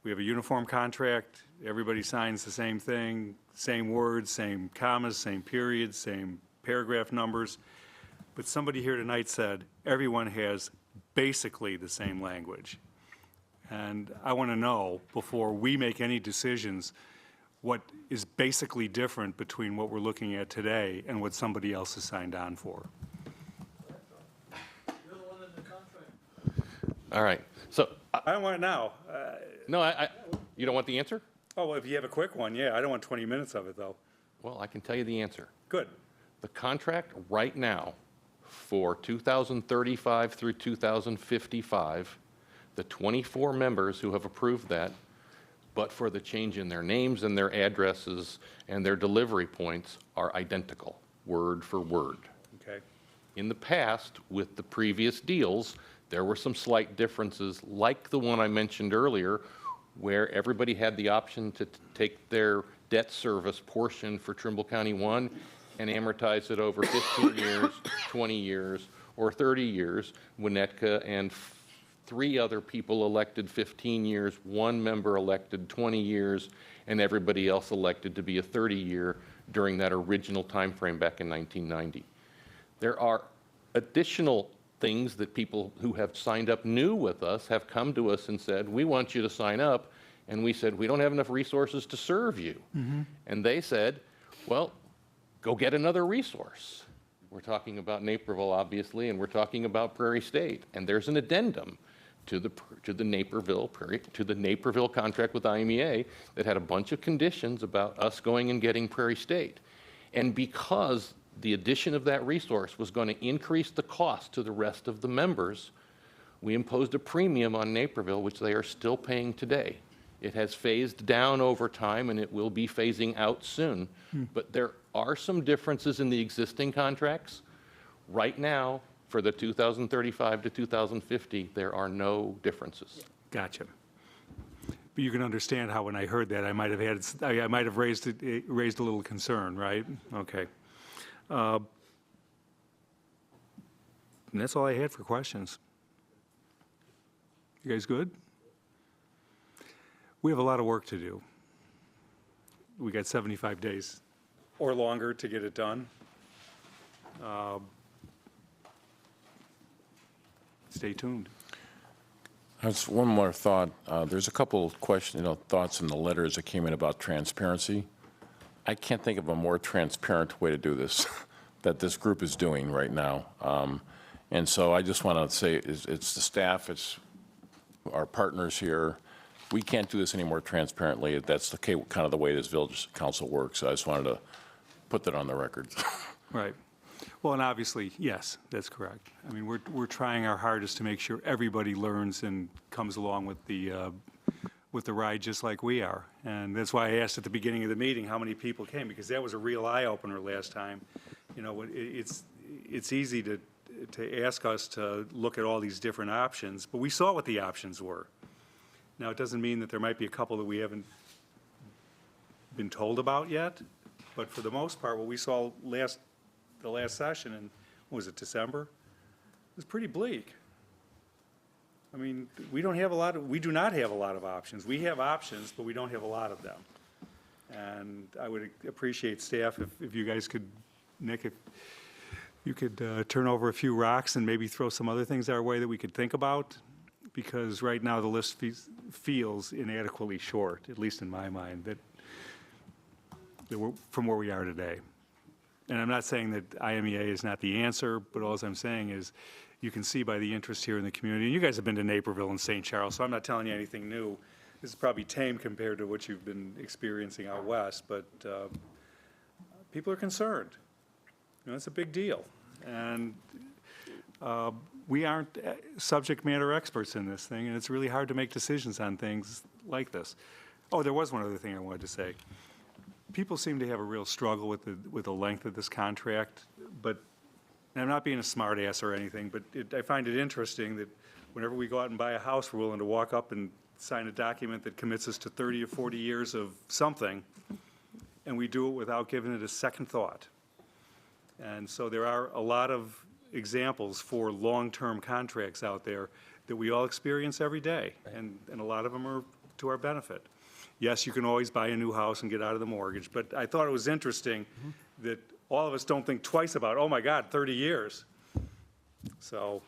we have a uniform contract, everybody signs the same thing, same words, same commas, same periods, same paragraph numbers, but somebody here tonight said everyone has basically the same language. And I want to know, before we make any decisions, what is basically different between what we're looking at today and what somebody else has signed on for. All right. So I don't want it now. no, you don't want the answer? Oh, well, if you have a quick one, yeah. I don't want 20 minutes of it, though. Well, I can tell you the answer. Good. The contract right now for 2035 through 2055, the 24 members who have approved that, but for the change in their names and their addresses and their delivery points, are identical, word for word. Okay. In the past, with the previous deals, there were some slight differences, like the one I mentioned earlier, where everybody had the option to take their debt service portion for Trimble County 1 and amortize it over 15 years, 20 years, or 30 years. Winnetka and 3 other people elected 15 years, 1 member elected 20 years, and everybody else elected to be a 30-year during that original time frame back in 1990. There are additional things that people who have signed up new with us have come to us and said, we want you to sign up. And we said, we don't have enough resources to serve you. And they said, well, go get another resource. We're talking about Naperville, obviously, and we're talking about Prairie State. And there's an addendum to the Naperville contract with IMEA that had a bunch of conditions about us going and getting Prairie State. And because the addition of that resource was going to increase the cost to the rest of the members, we imposed a premium on Naperville, which they are still paying today. It has phased down over time, and it will be phasing out soon. But there are some differences in the existing contracts. Right now, for the 2035 to 2050, there are no differences. Gotcha. But you can understand how when I heard that, I might have raised a little concern, right? Okay. And that's all I had for questions. You guys good? We have a lot of work to do. We got 75 days or longer to get it done. Stay tuned. That's one more thought. There's a couple of thoughts in the letters that came in about transparency. I can't think of a more transparent way to do this that this group is doing right now. And so I just want to say it's the staff, it's our partners here. We can't do this any more transparently. That's the kind of the way this village council works. I just wanted to put that on the record. Right. Well, and obviously, yes, that's correct. I mean, we're trying our hardest to make sure everybody learns and comes along with the ride just like we are. And that's why I asked at the beginning of the meeting how many people came, because that was a real eye-opener last time. You know, it's easy to ask us to look at all these different options, but we saw what the options were. Now, it doesn't mean that there might be a couple that we haven't been told about yet, but for the most part, what we saw the last session in, what was it, December? It was pretty bleak. I mean, we do not have a lot of options. We have options, but we don't have a lot of them. And I would appreciate staff if you guys could, Nick, if you could turn over a few rocks and maybe throw some other things our way that we could think about, because right now the list feels inadequately short, at least in my mind, that we're, from where we are today. And I'm not saying that IMEA is not the answer, but all I'm saying is you can see by the interest here in the community, and you guys have been to Naperville and St. Charles, so I'm not telling you anything new. This is probably tame compared to what you've been experiencing out west, but people are concerned. You know, it's a big deal. And we aren't subject matter experts in this thing, and it's really hard to make decisions on things like this. Oh, there was one other thing I wanted to say. People seem to have a real struggle with the length of this contract, but and I'm not being a smart ass or anything, but I find it interesting that whenever we go out and buy a house, we're willing to walk up and sign a document that commits us to 30 or 40 years of something, and we do it without giving it a second thought. And so there are a lot of examples for long-term contracts out there that we all experience every day, and a lot of them are to our benefit. Yes, you can always buy a new house and get out of the mortgage, but I thought it was interesting that all of us don't think twice about, oh my God, 30 years. So.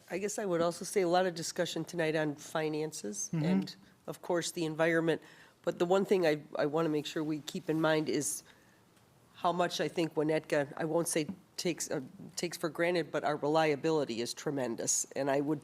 I guess I would also say a lot of discussion tonight on finances and, of course, the environment. But the one thing I want to make sure we keep in mind is how much I think Winnetka, I won't say takes for granted, but our reliability is tremendous. And I would,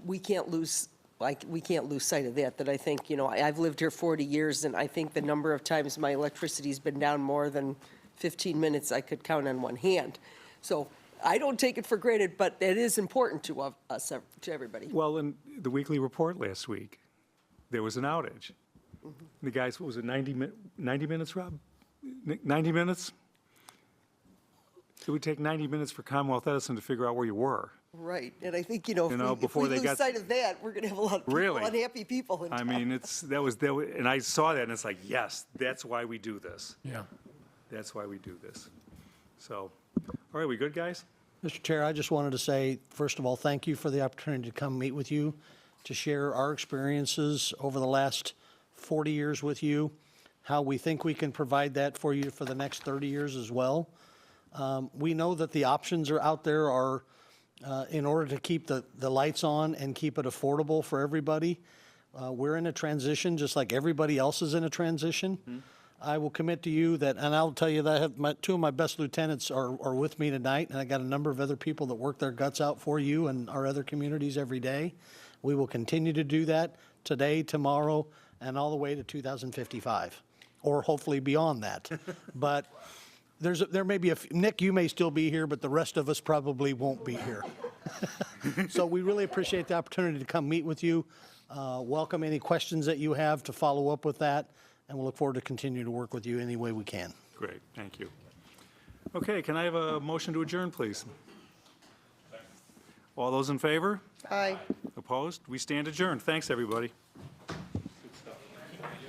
we can't lose sight of that I think, you know, I've lived here 40 years, and I think the number of times my electricity's been down more than 15 minutes, I could count on one hand. So I don't take it for granted, but it is important to us, to everybody. Well, in the weekly report last week, there was an outage. The guys, what was it, 90 minutes, Rob? 90 minutes? It would take 90 minutes for Commonwealth Edison to figure out where you were. Right, and I think, if we before they lose got sight of that, we're going to have a lot of people, Really? unhappy people in I town. mean, that was, and I saw that, and it's like, yes, that's why we do this. Yeah. That's why we do this. So, all right, we good, guys? Mr. Chair, I just wanted to say, first of all, thank you for the opportunity to come meet with you, to share our experiences over the last 40 years with you, how we think we can provide that for you for the next 30 years as well. We know that the options are out there are, in order to keep the lights on and keep it affordable for everybody. We're in a transition, just like everybody else is in a transition. I will commit to you that, and I'll tell you that I have two of my best lieutenants are with me tonight, and I got a number of other people that work their guts out for you and our other communities every day. We will continue to do that today, tomorrow, and all the way to 2055, or hopefully beyond that. But there may be Nick, you may still be here, but the rest of us probably won't be here. So we really appreciate the opportunity to come meet with you. Welcome any questions that you have to follow up with that, and we'll look forward to continuing to work with you any way we can. Great, thank you. Okay, can I have a motion to adjourn, please? All those in favor? Aye. Opposed? We stand adjourned. Thanks, everybody.